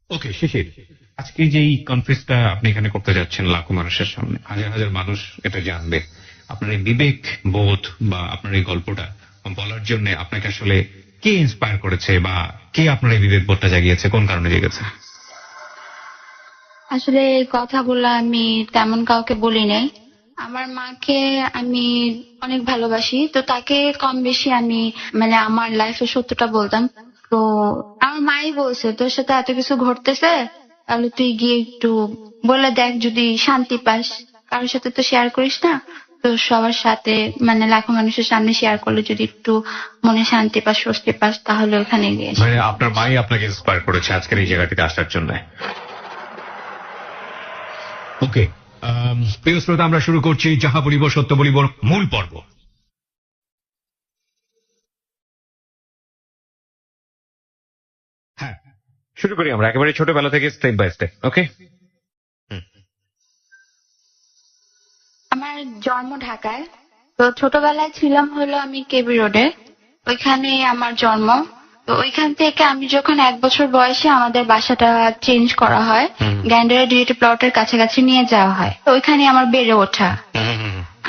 ওকে শিশির, আজকে যে এই কনফারেন্সটা আপনি এখানে করতে যাচ্ছেন লাখো মানুষের সামনে, হাজার হাজার মানুষ এটা জানবে, আপনার এই বিবেক বোধ বা আপনার এই গল্পটা বলার জন্য আপনাকে আসলে কে ইন্সপায়ার করেছে বা কে আপনার এই বিবেক বোধটা জাগিয়েছে, কোন কারণে জেগেছে? আসলে এই কথাগুলো আমি তেমন কাউকে বলি নাই। আমার মাকে আমি অনেক ভালোবাসি, তো তাকে কম বেশি আমি মানে আমার লাইফের সত্যটা বলতাম। তো আমার মাই বলছে তোর সাথে এত কিছু ঘটতেছে, তাহলে তুই গিয়ে একটু বলে দেখ, যদি শান্তি পাস। কারোর সাথে তো শেয়ার করিস না, তো সবার সাথে মানে লাখো মানুষের সামনে শেয়ার করলে যদি একটু মনে শান্তি পাস, স্বস্তি পাস, তাহলে ওখানে গিয়ে। মানে আপনার মাই আপনাকে ইন্সপায়ার করেছে আজকের এই জায়গাটিতে আসার জন্য। ওকে, প্রিয় শ্রোতা, আমরা শুরু করছি যাহা বলিব সত্য বলিব মূল পর্ব। হ্যাঁ, শুরু করি আমরা একেবারে ছোটবেলা থেকে স্টেপ বাই স্টেপ। ওকে, আমার জন্ম ঢাকায়। তো ছোটবেলায় ছিলাম হলো আমি কেবি রোডে, ওইখানে আমার জন্ম। তো ওইখান থেকে আমি যখন 1 বছর বয়সে আমাদের বাসাটা চেঞ্জ করা হয়, গ্যান্ডারা ডিএটি প্লটের কাছাকাছি নিয়ে যাওয়া হয়, তো ওইখানে আমার বেড়ে ওঠা।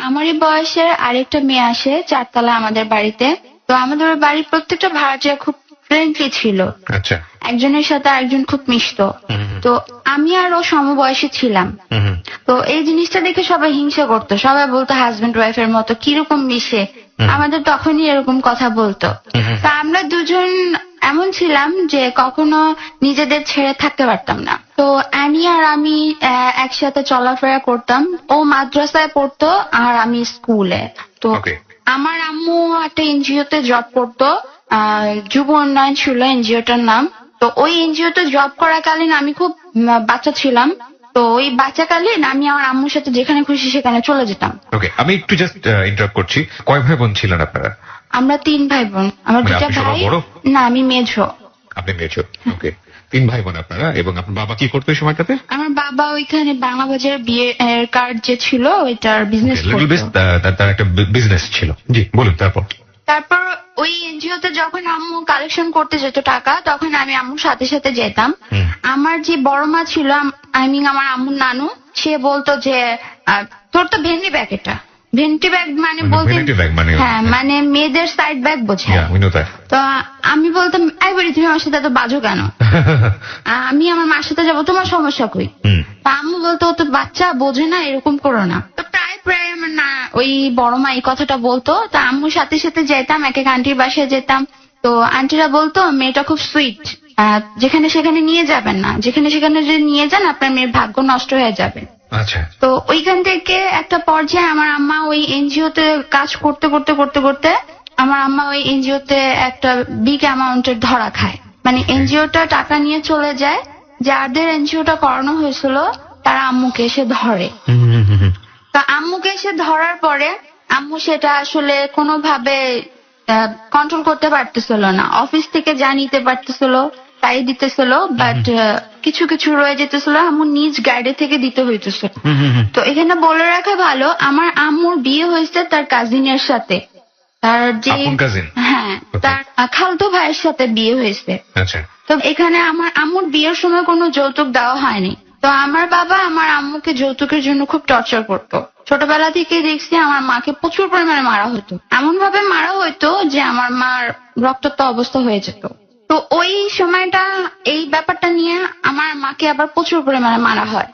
আমারই বয়সের আরেকটা মেয়ে আসে 4 তলা আমাদের বাড়িতে। তো আমাদের ওই বাড়ির প্রত্যেকটা ভাড়াটিয়া খুব ফ্রেন্ডলি ছিল, আচ্ছা, একজনের সাথে আরেকজন খুব মিশতো। তো আমি আর ও সমবয়সী ছিলাম। তো এই জিনিসটা দেখে সবাই হিংসা করতো, সবাই বলতো হাজবেন্ড ওয়াইফের মতো কিরকম মিশে, আমাদের তখনই এরকম কথা বলতো। তা আমরা দুজন এমন ছিলাম যে কখনো নিজেদের ছেড়ে থাকতে পারতাম না। তো অ্যানি আর আমি একসাথে চলাফেরা করতাম, ও মাদ্রাসায় পড়তো আর আমি স্কুলে। তো আমার আম্মু একটা এনজিওতে জব করতো, যুব উন্নয়ন ছিল এনজিওটার নাম। তো ওই এনজিওতে জব করাকালীন আমি খুব বাচ্চা ছিলাম, তো ওই বাচ্চাকালীন আমি আমার আম্মুর সাথে যেখানে খুশি সেখানে চলে যেতাম। ওকে, আমি একটু জাস্ট ইন্টারাপ্ট করছি, কয় ভাই বোন ছিলেন আপনারা? আমরা 3 ভাই বোন। আমার 2টা ভাই। না, আমি মেঝো। আপনি মেঝো। ওকে, 3 ভাই বোন আপনারা। এবং আপনার বাবা কি করতো এই সময়টাতে? আমার বাবা ওইখানে বাংলা বাজার বিয়ে কার্ড যে ছিল ওইটার বিজনেস করতো। তার একটা বিজনেস ছিল। জি বলুন। তারপর ওই এনজিওতে যখন আম্মু কালেকশন করতে যেত টাকা, তখন আমি আম্মুর সাথে সাথে যেতাম। আমার যে বড় মা ছিল, আই মিন আমার আম্মুর নানু, সে বলতো যে তোর তো ভেন্ডি ব্যাগ, এটা ভেন্টি ব্যাগ মানে বলতে, হ্যাঁ মানে মেয়েদের সাইড ব্যাগ বোঝায়। তো আমি বলতাম এই বলি তুমি আমার সাথে এত বাজো কেন, আমি আমার মার সাথে যাবো, তোমার সমস্যা কই? তা আম্মু বলতো ও তো বাচ্চা, বোঝে না, এরকম করো না। তো প্রায় প্রায় আমার না ওই বড় মা এই কথাটা বলতো, তা আম্মুর সাথে সাথে যেতাম, এক এক আন্টির বাসায় যেতাম। তো আন্টিরা বলতো মেয়েটা খুব সুইট, যেখানে সেখানে নিয়ে যাবেন না, যেখানে সেখানে যদি নিয়ে যান আপনার মেয়ের ভাগ্য নষ্ট হয়ে যাবে। আচ্ছা। তো ওইখান থেকে একটা পর্যায়ে আমার আম্মা ওই এনজিওতে কাজ করতে করতে করতে করতে আমার আম্মা ওই এনজিওতে একটা বিগ অ্যামাউন্টের ধরা খায়। মানে এনজিওটা টাকা নিয়ে চলে যায়, যাদের এনজিওটা করানো হয়েছিল তারা আম্মুকে এসে ধরে। তো আম্মুকে এসে ধরার পরে আম্মু সেটা আসলে কোনোভাবে কন্ট্রোল করতে পারতেছিল না। অফিস থেকে যা নিতে পারতেছিল তাই দিতেছিল, বাট কিছু কিছু রয়ে যেতেছিল, আম্মু নিজ গাইডে থেকে দিতে হইতেছিল। তো এখানে বলে রাখা ভালো, আমার আম্মুর বিয়ে হয়েছে তার কাজিনের সাথে, তার যে হ্যাঁ তার খালতো ভাইয়ের সাথে বিয়ে হয়েছে। তো এখানে আমার আম্মুর বিয়ের সময় কোনো যৌতুক দেওয়া হয়নি। তো আমার বাবা আমার আম্মুকে যৌতুকের জন্য খুব টর্চার করতো। ছোটবেলা থেকে দেখছি আমার মাকে প্রচুর পরিমাণে মারা হতো, এমন ভাবে মারা হতো যে আমার মার রক্তাক্ত অবস্থা হয়ে যেত। তো ওই সময়টা এই ব্যাপারটা নিয়ে আমার মাকে আবার প্রচুর পরিমাণে মারা হয়,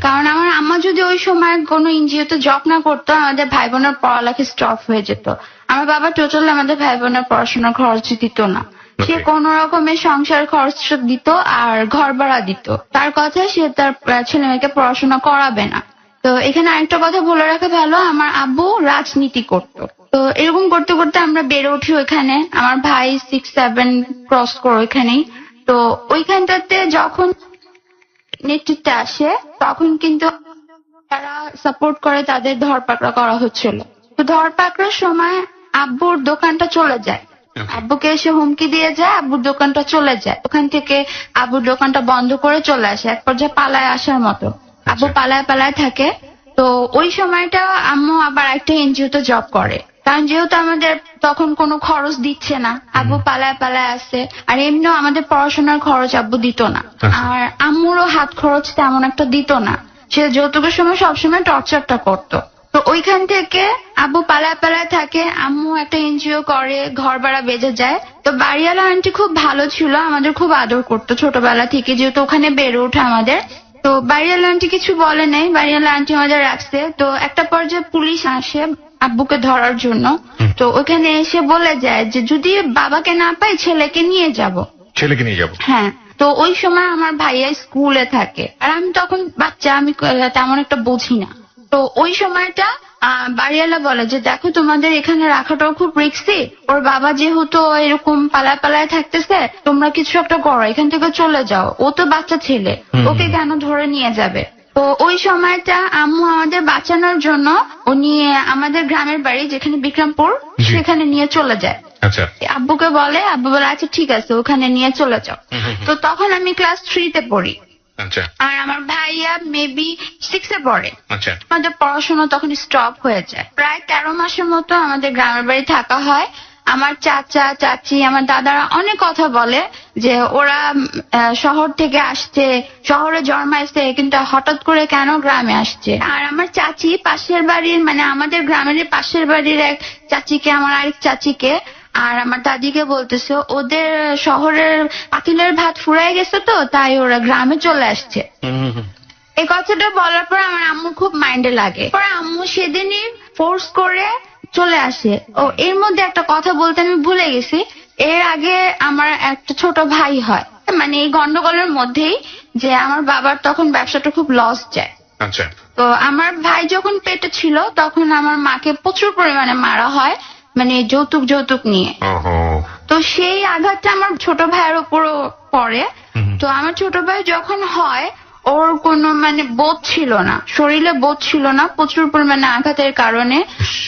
কারণ আমার আম্মা যদি ওই সময় কোনো এনজিওতে জব না করতো আমাদের ভাই বোনের পড়ালেখা স্টপ হয়ে যেত। আমার বাবা টোটাল আমাদের ভাই বোনের পড়াশোনার খরচ দিত না, সে কোন রকমের সংসার খরচ দিত আর ঘর ভাড়া দিত। তার কথা সে তার ছেলে মেয়েকে পড়াশোনা করাবে না। তো এখানে আরেকটা কথা বলে রাখা ভালো, আমার আব্বু রাজনীতি করতো। তো এরকম করতে করতে আমরা বেড়ে উঠি ওইখানে, আমার ভাই 6-7 ক্রস করে ওইখানেই। তো ওইখানটাতে যখন নেতৃত্বে আসে তখন কিন্তু তারা সাপোর্ট করে, তাদের ধরপাকড়া করা হচ্ছিল। তো ধরপাকড়ার সময় আব্বুর দোকানটা চলে যায়, আব্বুকে এসে হুমকি দিয়ে যায়, আব্বুর দোকানটা চলে যায়। ওখান থেকে আব্বুর দোকানটা বন্ধ করে চলে আসে, এক পর্যায়ে পালায় আসার মতো। আব্বু পালায় পালায় থাকে। তো ওই সময়টা আম্মু আবার একটা এনজিওতে জব করে। কারণ যেহেতু আমাদের তখন কোনো খরচ দিচ্ছে না, আব্বু পালায় পালায় আসে, আর এমনিও আমাদের পড়াশোনার খরচ আব্বু দিত না, আর আম্মুরও হাত খরচ তেমন একটা দিত না। সে যৌতুকের সময় সবসময় টর্চারটা করতো। তো ওইখান থেকে আব্বু পালায় পালায় থাকে, আম্মু একটা এনজিও করে, ঘর ভাড়া বেঁচে যায়। তো বাড়িওয়ালা আন্টি খুব ভালো ছিল, আমাদের খুব আদর করতো ছোটবেলা থেকে, যেহেতু ওখানে বেড়ে ওঠে আমাদের। তো বাড়িওয়ালা আন্টি কিছু বলে নাই, বাড়িওয়ালা আন্টি আমাদের রাখছে। তো একটা পর্যায়ে পুলিশ আসে আব্বুকে ধরার জন্য। তো ওখানে এসে বলে যায় যে যদি বাবাকে না পাই ছেলেকে নিয়ে যাব। ছেলেকে নিয়ে যাবো? হ্যাঁ। তো ওই সময় আমার ভাইয়া স্কুলে থাকে, আর আমি তখন বাচ্চা, আমি তেমন একটা বুঝি না। তো ওই সময়টা বাড়িওয়ালা বলে যে দেখো তোমাদের এখানে রাখাটাও খুব রিস্কি, ওর বাবা যেহেতু এরকম পালায় পালায় থাকতেছে, তোমরা কিছু একটা করো, এখান থেকে চলে যাও, ও তো বাচ্চা ছেলে, ওকে কেন ধরে নিয়ে যাবে। তো ওই সময়টা আম্মু আমাদের বাঁচানোর জন্য উনি আমাদের গ্রামের বাড়ি যেখানে বিক্রমপুর, সেখানে নিয়ে চলে যায়। আচ্ছা। আব্বুকে বলে, আব্বু বলে আচ্ছা ঠিক আছে ওখানে নিয়ে চলে যাও। তো তখন আমি ক্লাস 3-তে পড়ি। আচ্ছা। আর আমার ভাইয়া মেবি 6-এ পড়ে। আচ্ছা। আমাদের পড়াশোনা তখন স্টপ হয়ে যায়। প্রায় 13 মাসের মতো আমাদের গ্রামের বাড়ি থাকা হয়। আমার চাচা চাচি আমার দাদারা অনেক কথা বলে যে ওরা শহর থেকে আসছে, শহরে জন্মাইছে, কিন্তু হঠাৎ করে কেন গ্রামে আসছে। আর আমার চাচি পাশের বাড়ির, মানে আমাদের গ্রামের পাশের বাড়ির এক চাচিকে, আমার আরেক চাচিকে আর আমার দাদিকে বলতেছে ওদের শহরের পাতিলের ভাত ফুরাই গেছে, তো তাই ওরা গ্রামে চলে আসছে। এই কথাটা বলার পর আমার আম্মু খুব মাইন্ডে লাগে। পরে আম্মু সেদিনই ফোর্স করে চলে আসে। ও এর মধ্যে একটা কথা বলতে আমি ভুলে গেছি, এর আগে আমার একটা ছোট ভাই হয়, মানে এই গন্ডগোলের মধ্যেই, যে আমার বাবার তখন ব্যবসাটা খুব লস যায়। আচ্ছা। তো আমার ভাই যখন পেটে ছিল তখন আমার মাকে প্রচুর পরিমাণে মারা হয়, মানে যৌতুক নিয়ে। তো সেই আঘাতটা আমার ছোট ভাইয়ের উপরও পড়ে। তো আমার ছোট ভাই যখন হয়, ওর কোনো মানে বোধ ছিল না, শরীরে বোধ ছিল না, প্রচুর পরিমাণে আঘাতের কারণে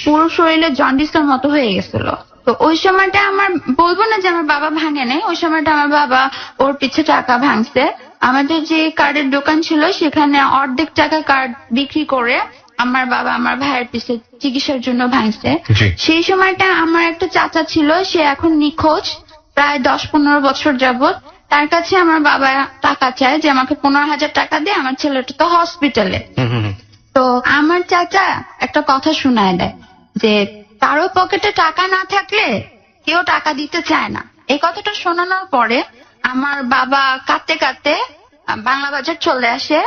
পুরো শরীরে জন্ডিসের মতো হয়ে গেছিল। তো ওই সময়টা আমার বলবো না যে আমার বাবা ভাঙে নাই, ওই সময়টা আমার বাবা ওর পিছে টাকা ভাঙছে। আমাদের যে কার্ডের দোকান ছিল সেখানে অর্ধেক টাকা কার্ড বিক্রি করে আমার বাবা আমার ভাইয়ের পিছে চিকিৎসার জন্য ভাঙছে। সেই সময়টা আমার একটা চাচা ছিল, সে এখন নিখোঁজ প্রায় 10-15 বছর যাবত। তার কাছে আমার বাবা টাকা চায় যে আমাকে 15,000 টাকা দে, আমার ছেলেটা তো হসপিটালে। তো আমার চাচা একটা কথা শোনায় দেয় যে কারো পকেটে টাকা না থাকলে কেউ টাকা দিতে চায় না। এই কথাটা শোনানোর পরে আমার বাবা কাঁদতে কাঁদতে বাংলা বাজার চলে আসে।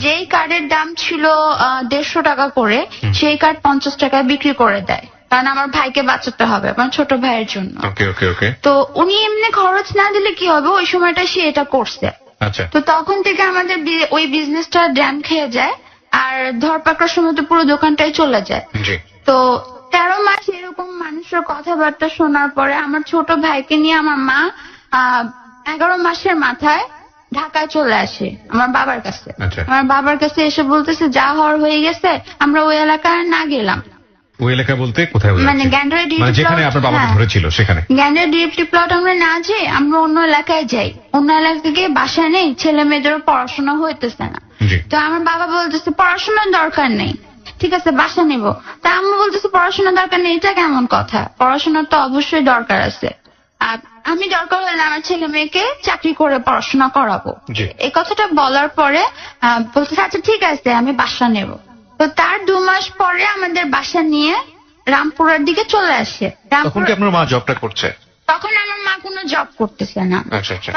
যেই কার্ডের দাম ছিল 150 টাকা করে, সেই কার্ড 50 টাকায় বিক্রি করে দেয়, কারণ আমার ভাইকে বাঁচাতে হবে, আমার ছোট ভাইয়ের জন্য। তো উনি এমনি খরচ না দিলে কি হবে, ওই সময়টা সে এটা করছে। তো তখন থেকে আমাদের ওই বিজনেসটা ড্যাম খেয়ে যায়, আর ধরপাকড়ার সময় তো পুরো দোকানটাই চলে যায়। তো 13 মাস এরকম মানুষের কথাবার্তা শোনার পরে আমার ছোট ভাইকে নিয়ে আমার মা 11 মাসের মাথায় ঢাকায় চলে আসে আমার বাবার কাছে। আমার বাবার কাছে এসে বলতেছে যা হওয়ার হয়ে গেছে, আমরা ওই এলাকায় না গেলাম। ওই এলাকা বলতে কোথায়? মানে যেখানে আপনার বাবা ধরে ছিল সেখানে। গ্যান্ডার ডিএফটি প্লট আমরা না যাই, আমরা অন্য এলাকায় যাই। অন্য এলাকায় গিয়ে বাসা নেই, ছেলে মেয়েদেরও পড়াশোনা হইতেছে না। তো আমার বাবা বলতেছে পড়াশোনার দরকার নেই, ঠিক আছে বাসা নিব। তা আমি বলতেছি পড়াশোনার দরকার নেই, এটা কেমন কথা? পড়াশোনার তো অবশ্যই দরকার আছে, আর আমি দরকার হলে আমার ছেলে মেয়েকে চাকরি করে পড়াশোনা করাবো। এই কথাটা বলার পরে বলতেছে আচ্ছা ঠিক আছে আমি বাসা নেব। তো তার 2 মাস পরে আমাদের বাসা নিয়ে রামপুরার দিকে চলে আসে। তখন কি আপনার মা জবটা করছে? তখন আমার মা কোনো জব করতেছে না।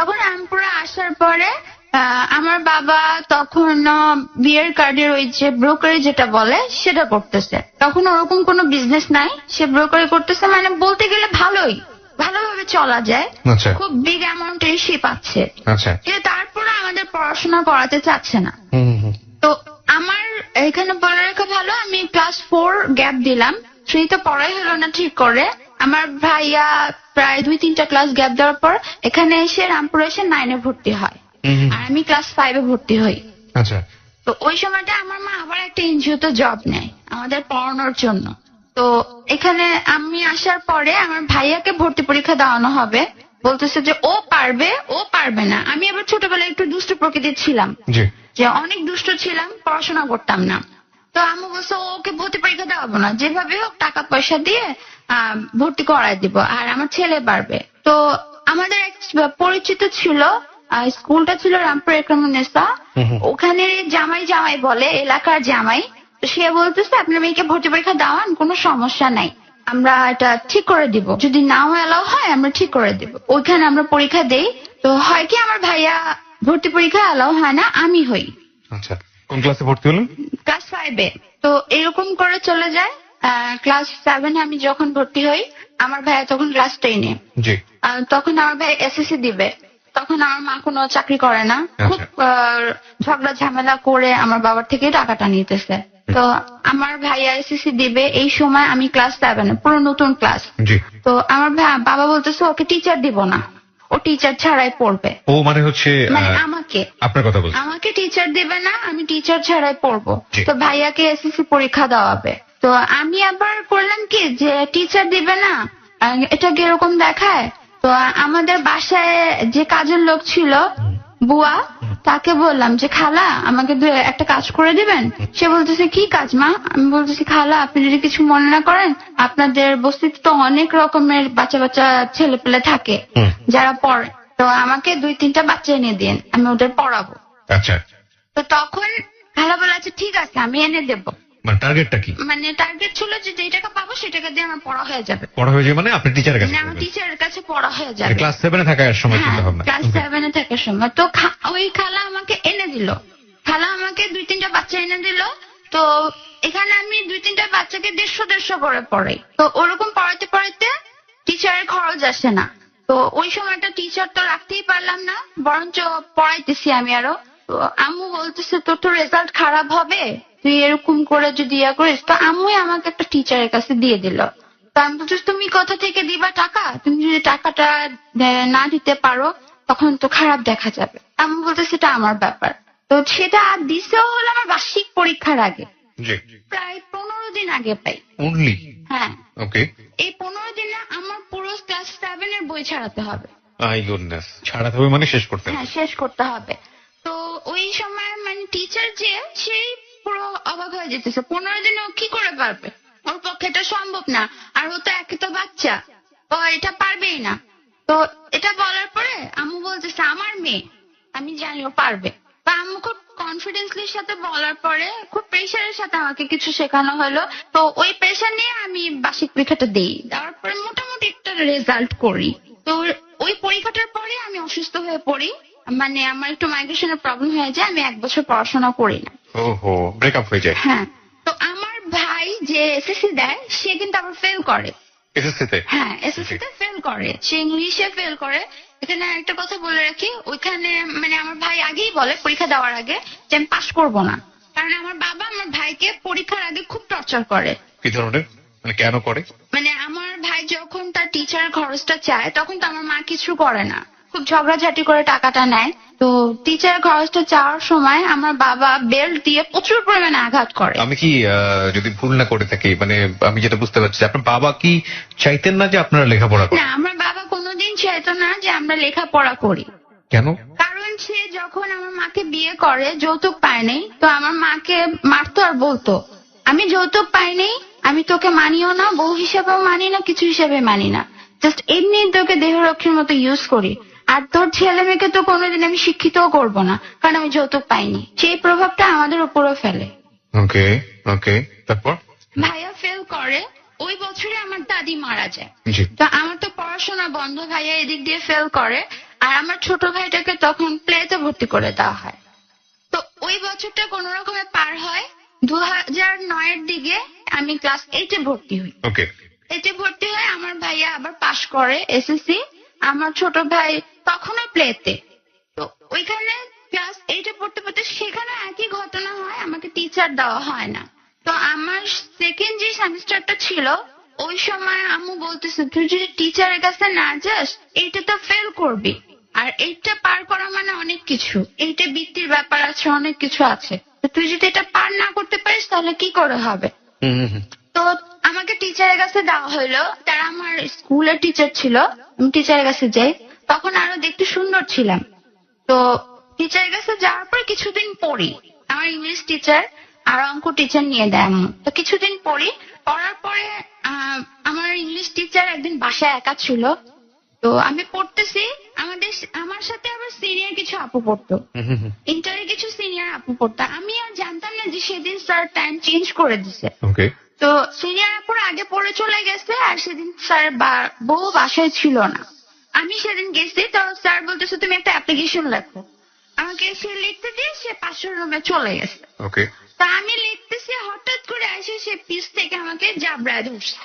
তখন রামপুরা আসার পরে আমার বাবা তখন বিয়ের কার্ডের ওই যে ব্রোকারি যেটা বলে সেটা করতেছে। তখন ওরকম কোনো বিজনেস নাই, সে ব্রোকারি করতেছে, মানে বলতে গেলে ভালোভাবে চলা যায়, খুব বিগ অ্যামাউন্টের সে পাচ্ছে। কিন্তু তারপরে আমাদের পড়াশোনা করাতে চাচ্ছে না। তো আমার এখানে পড়া রেখা ভালো, আমি ক্লাস 4 গ্যাপ দিলাম, 3 তো পড়াই হলো না ঠিক করে। আমার ভাইয়া প্রায় 2-3টা ক্লাস গ্যাপ দেওয়ার পর এখানে এসে রামপুরে এসে 9-এ ভর্তি হয়, আর আমি ক্লাস 5-এ ভর্তি হই। তো ওই সময়টা আমার মা আবার একটা এনজিওতে জব নেয় আমাদের পড়ানোর জন্য। তো এখানে আমি আসার পরে আমার ভাইয়াকে ভর্তি পরীক্ষা দেওয়ানো হবে, বলতেছে যে ও পারবে না। আমি আবার ছোটবেলায় একটু দুষ্ট প্রকৃতির ছিলাম, যে অনেক দুষ্ট ছিলাম, পড়াশোনা করতাম না। তো আম্মু বলছে ওকে ভর্তি পরীক্ষা দেওয়াবো না, যেভাবে হোক টাকা পয়সা দিয়ে ভর্তি করাই দিব, আর আমার ছেলে পারবে। তো আমাদের এক পরিচিত ছিল, স্কুলটা ছিল রামপুর একরামুন্নেসা, ওখানে জামাই জামাই বলে, এলাকার জামাই। তো সে বলতেছে আপনার মেয়েকে ভর্তি পরীক্ষা দেওয়ান, কোনো সমস্যা নাই, আমরা এটা ঠিক করে দিব, যদি নাও এলাও হয় আমরা ঠিক করে দিব। ওইখানে আমরা পরীক্ষা দেই। তো হয় কি আমার ভাইয়া ভর্তি পরীক্ষা এলাও হয় না, আমি হই। আচ্ছা, কোন ক্লাসে ভর্তি হলেন? ক্লাস 5-এ। তো এরকম করে চলে যায়। ক্লাস 7-এ আমি যখন ভর্তি হই, আমার ভাইয়া তখন ক্লাস 10-এ। জি। তখন আমার ভাই এসএসসি দিবে। তখন আমার মা কোনো চাকরি করে না, খুব ঝগড়া ঝামেলা করে আমার বাবার থেকে টাকাটা নিতেছে। তো আমার ভাইয়া এসএসসি দিবে, এই সময় আমি ক্লাস 7-এ, পুরো নতুন ক্লাস। জি। তো আমার বাবা বলতেছে ওকে টিচার দিব না, ও টিচার ছাড়াই পড়বে। ও মানে হচ্ছে মানে আমাকে আপনার কথা বলছি। আমাকে টিচার দেবে না, আমি টিচার ছাড়াই পড়বো। জি। তো ভাইয়াকে এসএসসি পরীক্ষা দেওয়াবে। তো আমি আবার করলাম কি যে টিচার দিবে না, এটা কিরকম দেখায়। তো আমাদের বাসায় যে কাজের লোক ছিল, বুয়া, তাকে বললাম যে খালা আমাকে একটা কাজ করে দিবেন। সে বলতেছে কি কাজ মা? আমি বলতেছি খালা আপনি যদি কিছু মনে না করেন, আপনাদের বস্তিতে তো অনেক রকমের বাচ্চা বাচ্চা ছেলে পেলে থাকে যারা পড়ে, তো আমাকে 2-3টা বাচ্চা এনে দিন, আমি ওদের পড়াবো। আচ্ছা। তো তখন খালা বলে আচ্ছা ঠিক আছে আমি এনে দেবো। মানে টার্গেটটা কি? মানে টার্গেট ছিল যে যেই টাকা পাবো সেই টাকা দিয়ে আমার পড়া হয়ে যাবে। পড়া হয়ে যায় মানে আপনি টিচারের কাছে মানে আমার টিচারের কাছে পড়া হয়ে যাবে। ক্লাস 7-এ থাকার সময় চিন্তা ভাবনা। ক্লাস 7-এ থাকার সময়। তো ওই খালা আমাকে এনে দিল, খালা আমাকে 2-3টা বাচ্চা এনে দিল। তো এখানে আমি 2-3টা বাচ্চাকে 150 করে পড়াই। তো ওরকম পড়াতে পড়াতে টিচারের খরচ আসে না। তো ওই সময়টা টিচার তো রাখতেই পারলাম না, বরঞ্চ পড়াইতেছি আমি আরো। তো আম্মু বলতেছে তোর তো রেজাল্ট খারাপ হবে, তুই এরকম করে যদি ইয়া করিস। তো আম্মুই আমাকে একটা টিচারের কাছে দিয়ে দিল। তো আমি বলতেছি তুমি কোথা থেকে দিবা টাকা? তুমি যদি টাকাটা না দিতে পারো তখন তো খারাপ দেখা যাবে। আমি বলতেছি এটা আমার ব্যাপার। তো সেটা দিছেও হলো আমার বার্ষিক পরীক্ষার আগে, জি। প্রায় 15 দিন আগে পাই। অনলি? হ্যাঁ। ওকে। এই 15 দিনে আমার পুরো ক্লাস 7-এর বই ছাড়াতে হবে। আই গুডনেস, ছাড়াতে হবে মানে শেষ করতে হবে। হ্যাঁ, শেষ করতে হবে। তো ওই সময় মানে টিচার যে সেই পুরো অবাক হয়ে যেতেছে, 15 দিনে ও কি করে পারবে, ওর পক্ষে এটা সম্ভব না, আর ও তো একে তো বাচ্চা, ও এটা পারবেই না। তো এটা বলার পরে আম্মু বলতেছে আমার মেয়ে, আমি জানি ও পারবে। তো আম্মু খুব কনফিডেন্সলির সাথে বলার পরে খুব প্রেশারের সাথে আমাকে কিছু শেখানো হলো। তো ওই প্রেশার নিয়ে আমি বার্ষিক পরীক্ষাটা দিই, দেওয়ার পরে মোটামুটি একটা রেজাল্ট করি। তো ওই পরীক্ষাটার পরে আমি অসুস্থ হয়ে পড়ি, মানে আমার একটু মাইগ্রেশনের প্রবলেম হয়ে যায়, আমি 1 বছর পড়াশোনা করি না। ওহো, ব্রেকআপ হয়ে যায়। হ্যাঁ। তো আমার ভাই যে এসএসসি দেয় সে কিন্তু আবার ফেল করে। এসএসসিতে? হ্যাঁ, এসএসসিতে ফেল করে, সে ইংলিশে ফেল করে। এখানে একটা কথা বলে রাখি, ওইখানে মানে আমার ভাই আগেই বলে পরীক্ষা দেওয়ার আগে যে আমি পাশ করবো না, কারণ আমার বাবা আমার ভাইকে পরীক্ষার আগে খুব টর্চার করে। কি ধরনের, মানে কেন করে? মানে আমার ভাই যখন তার টিচার খরচটা চায় তখন তো আমার মা কিছু করে না, খুব ঝগড়াঝাটি করে টাকাটা নেয়। তো টিচার খরচটা চাওয়ার সময় আমার বাবা বেল্ট দিয়ে প্রচুর পরিমাণে আঘাত করে। আমি কি যদি ভুল না করে থাকি, মানে আমি যেটা বুঝতে পারছি, আপনার বাবা কি চাইতেন না যে আপনারা লেখাপড়া করেন? না, আমার বাবা কোনোদিন চাইতো না যে আমরা লেখাপড়া করি। কেন? কারণ সে যখন আমার মাকে বিয়ে করে যৌতুক পায়নি, তো আমার মাকে মারতো আর বলতো আমি যৌতুক পাইনি, আমি তোকে মানিও না, বউ হিসেবেও মানি না, কিছু হিসেবে মানি না, জাস্ট এমনি তোকে দেহরক্ষীর মতো ইউজ করি, আর তোর ছেলে মেয়েকে তো কোনোদিন আমি শিক্ষিতও করবো না, কারণ আমি যৌতুক পাইনি। সেই প্রভাবটা আমাদের উপরও ফেলে। ওকে ওকে, তারপর? ভাইয়া ফেল করে, ওই বছরে আমার দাদি মারা যায়। জি। তো আমার তো পড়াশোনা বন্ধ, ভাইয়া এদিক দিয়ে ফেল করে, আর আমার ছোট ভাইটাকে তখন প্লেতে ভর্তি করে দেওয়া হয়। তো ওই বছরটা কোন রকমে পার হয়। 2009-এর দিকে আমি ক্লাস 8-এ ভর্তি হই। ওকে। 8-এ ভর্তি হয়ে আমার ভাইয়া আবার পাশ করে এসএসসি, আমার ছোট ভাই তখনও প্লেতে। তো ওইখানে ক্লাস 8-এ পড়তে পড়তে সেখানে একই ঘটনা হয়, আমাকে টিচার দেওয়া হয় না। তো আমার সেকেন্ড যে সেমিস্টারটা ছিল ওই সময় আম্মু বলতেছে তুই যদি টিচারের কাছে না যাস এইটা তো ফেল করবি, আর এইটা পার করা মানে অনেক কিছু, এইটা বৃত্তির ব্যাপার আছে, অনেক কিছু আছে, তো তুই যদি এটা পার না করতে পারিস তাহলে কি করে হবে। তো আমাকে টিচারের কাছে দেওয়া হলো, তারা আমার স্কুলের টিচার ছিল, আমি টিচারের কাছে যাই, তখন আরো দেখতে সুন্দর ছিলাম। তো টিচারের কাছে যাওয়ার পর কিছুদিন পড়ি, আমার ইংলিশ টিচার আর অঙ্ক টিচার নিয়ে দেয় আম্মু। তো কিছুদিন পড়ার পরে আমার ইংলিশ টিচার একদিন বাসায় একা ছিল। তো আমি পড়তেছি, আমার সাথে আবার সিনিয়র কিছু আপু পড়তো, ইন্টারে কিছু সিনিয়র আপু পড়তো। আমি আর জানতাম না যে সেদিন স্যার টাইম চেঞ্জ করে দিছে। ওকে। তো সিনিয়র আপুর আগে পড়ে চলে গেছে, আর সেদিন স্যার বউ বাসায় ছিল না। আমি সেদিন গেছি, তো স্যার বলতেছে তুমি একটা অ্যাপ্লিকেশন লেখো। আমাকে সে লিখতে দিয়ে সে পাশের রুমে চলে গেছে। ওকে। তা আমি লিখতেছি, হঠাৎ করে এসে সে পিস থেকে আমাকে জাবড়ায় ধরছে।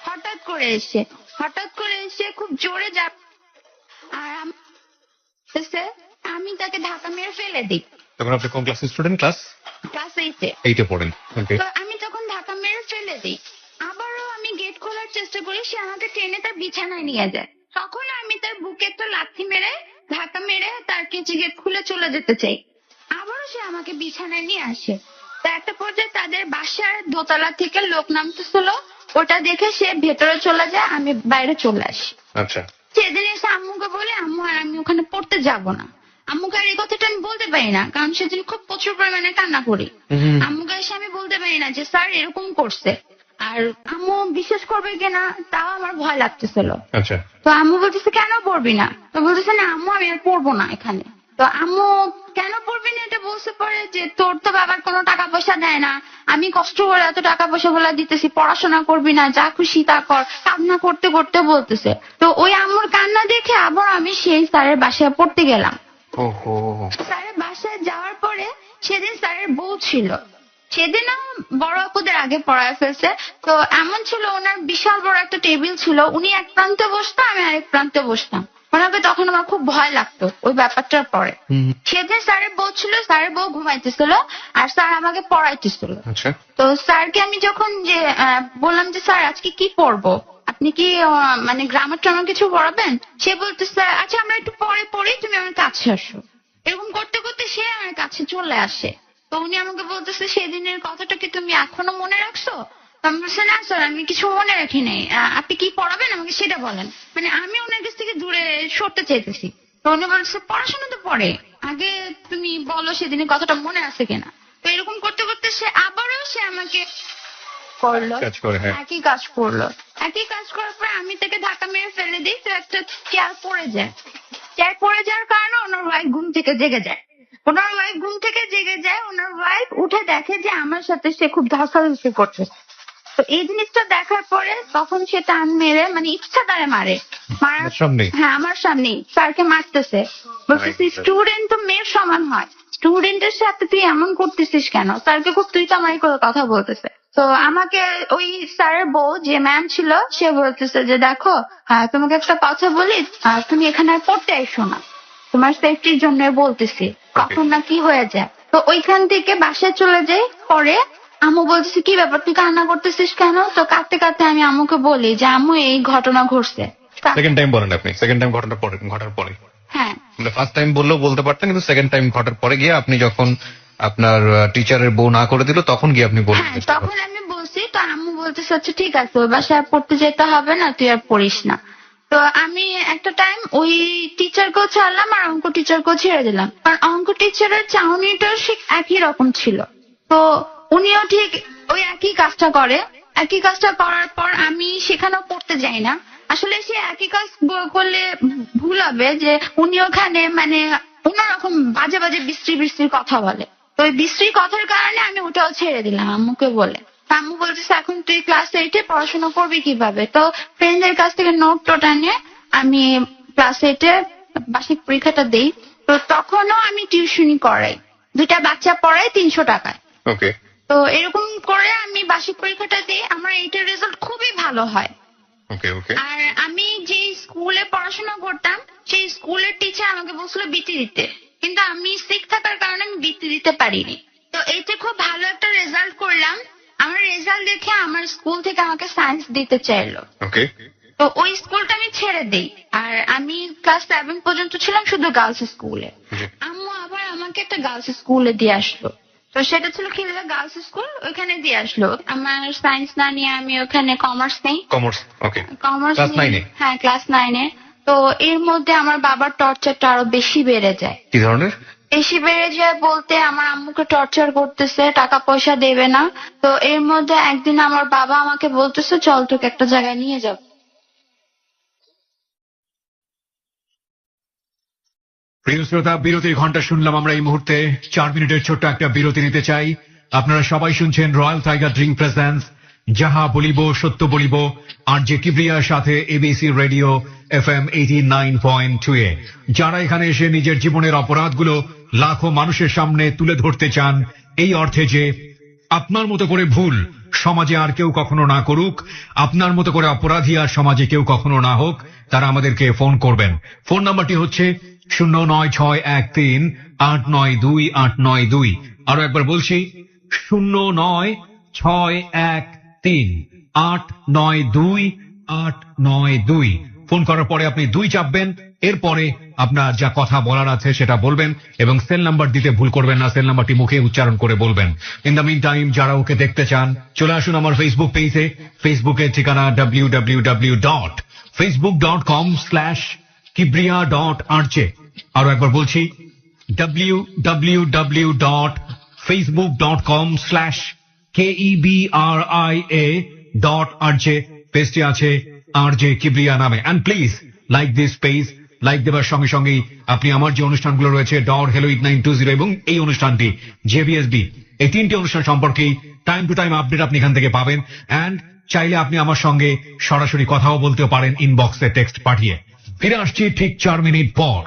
হঠাৎ করে এসে খুব জোরে আর আমি তাকে ধাক্কা মেরে ফেলে দিই। তখন আপনি কোন ক্লাসের স্টুডেন্ট? ক্লাস ক্লাস 8-এ। 8-এ পড়েন। ওকে। তো আমি তখন ধাক্কা মেরে ফেলে দিই। আবারও আমি গেট খোলার চেষ্টা করি, সে আমাকে টেনে তার বিছানায় নিয়ে যায়। তখন আমি তার বুকে একটা লাথি মেরে ধাক্কা মেরে তার কেচি গেট খুলে চলে যেতে চাই। আবারও সে আমাকে বিছানায় নিয়ে আসে। তা একটা পর্যায়ে তাদের বাসার দোতলা থেকে লোক নামতেছিল, ওটা দেখে সে ভেতরে চলে যায়, আমি বাইরে চলে আসি। আচ্ছা। সেদিন এসে আম্মুকে বলে, আম্মু আর আমি ওখানে পড়তে যাব না। আম্মুকে আর এই কথাটা আমি বলতে পারি না, কারণ সেদিন খুব প্রচুর পরিমাণে কান্না করি। আম্মুকে এসে আমি বলতে পারি না যে স্যার এরকম করছে। আর আম্মু বিশ্বাস করবে কিনা তাও আমার ভয় লাগতেছিল। আচ্ছা। তো আম্মু বলতেছে কেন পড়বি না? তো বলতেছে না আম্মু আমি আর পড়বো না এখানে। তো আম্মু কেন পড়বি না এটা বলতে পারে যে তোর তো বাবার কোনো টাকা পয়সা দেয় না, আমি কষ্ট করে এত টাকা পয়সা গুলা দিতেছি, পড়াশোনা করবি না, যা খুশি তা কর, কান্না করতে করতে বলতেছে। তো ওই আম্মুর কান্না দেখে আবার আমি সেই স্যারের বাসায় পড়তে গেলাম। ওহো। স্যারের বাসায় যাওয়ার পরে সেদিন স্যারের বউ ছিল, সেদিনও বড় আপুদের আগে পড়ায় ফেলছে। তো এমন ছিল ওনার বিশাল বড় একটা টেবিল ছিল, উনি এক প্রান্তে বসতো, আমি আরেক প্রান্তে বসতাম। ওনাকে তখন আমার খুব ভয় লাগতো ওই ব্যাপারটার পরে। সেদিন স্যারের বউ ছিল, স্যারের বউ ঘুমাইতেছিল আর স্যার আমাকে পড়াইতেছিল। আচ্ছা। তো স্যারকে আমি যখন যে বললাম যে স্যার আজকে কি পড়বো, আপনি কি মানে গ্রামার টামার কিছু পড়াবেন? সে বলতেছে আচ্ছা আমরা একটু পরে পড়ি, তুমি আমার কাছে আসো। এরকম করতে করতে সে আমার কাছে চলে আসে। তো উনি আমাকে বলতেছে সেদিনের কথাটা কি তুমি এখনো মনে রাখছো? আমি বলছি না স্যার আমি কিছু মনে রাখি নাই, আপনি কি পড়াবেন আমাকে সেটা বলেন। মানে আমি ওনার কাছ থেকে দূরে সরতে চাইতেছি। তো উনি বলছে পড়াশোনা তো পরে, আগে তুমি বলো সেদিনের কথাটা মনে আছে কিনা। তো এরকম করতে করতে সে আবারও সে আমাকে করলো, কাজ করে। হ্যাঁ। একই কাজ করলো। একই কাজ করার পর আমি তাকে ধাক্কা মেরে ফেলে দিই, তো একটা চেয়ার পড়ে যায়। চেয়ার পড়ে যাওয়ার কারণে ওনার ওয়াইফ ঘুম থেকে জেগে যায়। ওনার ওয়াইফ উঠে দেখে যে আমার সাথে সে খুব ধস্তাধস্তি করছে। তো এই জিনিসটা দেখার পরে তখন সে টান মেরে মানে ইচ্ছা দ্বারা মারে। হ্যাঁ আমার সামনে স্যারকে মারতেছে, বলতেছি স্টুডেন্ট তো মেয়ের সমান হয়, স্টুডেন্টের সাথে তুই এমন করতেছিস কেন? স্যারকে খুব তুই তো আমার কথা বলতেছে। তো আমাকে ওই স্যারের বউ যে ম্যাম ছিল সে বলতেছে যে দেখো তোমাকে একটা কথা বলি, তুমি এখানে আর পড়তে আইসো না, তোমার সেফটির জন্য বলতেছি, কখন না কি হয়ে যায়। তো ওইখান থেকে বাসায় চলে যাই। পরে আম্মু বলতেছে কি ব্যাপার তুই কান্না করতেছিস কেন? তো কাঁদতে কাঁদতে আমি আম্মুকে বলি যে আম্মু এই ঘটনা ঘটছে। সেকেন্ড টাইম বলেন আপনি? সেকেন্ড টাইম ঘটার পরে? হ্যাঁ। ফার্স্ট টাইম বললেও বলতে পারতেন, কিন্তু সেকেন্ড টাইম ঘটার পরে গিয়ে আপনি যখন আপনার টিচারের বউ না করে দিল তখন গিয়ে আপনি বললেন? হ্যাঁ তখন আমি বলছি। তো আম্মু বলতেছে আচ্ছা ঠিক আছে ওই বাসায় আর পড়তে যেতে হবে না, তুই আর পড়িস না। তো আমি একটা টাইম ওই টিচারকেও ছাড়লাম আর অঙ্ক টিচারকেও ছেড়ে দিলাম, কারণ অঙ্ক টিচারের চাউনিটাও ঠিক একই রকম ছিল। তো উনিও ঠিক ওই একই কাজটা করে। একই কাজটা করার পর আমি সেখানেও পড়তে যাই না। আসলে সে একই কাজ করলে ভুল হবে যে উনি ওখানে মানে অন্যরকম বাজে বাজে বিশ্রী কথা বলে। তো ওই বিশ্রী কথার কারণে আমি ওটাও ছেড়ে দিলাম আম্মুকে বলে। আম্মু বলতেছে এখন তুই ক্লাস 8-এ পড়াশোনা করবি কিভাবে? তো ফ্রেন্ডদের কাছ থেকে নোট টোটা নিয়ে আমি ক্লাস 8-এ বার্ষিক পরীক্ষাটা দেই। তো তখনও আমি টিউশনি করাই, 2টা বাচ্চা পড়াই 300 টাকায়। ওকে। তো এরকম করে আমি বার্ষিক পরীক্ষাটা দিই, আমার এইটার রেজাল্ট খুবই ভালো হয়। ওকে ওকে। আর আমি যে স্কুলে পড়াশোনা করতাম সেই স্কুলের টিচার আমাকে বলছিল বৃত্তি দিতে, কিন্তু আমি সিক থাকার কারণে আমি বৃত্তি দিতে পারিনি। তো এইটা খুব ভালো একটা রেজাল্ট করলাম। আমার রেজাল্ট দেখে আমার স্কুল থেকে আমাকে সায়েন্স দিতে চাইলো। ওকে। তো ওই স্কুলটা আমি ছেড়ে দিই, আর আমি ক্লাস 7 পর্যন্ত ছিলাম শুধু গার্লস স্কুলে। আম্মু আবার আমাকে একটা গার্লস স্কুলে দিয়ে আসলো। তো সেটা ছিল খিলগা গার্লস স্কুল, ওইখানে দিয়ে আসলো। আমার সায়েন্স না নিয়ে আমি ওখানে কমার্স নেই। কমার্স। ওকে। কমার্স ক্লাস 9-এ? হ্যাঁ ক্লাস 9-এ। তো এর মধ্যে আমার বাবার টর্চারটা আরো বেশি বেড়ে যায়। কি ধরনের? বেশি বেড়ে যায় বলতে আমার আম্মুকে টর্চার করতেছে, টাকা পয়সা দেবে না। তো এর মধ্যে একদিন আমার বাবা আমাকে বলতেছে চল তোকে একটা জায়গায় নিয়ে যাব। প্রিয় শ্রোতা, বিরতির ঘন্টা শুনলাম আমরা এই মুহূর্তে। 4 মিনিটের ছোট্ট একটা বিরতি নিতে চাই। আপনারা সবাই শুনছেন রয়্যাল টাইগার ড্রিঙ্ক প্রেজেন্স যাহা বলিব সত্য বলিব, আর যে কিবরিয়ার সাথে এবিসি রেডিও FM 89.2 এ। যারা এখানে এসে নিজের জীবনের অপরাধগুলো লাখো মানুষের সামনে তুলে ধরতে চান, এই অর্থে যে আপনার মতো করে ভুল সমাজে আর কেউ কখনো না করুক, আপনার মতো করে অপরাধী আর সমাজে কেউ কখনো না হোক, তারা আমাদেরকে ফোন করবেন। ফোন নাম্বারটি হচ্ছে 09613892892। আরো একবার বলছি 09613892892। ফোন করার পরে আপনি 2 চাপবেন, এরপরে আপনার যা কথা বলার আছে সেটা বলবেন, এবং সেল নাম্বার দিতে ভুল করবেন না, সেল নাম্বারটি মুখে উচ্চারণ করে বলবেন। ইন দ্য মিন টাইম যারা ওকে দেখতে চান চলে আসুন আমার ফেসবুক পেজে। ফেসবুকের ঠিকানা www.facebook.com/kibriya.rj। আরো একবার বলছি www.facebook.com/KEBRIA.RJ। পেজটি আছে RJ কিবরিয়া নামে। And please like this page. Like দেওয়ার সঙ্গে সঙ্গেই আপনি আমার যে অনুষ্ঠানগুলো রয়েছে ডর হেলো 8920 এবং এই অনুষ্ঠানটি JBSB, এই 3টি অনুষ্ঠান সম্পর্কেই টাইম টু টাইম আপডেট আপনি এখান থেকে পাবেন। অ্যান্ড চাইলে আপনি আমার সঙ্গে সরাসরি কথাও বলতেও পারেন ইনবক্সে টেক্সট পাঠিয়ে। ফিরে আসছি ঠিক 4 মিনিট পর।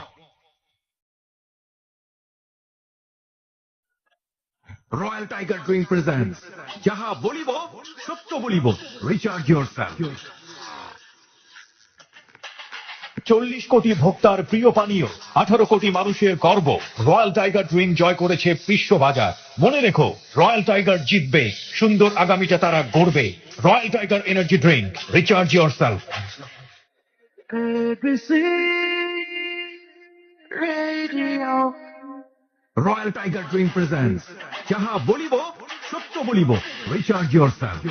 রয়্যাল টাইগার ড্রিঙ্ক প্রেজেন্টস যাহা বলিব সত্য বলিব, রিচার্জ ইয়োরসেলফ। 40 কোটি ভোক্তার প্রিয় পানীয়, 18 কোটি মানুষের গর্ব, রয়্যাল টাইগার ড্রিঙ্ক জয় করেছে বিশ্ববাজার। মনে রেখো, রয়্যাল টাইগার জিতবে, সুন্দর আগামীটা তারা গড়বে। Royal Tiger energy drink, recharge yourself. Royal tiger drink presents যাহা বলিব সত্য বলিব, recharge yourself.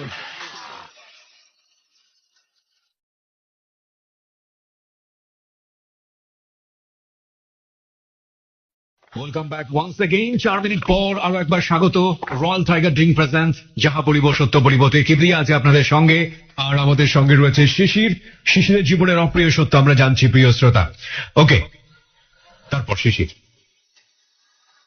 Welcome back once again. 4 minute পর আরো একবার স্বাগত রয়্যাল টাইগার ড্রিঙ্ক প্রেজেন্টস যাহা বলিব সত্য বলিব। তো কিবরিয়া আছে আপনাদের সঙ্গে, আর আমাদের সঙ্গে রয়েছে শিশির। শিশিরের জীবনের অপ্রিয় সত্য আমরা জানছি প্রিয় শ্রোতা। ওকে, তারপর শিশির।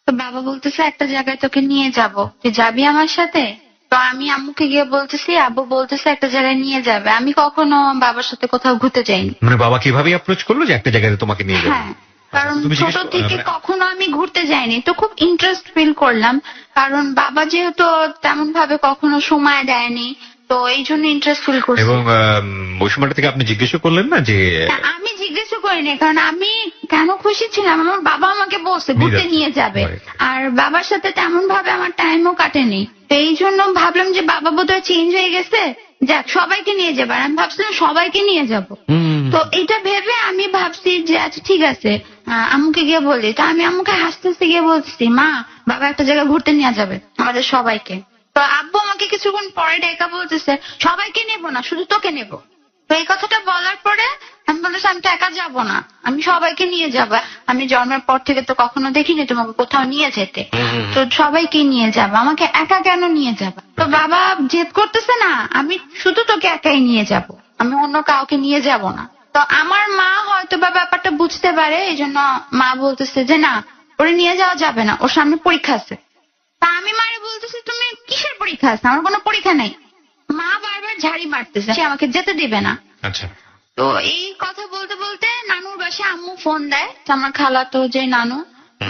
তো বাবা বলতেছে একটা জায়গায় তোকে নিয়ে যাব, তুই যাবি আমার সাথে? তো আমি আম্মুকে গিয়ে বলতেছি, আব্বু বলতেছে একটা জায়গায় নিয়ে যাবে। আমি কখনো বাবার সাথে কোথাও ঘুরতে যাইনি। মানে বাবা কিভাবে অ্যাপ্রোচ করলো যে একটা জায়গায় তোমাকে নিয়ে যাবে? হ্যাঁ, কারণ তুমি ছোট জিজ্ঞেস- থেকে মানে- কখনো আমি ঘুরতে যাইনি, তো খুব ইন্টারেস্ট ফিল করলাম। কারণ বাবা যেহেতু তেমন ভাবে কখনো সময় দেয়নি, তো এই জন্য ইন্টারেস্ট ফিল করছি। এবং ওই সময়টা থেকে আপনি জিজ্ঞেস করলেন না যে আমি জিজ্ঞেস করিনি, কারণ আমি কেন খুশি ছিলাম, আমার বাবা আমাকে বলছে ঘুরতে নিয়ে যাবে। আর বাবার সাথে তেমন ভাবে আমার টাইমও কাটেনি, তো এই জন্য ভাবলাম যে বাবা বোধহয় চেঞ্জ হয়ে গেছে, যাক সবাইকে নিয়ে যাবে। আর আমি ভাবছিলাম সবাইকে নিয়ে যাব। তো এটা ভেবে আমি ভাবছি যে আচ্ছা ঠিক আছে, আম্মুকে গিয়ে বলি। তো আমি আম্মুকে হাসতে হাসতে গিয়ে বলছি, মা বাবা একটা জায়গায় ঘুরতে নিয়ে যাবে আমাদের সবাইকে। তো আব্বু আমাকে কিছুক্ষণ পরে ডেকা বলতেছে সবাইকে নেবো না, শুধু তোকে নেবো। তো এই কথাটা বলার পরে আমি বলতেছি আমি তো একা যাবো না, আমি সবাইকে নিয়ে যাবো। আমি জন্মের পর থেকে তো কখনো দেখিনি তোমাকে কোথাও নিয়ে যেতে, তো সবাইকে নিয়ে যাবো, আমাকে একা কেন নিয়ে যাবা? তো বাবা জেদ করতেছে না, আমি শুধু তোকে একাই নিয়ে যাব, আমি অন্য কাউকে নিয়ে যাব না। তো আমার মা হয়তো বা ব্যাপারটা বুঝতে পারে, এই জন্য মা বলতেছে যে না ওরে নিয়ে যাওয়া যাবে না, ওর সামনে পরীক্ষা আছে। তা আমি মারে বলতেছি তুমি কিসের পরীক্ষা আছে? আমার কোনো পরীক্ষা নেই। মা বারবার ঝাড়ি মারতেছে, সে আমাকে যেতে দিবে না। আচ্ছা, তো এই কথা বলতে বলতে নানুর বাসায় আম্মু ফোন দেয়, তো আমার খালাতো যে নানু,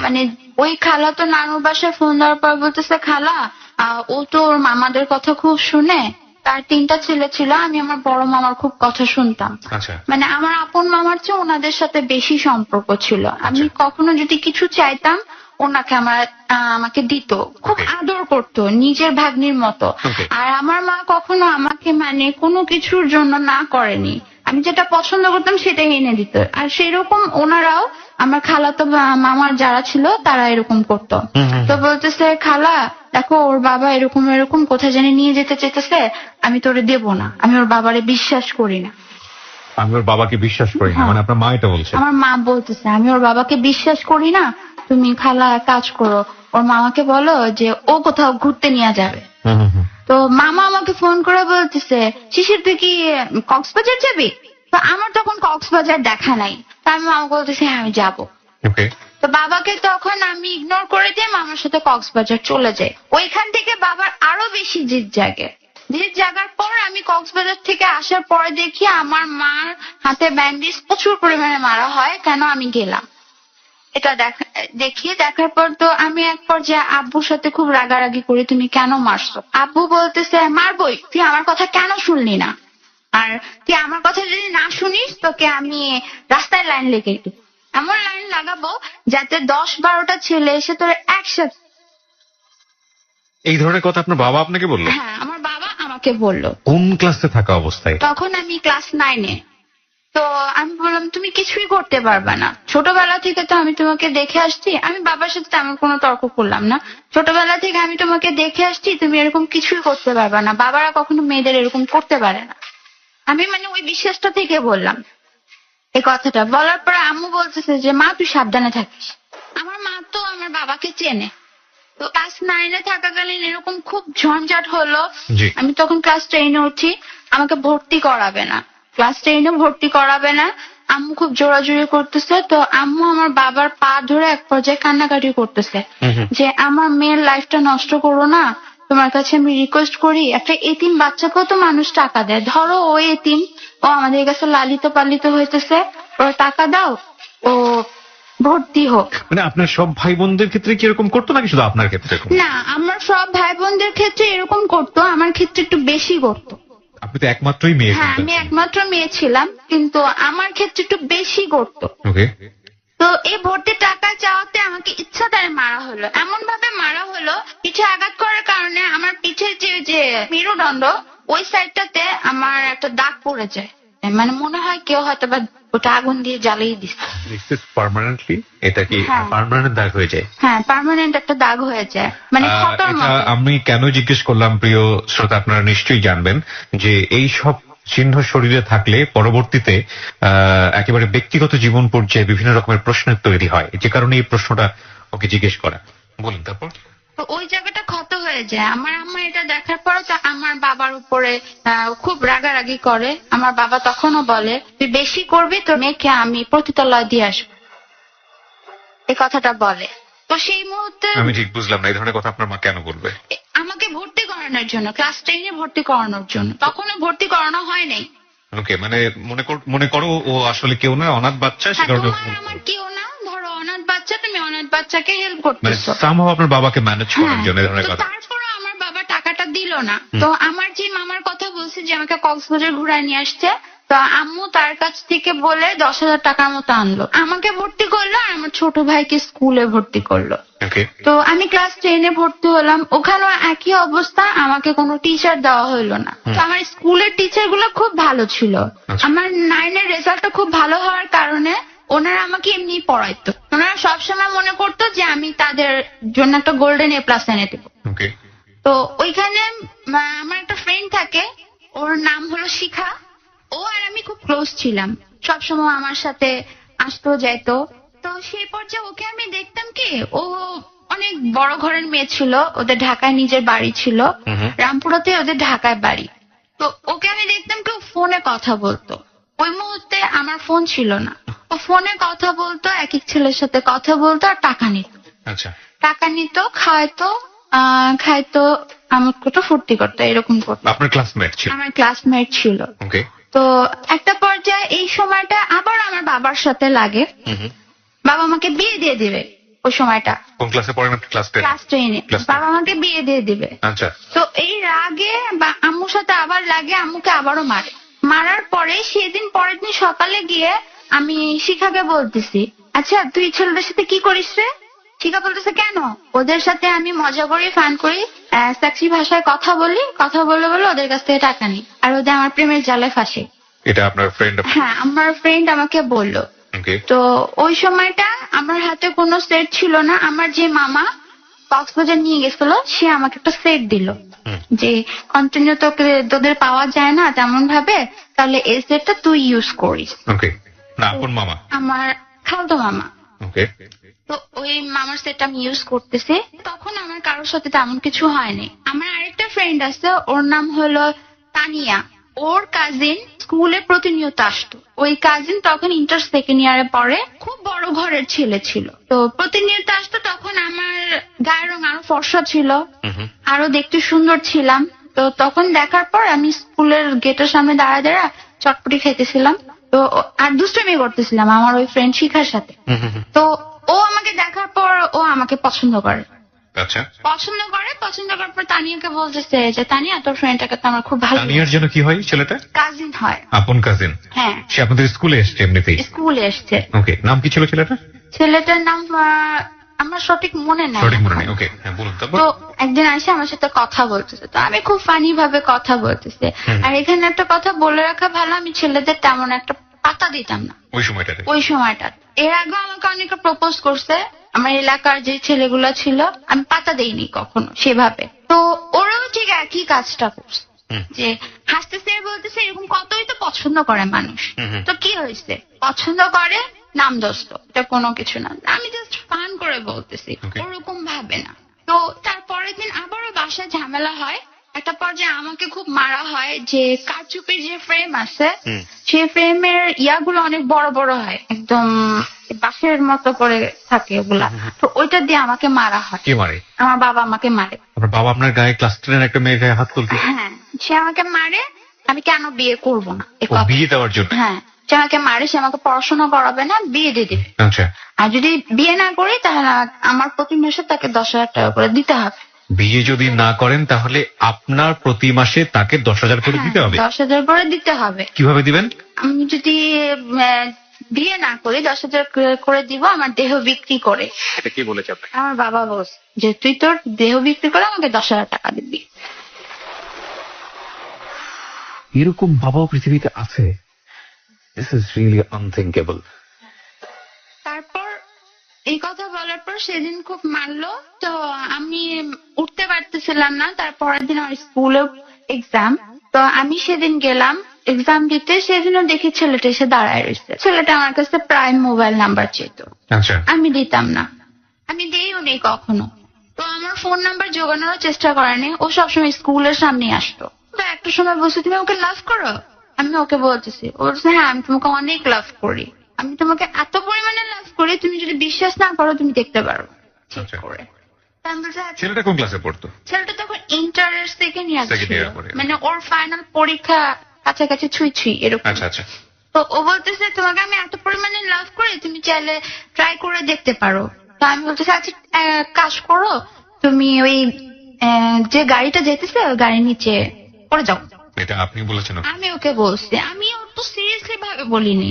মানে ওই খালাতো নানুর বাসায় ফোন দেওয়ার পর বলতেছে খালা ও তো ওর মামাদের কথা খুব শুনে, তার 3টা ছেলে ছিল, আমি আমার বড় মামার খুব কথা শুনতাম। আচ্ছা, মানে আমার আপন মামার চেয়ে ওনাদের সাথে বেশি সম্পর্ক ছিল। আমি কখনো যদি কিছু চাইতাম ওনাকে আমাকে দিত, খুব Okay. আদর করতো নিজের ভাগ্নির মতো। Okay. আর আমার মা কখনো আমাকে মানে কোনো কিছুর জন্য না করেনি, আমি যেটা পছন্দ করতাম সেটাই এনে দিত। আর সেরকম ওনারাও আমার খালাতো মামার যারা ছিল তারা এরকম করতো। তো বলতেছে খালা দেখো ওর বাবা এরকম এরকম কোথায় জানি নিয়ে যেতে চেয়েছে, আমি তোরে দেব না, আমি ওর বাবারে বিশ্বাস করি না। আমি ওর বাবাকে বিশ্বাস করি না, হ্যাঁ। মানে আপনার মা এটা বলছে? আমার মা বলতেছে আমি ওর বাবাকে বিশ্বাস করি না, তুমি খালা এক কাজ করো, ওর মামাকে বলো যে ও কোথাও ঘুরতে নিয়ে যাবে। হুম হুম হুম। তো মামা আমাকে ফোন করে বলতেছে শিশির তুই কি কক্সবাজার যাবি? তো আমার তখন কক্সবাজার দেখা নাই, তা আমি মামাকে বলতেছি হ্যাঁ আমি যাবো। ওকে। তো বাবাকে তখন আমি ইগনোর করে দিয়ে মামার সাথে কক্সবাজার চলে যাই। ওইখান থেকে বাবার আরো বেশি জিদ জাগে। জিদ জাগার পর আমি কক্সবাজার থেকে আসার পরে দেখি আমার মার হাতে ব্যান্ডেজ প্রচুর পরিমাণে মারা হয়, কেন আমি গেলাম এটা দেখার পর তো আমি এক পর্যায়ে আব্বুর সাথে খুব রাগারাগি করি, তুমি কেন মারছো? আব্বু বলতেছে মারবই, তুই আমার কথা কেন শুনলি না, আর তুই আমার কথা যদি না শুনিস তোকে আমি রাস্তায় লাইন লেগে দিই, এমন লাইন লাগাবো যাতে 10-12টা ছেলে এসে তোর একসাথে। এই ধরনের কথা আপনার বাবা আপনাকে বললো? হ্যাঁ আমার বাবা আমাকে বললো। কোন ক্লাসে থাকা অবস্থায়? তখন আমি ক্লাস 9-এ। তো আমি বললাম তুমি কিছুই করতে পারবে না, ছোটবেলা থেকে তো আমি তোমাকে দেখে আসছি, আমি বাবার সাথে তেমন কোনো তর্ক করলাম না, ছোটবেলা থেকে আমি তোমাকে দেখে আসছি, তুমি এরকম কিছুই করতে পারবে না, বাবারা কখনো মেয়েদের এরকম করতে পারে না। আমি মানে ওই বিশ্বাসটা থেকে বললাম এই কথাটা। বলার পরে আম্মু বলতেছে যে মা তুই সাবধানে থাকিস। আমার মা তো আমার বাবাকে চেনে। তো ক্লাস 9-এ থাকাকালীন এরকম খুব ঝঞ্ঝাট হলো। জি। আমি তখন ক্লাস 10-এ উঠি, আমাকে ভর্তি করাবে না, ক্লাস 10-এ ভর্তি করাবে না, আম্মু খুব জোরাজুরি করতেছে। তো আম্মু আমার বাবার পা ধরে এক পর্যায়ে কান্নাকাটি করতেছে যে আমার মেয়ের লাইফটা নষ্ট করো না, তোমার কাছে আমি রিকোয়েস্ট করি, একটা এতিম বাচ্চাকেও তো মানুষ টাকা দেয়, ধরো ও এতিম, ও আমাদের কাছে লালিত পালিত হইতেছে, ওর টাকা দাও, ও ভর্তি হোক। মানে আপনার সব ভাই বোনদের ক্ষেত্রে কি এরকম করতো নাকি শুধু আপনার ক্ষেত্রে? না আমার সব ভাই বোনদের ক্ষেত্রে এরকম করতো, আমার ক্ষেত্রে একটু বেশি করতো। আপনি তো একমাত্রই মেয়ে হ্যাঁ সন্তান আমি ছিলেন। একমাত্র মেয়ে ছিলাম, কিন্তু আমার ক্ষেত্রে একটু বেশি করতো। ওকে। তো এই ভর্তির টাকা চাওয়াতে আমাকে ইচ্ছাদারে মারা হলো, এমন ভাবে মারা হলো পিঠে আঘাত করার কারণে আমার পিঠের যে মেরুদণ্ড ওই সাইডটাতে আমার একটা দাগ পড়ে যায়, মানে মনে হয় কেউ হয়তো বা ওটা আগুন দিয়ে জ্বালিয়ে দিচ্ছে। পার্মানেন্টলি এটা কি হ্যাঁ। পার্মানেন্ট দাগ হয়ে যায়? হ্যাঁ পার্মানেন্ট একটা দাগ হয়ে যায়, মানে ক্ষতর এটা মতো। আমি কেন জিজ্ঞেস করলাম প্রিয় শ্রোতা, আপনারা নিশ্চয়ই জানবেন যে এই সব চিহ্ন শরীরে থাকলে পরবর্তীতে একেবারে ব্যক্তিগত জীবন পর্যায়ে বিভিন্ন রকমের প্রশ্নের তৈরি হয়, যে কারণে এই প্রশ্নটা ওকে জিজ্ঞেস করা। বলুন তারপর। তো ওই জায়গাটা ক্ষত হয়ে যায়। আমার আম্মা এটা দেখার পরে তো আমার বাবার উপরে খুব রাগারাগি করে। আমার বাবা তখনও বলে তুই বেশি করবি, তোর মেয়েকে আমি প্রতিতলায় দিয়ে আসবো, এই কথাটা বলে। তো সেই মুহূর্তে আমি ঠিক বুঝলাম না এই ধরনের কথা আপনার মা কেন বলবে? আমাকে ভর্তি করানোর জন্য, ক্লাস 10-এ ভর্তি করানোর জন্য, তখনও ভর্তি করানো হয় নাই। ওকে, মানে মনে করো ও আসলে কেউ নয়, অনাথ বাচ্চা, সে হ্যাঁ, কারণে তোমার আমার কেউ না, ধরো অনাথ বাচ্চা, তুমি অনাথ বাচ্চাকে হেল্প মানে করতেছো। সামহাও আপনার বাবাকে ম্যানেজ করার হ্যাঁ, জন্য এই ধরনের তো কথা। তারপরে আমার বাবা টাকাটা দিল না। তো আমার যে মামার কথা বলছে যে আমাকে কক্সবাজার ঘুরায় নিয়ে আসছে, তো আম্মু তার কাছ থেকে বলে 10,000 টাকার মতো আনলো, আমাকে ভর্তি করলো আর আমার ছোট ভাইকে স্কুলে ভর্তি করলো। ওকে। তো আমি ক্লাস 10-এ ভর্তি হলাম, ওখানেও একই অবস্থা, আমাকে কোনো টিচার দেওয়া হলো না। তো আমার স্কুলের টিচার গুলো খুব ভালো ছিল। আচ্ছা। আমার 9-এর রেজাল্টটা খুব ভালো হওয়ার কারণে ওনারা আমাকে এমনি পড়াইতো। ওনারা সবসময় মনে করতো যে আমি তাদের জন্য একটা গোল্ডেন A+ এনে দেবো। ওকে। তো ওইখানে আমার একটা ফ্রেন্ড থাকে, ওর নাম হলো শিখা। ও আর আমি খুব ক্লোজ ছিলাম, সবসময় আমার সাথে আসতো যাইতো। তো সেই পর্যায়ে ওকে আমি দেখতাম কি ও অনেক বড় ঘরের মেয়ে ছিল, ওদের ঢাকায় নিজের বাড়ি ছিল, রামপুরাতে ওদের ঢাকায় বাড়ি। তো ওকে আমি দেখতাম কি ও ফোনে কথা বলতো। ওই মুহূর্তে আমার ফোন ছিল না, ও ফোনে কথা বলতো, এক এক ছেলের সাথে কথা বলতো আর টাকা নিত। আচ্ছা। টাকা নিত, খাইতো, আমার কত ফুর্তি করতো, এরকম করতো। আপনার ক্লাসমেট ছিল? আমার ক্লাসমেট ছিল। ওকে। তো একটা পর্যায়ে এই সময়টা আবার আমার বাবার সাথে লাগে, বাবা আমাকে বিয়ে দিয়ে দিবে। ওই সময়টা কোন ক্লাসে পড়েন আপনি? ক্লাস 10? ক্লাস 10-এ Class 10 বাবা আমাকে বিয়ে দিয়ে দিবে। আচ্ছা। তো এই রাগে বা আম্মুর সাথে আবার লাগে, আম্মুকে আবারও মারে। মারার পরে সেদিন পরের দিন সকালে গিয়ে আমি শিখাকে বলতেছি, আচ্ছা তুই ছেলেদের সাথে কি করিস রে? শিখা বলতেছে কেন? ওদের সাথে আমি মজা করি, ফান করি, সেক্সি ভাষায় কথা বলি, কথা বলে বলে ওদের কাছ থেকে টাকা নিই, আর ওদের আমার প্রেমের জালে ফাঁসে। এটা আপনার ফ্রেন্ড? হ্যাঁ আমার ফ্রেন্ড আমাকে বললো। ওকে। তো ওই সময়টা আমার হাতে কোনো সেট ছিল না। আমার যে মামা কক্সবাজার নিয়ে গেছিল, সে আমাকে একটা সেট দিল যে কন্টিনিউ তোদের পাওয়া যায় না তেমন ভাবে, তাহলে এই সেটটা তুই ইউজ করিস। ওকে, না আপন মামা। আমার খালতো মামা। ওকে, তো ওই মামার সেট আমি ইউজ করতেছি, তখন আমার কারোর সাথে তেমন কিছু হয়নি। আমার আরেকটা ফ্রেন্ড আছে, ওর নাম হলো তানিয়া। ওর কাজিন স্কুলে প্রতিনিয়ত আসতো। ওই কাজিন তখন ইন্টার সেকেন্ড ইয়ারে পড়ে, খুব বড় ঘরের ছেলে ছিল। তো প্রতিনিয়ত আসতো, তখন আমার গায়ের রং আরো ফর্সা ছিল, আরো দেখতে সুন্দর ছিলাম। তো তখন দেখার পর আমি স্কুলের গেটের সামনে দাঁড়া দাঁড়া চটপটি খাইতেছিলাম। তো আর দুষ্টুমি করতেছিলাম আমার ওই ফ্রেন্ড শিখার সাথে। তো ও আমাকে দেখার পর ও আমাকে পছন্দ করে। আচ্ছা। পছন্দ করার পর তানিয়াকে বলতেছে যে তানিয়া, তোর ফ্রেন্ডটাকে তো আমার খুব ভালো তানিয়ার জন্য কি হয় ছেলেটা? কাজিন হয়। আপন কাজিন? হ্যাঁ, সে আপনাদের স্কুলে এসছে এমনিতেই? স্কুলে এসছে। ওকে, নাম কি ছিল ছেলেটা? ছেলেটার নাম আমার সঠিক মনে নাই। সঠিক মনে নেই। ওকে, হ্যাঁ বলুন। তারপর? তো একদিন এসে আমার সাথে কথা বলতেছে, তো আমি খুব ফানি ভাবে কথা বলতেছে। আর এখানে একটা কথা বলে রাখা ভালো, আমি ছেলেদের তেমন একটা পাতা দিতাম না ওই সময়টাতে? ওই সময়টা। এর আগে আমাকে অনেকে প্রপোজ করছে, আমার এলাকার যে ছেলেগুলা ছিল, আমি পাতা দেইনি কখনো সেভাবে। তো ওরাও ঠিক একই কাজটা করছে, যে হাসতেছে বলতেছে এরকম কতই তো পছন্দ করে মানুষ। তো কি হয়েছে, পছন্দ করে নাম দোস্ত, এটা কোনো কিছু না। আমি জাস্ট ফান করে বলতেছি, ওরকম ভাবে না। তো তারপরের দিন আবারও বাসায় ঝামেলা হয়। একটা পর্যায়ে আমাকে খুব মারা হয়, যে কারচুপির যে ফ্রেম আছে, সেই ফ্রেমের ইয়াগুলো অনেক বড় বড় হয়, একদম বাঁশের মতো করে থাকে ওগুলা। তো ওইটা দিয়ে আমাকে মারা হয়। কে মারে? আমার বাবা আমাকে মারে। আপনার বাবা আপনার গায়ে ক্লাস 10 একটা মেয়ের গায়ে হাত তুলতে? হ্যাঁ, সে আমাকে মারে। আমি কেন বিয়ে করব না, বিয়ে দেওয়ার জন্য? হ্যাঁ, সে আমাকে মারে, সে আমাকে পড়াশোনা করাবে না, বিয়ে দিয়ে দিবে। আচ্ছা। আর যদি বিয়ে না করি তাহলে আমার প্রতি মাসে তাকে 10,000 টাকা করে দিতে হবে। বিয়ে যদি না করেন তাহলে আপনার প্রতি মাসে তাকে 10,000 করে দিতে হবে? 10,000 করে দিতে হবে। কিভাবে দিবেন? আমি যদি বিয়ে না করি 10,000 করে দিব, আমার দেহ বিক্রি করে। এটা কি বলেছে আপনাকে? আমার বাবা বলছে যে তুই তোর দেহ বিক্রি করে আমাকে 10,000 টাকা দিবি। এরকম বাবাও পৃথিবীতে আছে? This is really unthinkable. তারপর এই কথা বলার পর সেদিন খুব মারলো, তো আমি উঠতে পারতেছিলাম না। তারপরের দিন আমার স্কুলে এক্সাম, তো আমি সেদিন গেলাম এক্সাম দিতে। সেদিনও দেখি ছেলেটা এসে দাঁড়ায় রয়েছে। ছেলেটা আমার কাছে প্রায় মোবাইল নাম্বার চেত। আচ্ছা। আমি দিতাম না, আমি দিইও নেই কখনো। তো আমার ফোন নাম্বার জোগানোর চেষ্টা করেনি। ও সবসময় স্কুলের সামনে আসতো। তো একটা সময় বলছে তুমি ওকে লাভ করো? আমি ওকে বলতেছি, ও বলছে হ্যাঁ আমি তোমাকে অনেক লাভ করি, আমি তোমাকে এত পরিমাণে লাভ করি, তুমি যদি বিশ্বাস না করো তুমি দেখতে পারো চেক করে। ছেলেটা কোন ক্লাসে পড়তো? ছেলেটা তখন ইন্টারের সেকেন্ড ইয়ার ছিল, পড়ে। মানে ওর ফাইনাল পরীক্ষা কাছাকাছি ছুঁই ছুঁই এরকম। আচ্ছা আচ্ছা। তো ও বলতেছে তোমাকে আমি এত পরিমাণে লাভ করি, তুমি চাইলে ট্রাই করে দেখতে পারো। তো আমি বলতেছি আচ্ছা কাজ করো, তুমি ওই যে গাড়িটা যেতেছে ওই গাড়ির নিচে পড়ে যাও। এটা আপনি বলেছেন? আমি ওকে বলছি, আমি ওর তো সিরিয়াসলি ভাবে বলিনি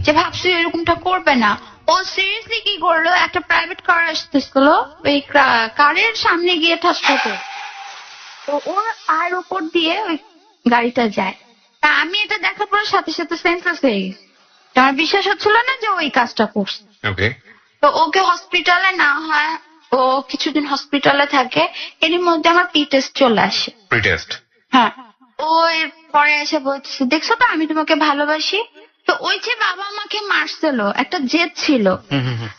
যে ভাবছি এরকমটা করবে না। ও সিরিয়াসলি কি করলো, একটা প্রাইভেট কার আসতেছিল, ওই কারের সামনে গিয়ে ঠাস খাতো। তো ওর আর উপর দিয়ে ওই গাড়িটা যায়। তা আমি এটা দেখার পর সাথে সাথে সেন্সলেস হয়ে গেছি। আমার বিশ্বাস হচ্ছিল না যে ওই কাজটা করছে। ওকে। তো ওকে হসপিটালে না হয়, ও কিছুদিন হসপিটালে থাকে। এর মধ্যে আমার পি টেস্ট চলে আসে। Pre test? হ্যাঁ। ও পরে এসে বলতেছে দেখছো তো আমি তোমাকে ভালোবাসি। তো ওই যে বাবা আমাকে মারছিল, একটা জেদ ছিল।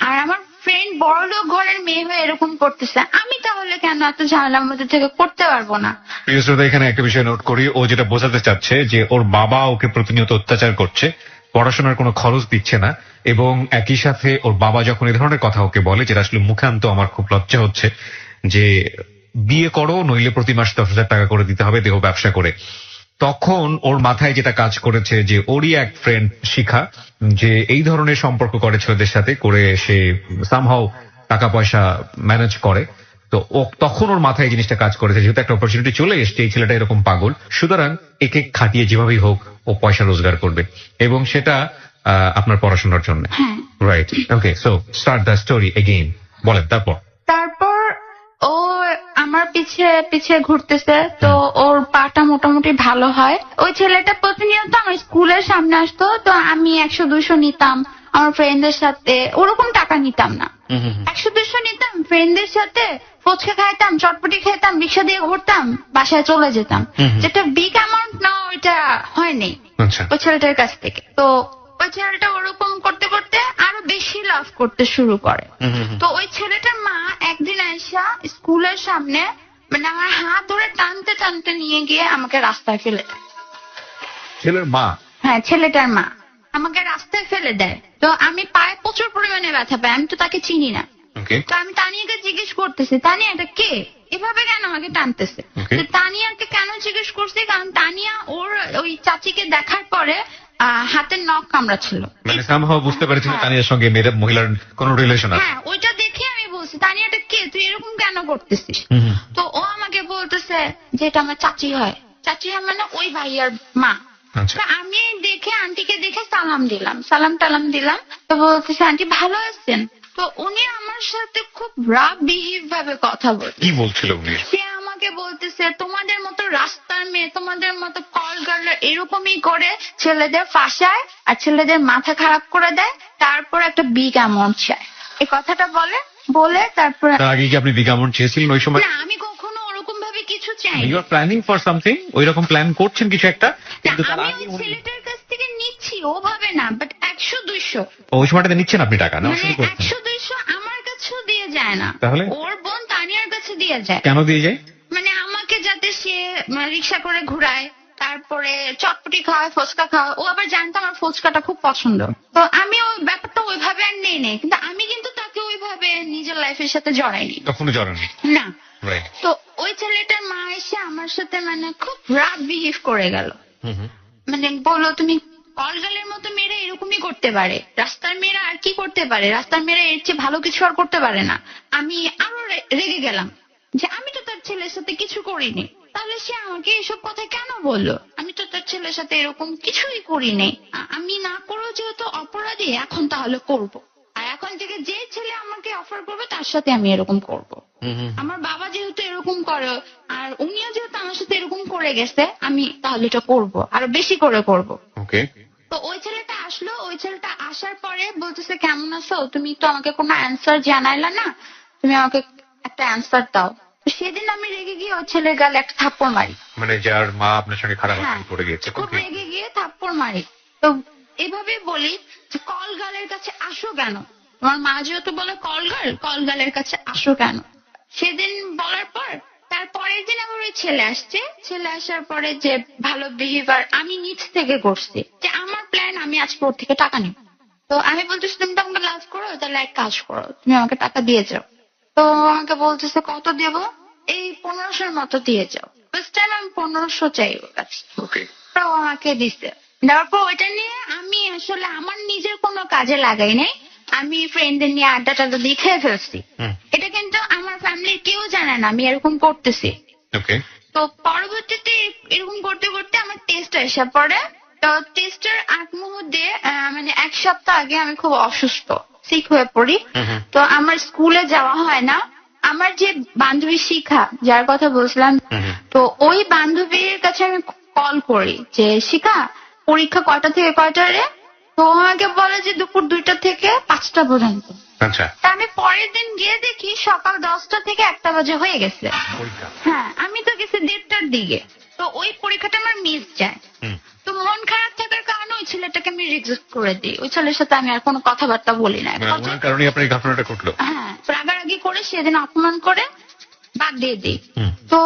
আর আমার ফ্রেন্ড বড় লোক ঘরের মেয়ে হয়ে এরকম করতেছে, আমি তাহলে কেন এত ঝামেলার মধ্যে থেকে করতে পারবো না? প্রিয় শ্রোতা, এখানে একটা বিষয় নোট করি। ও যেটা বোঝাতে চাচ্ছে যে ওর বাবা ওকে প্রতিনিয়ত অত্যাচার করছে, পড়াশোনার কোনো খরচ দিচ্ছে না, এবং একই সাথে ওর বাবা যখন এই ধরনের কথা ওকে বলে, যেটা আসলে মুখে আনতে আমার খুব লজ্জা হচ্ছে, যে বিয়ে করো নইলে প্রতি মাসে 10,000 টাকা করে দিতে হবে দেহ ব্যবসা করে, তখন ওর মাথায় যেটা কাজ করেছে যে ওরই এক ফ্রেন্ড শিখা যে এই ধরনের সম্পর্ক করে ছেলেদের সাথে, করে সে সামহাও টাকা পয়সা ম্যানেজ করে। তো ও তখন ওর মাথায় এই জিনিসটা কাজ করেছে, যেহেতু একটা অপরচুনিটি চলে এসছে, এই ছেলেটা এরকম পাগল, সুতরাং একে খাটিয়ে যেভাবেই হোক ও পয়সা রোজগার করবে, এবং সেটা আপনার পড়াশোনার জন্য। Right. Okay, so start the story again. বলেন তারপর। তারপর ও আমার পিছে পিছে ঘুরতেছে, তো ওর পাটা মোটামুটি ভালো হয়। ওই ছেলেটা প্রতিনিয়ত আমার স্কুলের সামনে আসতো, তো আমি 100-200 নিতাম আমার ফ্রেন্ডদের সাথে, ওরকম টাকা নিতাম না। 100-200 নিতাম ফ্রেন্ডদের সাথে, ফুচকা খাইতাম, চটপটি খাইতাম, রিক্সা দিয়ে ঘুরতাম, বাসায় চলে যেতাম। যেটা বিগ অ্যামাউন্ট না ওইটা হয়নি আচ্ছা ওই ছেলেটার কাছ থেকে। তো ওই ছেলেটা ওরকম করতে করতে আরো বেশি লাভ করতে শুরু করে। তো ওই ছেলেটার মা একদিন আইসা স্কুলের সামনে মানে আমার হাত ধরে টানতে টানতে নিয়ে গিয়ে আমাকে রাস্তায় ফেলে দেয়। ছেলের মা? হ্যাঁ, ছেলেটার মা আমাকে রাস্তায় ফেলে দেয়। তো আমি পায়ে প্রচুর পরিমাণে ব্যথা পাই, আমি তো তাকে চিনি না। ওকে তো আমি তানিয়াকে জিজ্ঞেস করতেছি, তানিয়া এটা কে, এভাবে কেন আমাকে টানতেছে? Okay. তো তানিয়াকে কেন জিজ্ঞেস করছি, কারণ তানিয়া ওর ওই চাচিকে দেখার পরে হাতের নখ কামড়াচ্ছিল। মানে সামহাও বুঝতে পেরেছিল হ্যাঁ। তানিয়ার সঙ্গে মেয়ের মহিলার কোনো রিলেশন আছে। হ্যাঁ, ওইটা দেখে আমি বলছি তানিয়া এটা কে, তুই এরকম কেন করতেছিস? তো ও আমাকে বলতেছে যে এটা আমার চাচি হয়। চাচি হয় মানে ওই ভাইয়ার মা। আচ্ছা তো আমি দেখে আন্টিকে দেখে সালাম দিলাম, সালাম টালাম দিলাম। তো বলতেছে আন্টি ভালো আছেন? তো উনি আমার সাথে খুব রাফ বিহেভ ভাবে কথা বলছে। কি বলছিল উনি? সে আমাকে বলতেছে তোমাদের মতো রাস্তার মেয়ে, তোমাদের মতো কল গার্ল এরকমই করে ছেলেদের ফাঁসায় আর ছেলেদের মাথা খারাপ করে দেয়, তারপর একটা বিগ অ্যামাউন্ট চায়। এই কথাটা বলে তারপর তার আগে কি আপনি বিগ অ্যামাউন্ট চেয়েছিলেন ওই সময়? না, আমি কখনো ওরকম ভাবে কিছু চাই you are planning for something, ওই রকম প্ল্যান করছেন কিছু একটা, কিন্তু তার আমি আগে ওই ছেলেটার কাছ থেকে নিচ্ছি ওভাবে না, বাট 100-200 ওই সময়টাতে নিচ্ছেন আপনি টাকা না মানে শুরু করছেন? 100-200 আমার কাছেও দিয়ে যায় না, তাহলে? ওর বোন তানিয়ার কাছে দিয়ে যায়। কেন দিয়ে যায়? মানে আমাকে যাতে সে রিক্সা করে ঘুরায়, তারপরে চটপটি খাওয়ায়, ফুচকা খাওয়ায়। ও আবার জানতো আমার ফুচকাটা খুব পছন্দ, তো আমি ওই ব্যাপারটা ওইভাবে আর নেই, কিন্তু আমি কিন্তু তাকে ওইভাবে নিজের লাইফের সাথে জড়াইনি তখনও জড়ান না। রাইট। তো ওই ছেলেটার মা এসে আমার সাথে মানে খুব রাফ বিহেভ করে গেল। মানে বললো তুমি কলগালের মতো মেয়েরা এরকমই করতে পারে, রাস্তার মেয়েরা আর কি করতে পারে, রাস্তার মেয়েরা এর চেয়ে ভালো কিছু আর করতে পারে না। আমি আরো রেগে গেলাম যে আমি তো তার ছেলের সাথে কিছু করিনি, তাহলে সে আমাকে এসব কথা কেন বললো? আমি তো তার ছেলের সাথে এরকম কিছুই করিনি। আমি না করেও যেহেতু অপরাধী, এখন তাহলে করব। আর এখন থেকে যে ছেলে আমাকে অফার করবে তার সাথে আমি এরকম করব। আমার বাবা যেহেতু এরকম করে আর উনিও যেহেতু আমার সাথে এরকম করে গেছে, আমি তাহলে এটা করব, আরো বেশি করে করব। ওকে তো ওই ছেলেটা আসলো, ওই ছেলেটা আসার পরে বলতেছে কেমন আছো, তুমি তো আমাকে কোনো অ্যান্সার জানাইলা না, তুমি আমাকে একটা অ্যান্সার দাও। তো সেদিন আমি রেগে গিয়ে ওই ছেলের গালে একটা থাপ্পড় মারি। মানে যার মা আপনার সঙ্গে খারাপ হ্যাঁ, আচরণ করে গিয়েছে। খুব রেগে গিয়ে থাপ্পড় মারি। তো এভাবে বলি যে কল গালের কাছে আসো কেন, তোমার মা যেহেতু বলে কল গালের কাছে আসো কেন। সেদিন বলার পর তারপরের দিন আবার ওই ছেলে আসছে, ছেলে আসার পরে যে ভালো বিহেভিয়ার আমি নিজ থেকে করছি, যে আমার প্ল্যান আমি আজকে ওর থেকে টাকা নিব। তো আমি বলতেছি তুমি তো আমাকে লাভ করো, তাহলে এক কাজ করো, তুমি আমাকে টাকা দিয়ে যাও। তো আমাকে বলতেছে কত দেব? এই 1500-র মতো দিয়ে যাও। ফার্স্ট টাইম আমি 1500 চাই ওর কাছে। ওকে তো আমাকে দিছে, দেওয়ার পর ওইটা নিয়ে আমি আসলে আমার নিজের কোনো কাজে লাগাই নাই, আমি ফ্রেন্ডদের নিয়ে আড্ডা টাড্ডা দিয়ে খেয়ে ফেলছি। এটা কিন্তু আমার ফ্যামিলির কেউ জানে না আমি এরকম করতেছি। ওকে তো পরবর্তীতে এরকম করতে করতে আমার টেস্ট এসে পড়ে। তো টেস্টের আগ মুহূর্তে মানে এক সপ্তাহ আগে আমি খুব অসুস্থ, সিক হয়ে পড়ি। তো আমার স্কুলে যাওয়া হয় না। আমার যে বান্ধবী শিখা, যার কথা বলছিলাম, তো ওই বান্ধবীর কাছে আমি কল করি যে শিখা পরীক্ষা কয়টা থেকে কয়টা রে? তো ও আমাকে বলে যে দুপুর 2টা থেকে 5টা পর্যন্ত। আচ্ছা তা আমি পরের দিন গিয়ে দেখি সকাল 10টা থেকে 1টা বাজে হয়ে গেছে। হ্যাঁ, আমি তো গেছি 1:30টার দিকে। তো ওই পরীক্ষাটা আমার মিস যায়। তো মন খারাপ থাকার কারণে ওই ছেলেটাকে আমি রিজেক্ট করে দিই, ওই ছেলের সাথে আমি আর কোনো কথাবার্তা বলি না। ওনার কারণে আপনার এই ঘটনাটা ঘটলো? হ্যাঁ, রাগারাগি করে সেদিন অপমান করে বাদ দিয়ে দিই। তো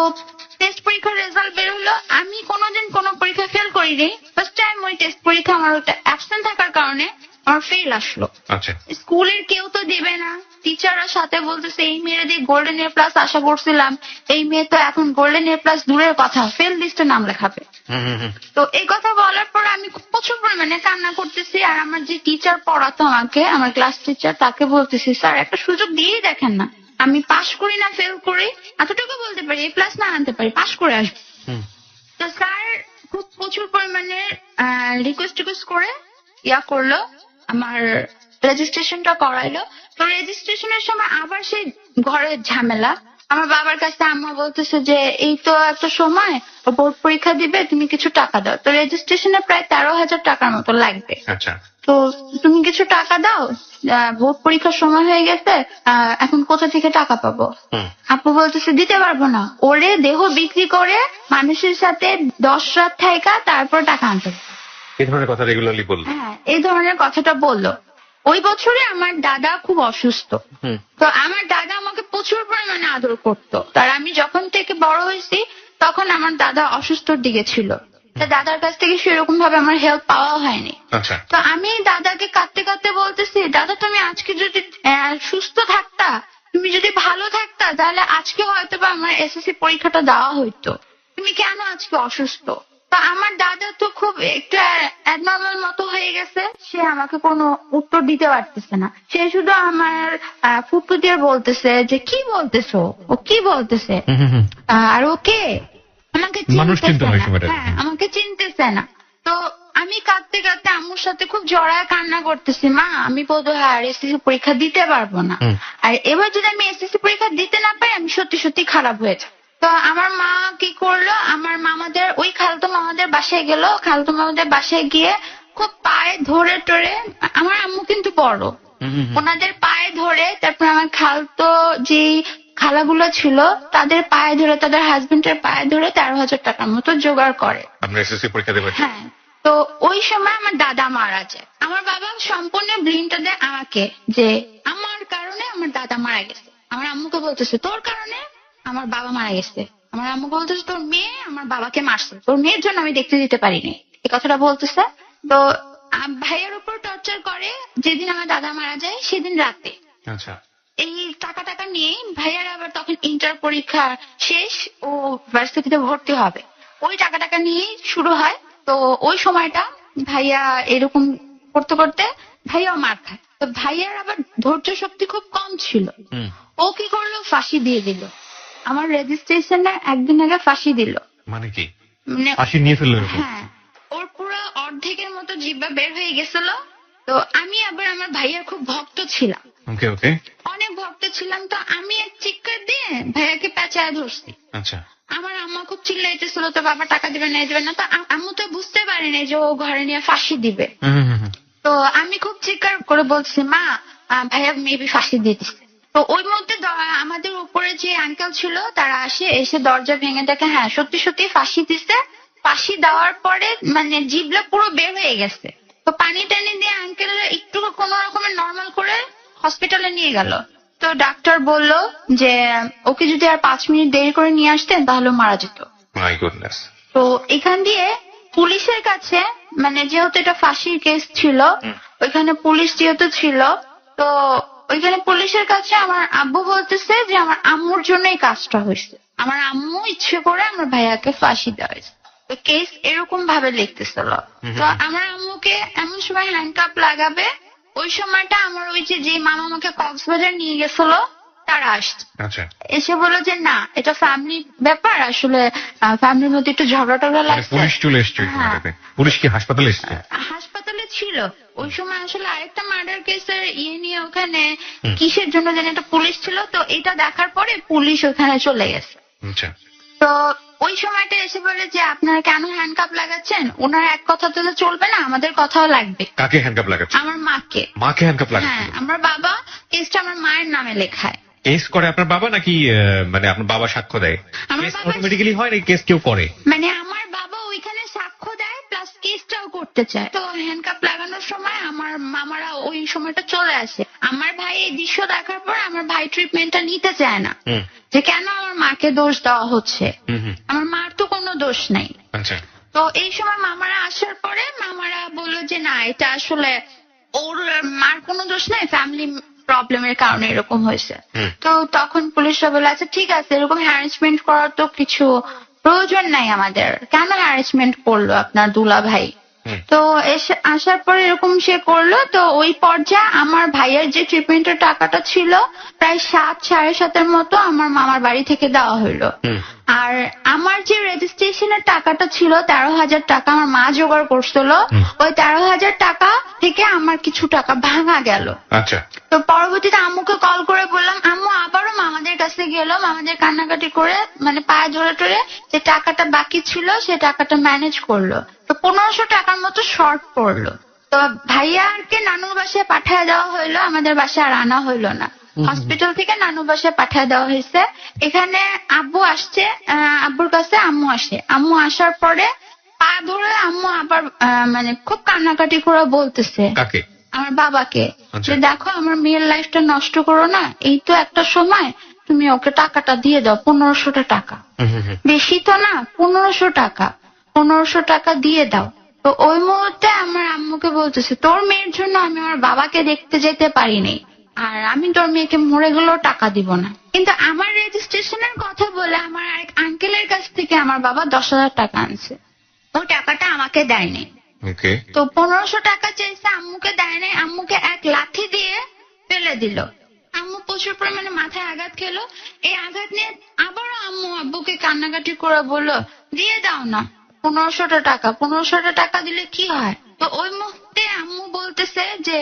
টেস্ট পরীক্ষার রেজাল্ট বের হলো, আমি কোনোদিন কোনো পরীক্ষা ফেল করিনি। ফার্স্ট টাইম ওই টেস্ট পরীক্ষা আমার ওটা অ্যাবসেন্ট থাকার কারণে আমার ফেল আসলো। আচ্ছা স্কুলের কেউ তো দেবে না, টিচাররা সাথে বলতেছে এই মেয়েরা দিয়ে গোল্ডেন এ প্লাস আশা করছিলাম, এই মেয়ে তো এখন গোল্ডেন এ প্লাস দূরের কথা ফেল লিস্টে নাম লেখাবে। তো এই কথা বলার পর আমি প্রচুর পরিমাণে কান্না করতেছি, আর আমার যে টিচার পড়াতো আমাকে, আমার ক্লাস টিচার, তাকে বলতেছি স্যার একটা সুযোগ দিয়েই দেখেন না, আমি পাশ করি না ফেল করি, এতটুকু বলতে পারি, এ প্লাস না আনতে পারি, পাশ করে আসবো। তো স্যার খুব প্রচুর পরিমাণে রিকোয়েস্ট করে করলো, আমার রেজিস্ট্রেশনটা করাইলো। তো রেজিস্ট্রেশনের সময় আবার সেই ঘরের ঝামেলা, আমার বাবার কাছে আম্মা বলতেছে যে এই তো একটা সময় বোর্ড পরীক্ষা দিবে, তুমি কিছু টাকা দাও। তো রেজিস্ট্রেশনে প্রায় 13,000 টাকার মতো লাগবে। আচ্ছা, তো তুমি কিছু টাকা দাও, বোর্ড পরীক্ষার সময় হয়ে গেছে, এখন কোথা থেকে টাকা পাবো? হুম। আপু বলতেছে দিতে পারবো না, ওরে দেহ বিক্রি করে মানুষের সাথে 10 রাত থাইকা তারপর টাকা আনতে হবে। এই ধরনের কথা রেগুলারলি বললো? হ্যাঁ, এই ধরনের কথাটা বললো। ওই বছরে আমার দাদা খুব অসুস্থ। হুম। তো আমার দাদা আমাকে প্রচুর পরিমাণে আদর করতো। তার আমি যখন থেকে বড় হয়েছি তখন আমার দাদা অসুস্থর দিকে ছিল। তা দাদার কাছ থেকে সেরকম ভাবে আমার হেল্প পাওয়া হয়নি। আচ্ছা, তো আমি দাদাকে কাঁদতে কাঁদতে বলতেছি, দাদা তুমি আজকে যদি সুস্থ থাকতা, তুমি যদি ভালো থাকতা, তাহলে আজকে হয়তো বা আমার এসএসসি পরীক্ষাটা দেওয়া হইতো। তুমি কেন আজকে অসুস্থ? তো আমার দাদা তো খুব একটু অ্যাবনর্মাল মতো হয়ে গেছে, সে আমাকে কোনো উত্তর দিতে পারতেছে না। সে শুধু আমার ফুপু দিয়ে বলতেছে যে কি বলতেছো, ও কি বলতেছে, আর ওকে আমাকে মানুষ চিনতো না ওই চিনতেছে সময়টা। না। হ্যাঁ, আমাকে চিনতেছে না। তো আমি কাঁদতে কাঁদতে আম্মুর সাথে খুব জড়ায় কান্না করতেছি, মা আমি বোধহয় আর এসএসসি পরীক্ষা দিতে পারবো না। হুম। আর এবার যদি আমি এসএসসি পরীক্ষা দিতে না পারি, আমি সত্যি সত্যি খারাপ হয়ে যাব। তো আমার মা কি করলো, আমার মামাদের ওই খালতো মামাদের বাসায় গেল। খালতো মামাদের বাসায় গিয়ে খুব পায়ে ধরে টরে, আমার আম্মু কিন্তু বড়, ওনাদের পায়ে ধরে, তারপর আমার খালতো যে খালাগুলো ছিল তাদের পায়ে ধরে, তাদের হাজবেন্ডের পায়ে ধরে 13,000 টাকার মতো জোগাড় করে। আপনার এসএসসি পরীক্ষা দেবেন? হ্যাঁ। তো ওই সময় আমার দাদা মারা যায়। আমার বাবা সম্পূর্ণ ব্লেমটা দেয় আমাকে, যে আমার কারণে আমার দাদা মারা গেছে। আমার আম্মুকে বলতেছে তোর কারণে আমার বাবা মারা গেছে। আমার আম্মু বলতেছে তোর মেয়ে আমার বাবাকে মারছে, তোর মেয়ের জন্য আমি দেখতে দিতে পারিনি, এই কথাটা বলতেছে। তো ভাইয়ের উপর টর্চার করে। যেদিন আমার দাদা মারা যায় সেদিন রাতে আচ্ছা, এই টাকা টাকা নিয়ে ভাইয়ার আবার তখন ইন্টার পরীক্ষা শেষ, ও ভার্সিটিতে ভর্তি হবে, ওই টাকা টাকা নিয়েই শুরু হয়। তো ওই সময়টা ভাইয়া এরকম করতে করতে ভাইয়াও মার খায়। তো ভাইয়ার আবার ধৈর্য শক্তি খুব কম ছিল। হুম। ও কি করলো, ফাঁসি দিয়ে দিল। আমার রেজিস্ট্রেশনে একদিন আগে ফাঁসি দিল। মানে কি মানে ফাঁসি নিয়ে ফেললো এরকম? হ্যাঁ, ওর পুরো অর্ধেকের মতো জিহ্বা বের হয়ে গেছিল। তো আমি আবার আমার ভাইয়ার খুব ভক্ত ছিলাম, ওকে ওকে, অনেক ভক্ত ছিলাম। তো আমি এক চিৎকার দিয়ে ভাইয়াকে পেঁচায় ধরছি। আচ্ছা, আমার আম্মা খুব চিল্লাইতেছিল, তো বাবা টাকা দিবে না দিবে না। তো আম্মু তো বুঝতে পারেনি যে ও ঘরে নিয়ে ফাঁসি দিবে। তো আমি খুব চিৎকার করে বলছি, মা ভাইয়া মেবি ফাঁসি দিয়ে দিচ্ছে। তো ওই মধ্যে আমাদের উপরে যে আঙ্কেল ছিল তারা এসে দরজা ভেঙে দেখে হ্যাঁ সত্যি সত্যি ফাঁসি দিছে। ফাঁসি দেওয়ার পরে মানে জিভটা পুরো বের হয়ে গেছে। তো পানি টানি দিয়ে আঙ্কেল একটু কোন রকমের নর্মাল করে হসপিটালে নিয়ে গেল। তো ডাক্তার বলল যে ওকে যদি আর 5 মিনিট দেরি করে নিয়ে আসতেন তাহলে ও মারা যেত। My goodness. তো এখান দিয়ে পুলিশের কাছে, মানে যেহেতু এটা ফাঁসির কেস ছিল, ওইখানে পুলিশ যেহেতু ছিল, তো ওইখানে পুলিশের কাছে আমার আব্বু বলতেছে যে আমার আম্মুর জন্য এই কাজটা হয়েছে, আমার আম্মু ইচ্ছে করে আমার ভাইয়াকে ফাঁসি দেওয়া হয়েছে। তো কেস এরকম ভাবে লিখতেছিল। তো আমার আম্মুকে এমন সময় হ্যান্ডকাপ লাগাবে, ওই সময়টা আমার ওই যে মামা আমাকে কক্সবাজার নিয়ে গেছিল তারা আসছে। আচ্ছা, এসে বললো যে না এটা ফ্যামিলি ব্যাপার, আসলে ফ্যামিলির মধ্যে একটু ঝগড়া টগড়া মানে লাগছে। পুলিশ চলে এসছে ওই হ্যাঁ। সময়টাতে? পুলিশ কি হাসপাতালে এসছে? হাসপাতালে ছিল ওই সময়। আসলে আরেকটা মার্ডার কেসের নিয়ে ওখানে কিসের জন্য যেন একটা পুলিশ ছিল। তো এটা দেখার পরে পুলিশ ওখানে চলে গেছে। আচ্ছা, তো ওই সময়টা এসে বলে যে আপনারা কেন হ্যান্ডকাপ লাগাচ্ছেন, ওনার এক কথা তো চলবে না, আমাদের কথাও লাগবে। কাকে হ্যান্ডকাপ লাগাচ্ছে? আমার মাকে। মাকে হ্যান্ডকাপ হ্যাঁ, লাগাচ্ছে? আমার বাবা কেসটা আমার মায়ের নামে লেখায়। কেস করে আপনার বাবা নাকি মানে আপনার বাবা সাক্ষ্য দেয়? আমার কেস বাবা- অটোমেটিক্যালি হয় নাকি কেস কেউ করে? মানে আমার বাবা ওইখানে সাক্ষ্য দেয় প্লাস কেসটাও করতে চায়। তো হ্যান্ডকাপ লাগানোর সময় আমার মামারা ওই সময়টা চলে আসে। আমার ভাই এই দৃশ্য দেখার পর আমার ভাই ট্রিটমেন্টটা নিতে চায় না, হুম। যে কেন আমার মাকে দোষ দেওয়া হচ্ছে, হুম। আমার মার তো কোনো দোষ নাই। আচ্ছা, তো এই সময় মামারা আসার পরে মামারা বললো যে না এটা আসলে ওর মার কোনো দোষ নাই, ফ্যামিলি প্রবলেমের কারণে এরকম হয়েছে। তো তখন পুলিশরা বলে আচ্ছা ঠিক আছে, এরকম হ্যারাসমেন্ট করার তো কিছু প্রয়োজন নাই আমাদের, কেন হ্যারাসমেন্ট করলো আপনার দুলা ভাই। তো আসার পরে এরকম সে করলো। তো ওই পর্যায়ে আমার ভাইয়ের যে ট্রিটমেন্টের টাকাটা ছিল প্রায় 7-7.5 মতো আমার মামার বাড়ি থেকে দেওয়া হইলো। আর আমার যে রেজিস্ট্রেশনের টাকাটা ছিল 13,000 টাকা আমার মা জোগাড় করছিল, ওই 13,000 টাকা থেকে আমার কিছু টাকা ভাঙা গেল। আচ্ছা, তো পরবর্তীতে আম্মুকে কল করে বললাম, আম্মু আবারও মামাদের কাছ কাছে গেল, আমাদের কান্নাকাটি করে মানে পায়ে ধরে টরে যে টাকাটা বাকি ছিল সে টাকাটা ম্যানেজ করলো। তো 1500 টাকার মতো শর্ট পড়লো। তো ভাইয়াকে নানুর বাসায় পাঠিয়ে দেওয়া হইলো, আমাদের বাসায় আর আনা হইলো না। হসপিটাল থেকে নানুর বাসায় পাঠিয়ে দেওয়া হয়েছে। এখানে আব্বু আসছে, আব্বুর কাছে আম্মু আসে। আম্মু আসার পরে পা ধরে আম্মু আবার মানে খুব কান্নাকাটি করে বলতেছে কাকে? আমার বাবাকে, আচ্ছা। যে দেখো আমার মেয়ের লাইফটা নষ্ট করো না, এই তো একটা সময়, তুমি ওকে টাকাটা দিয়ে দাও, 1500 টাকা। বেশি তো না, 1500 টাকা, 1500 টাকা দিয়ে দাও। তো ওই মুহূর্তে আমার আম্মুকে বলতেছে, তোর মেয়ের জন্য আমি আমার বাবাকে দেখতে যেতে পারিনি, আর আমি তোর মেয়েকে মরে গেলেও টাকা দিব না। কিন্তু আমার রেজিস্ট্রেশনের কথা বলে আমার এক আঙ্কেলের কাছ থেকে আমার বাবা 10,000 টাকা আনছে, ওই টাকাটা আমাকে দেয়নি। ওকে। তো 1500 টাকা চেয়েছে, আম্মুকে দেয় নাই, আম্মুকে এক লাঠি দিয়ে ফেলে দিল। আম্মু প্রচুর পরিমাণে মাথায় আঘাত খেলো। এই আঘাত নিয়ে আবারও আম্মু আব্বুকে কান্নাকাটি করে বললো, দিয়ে দাও না 1500 টাকা, 1500 টাকা দিলে কি হয়। তো ওই মুহূর্তে আম্মু বলতেছে যে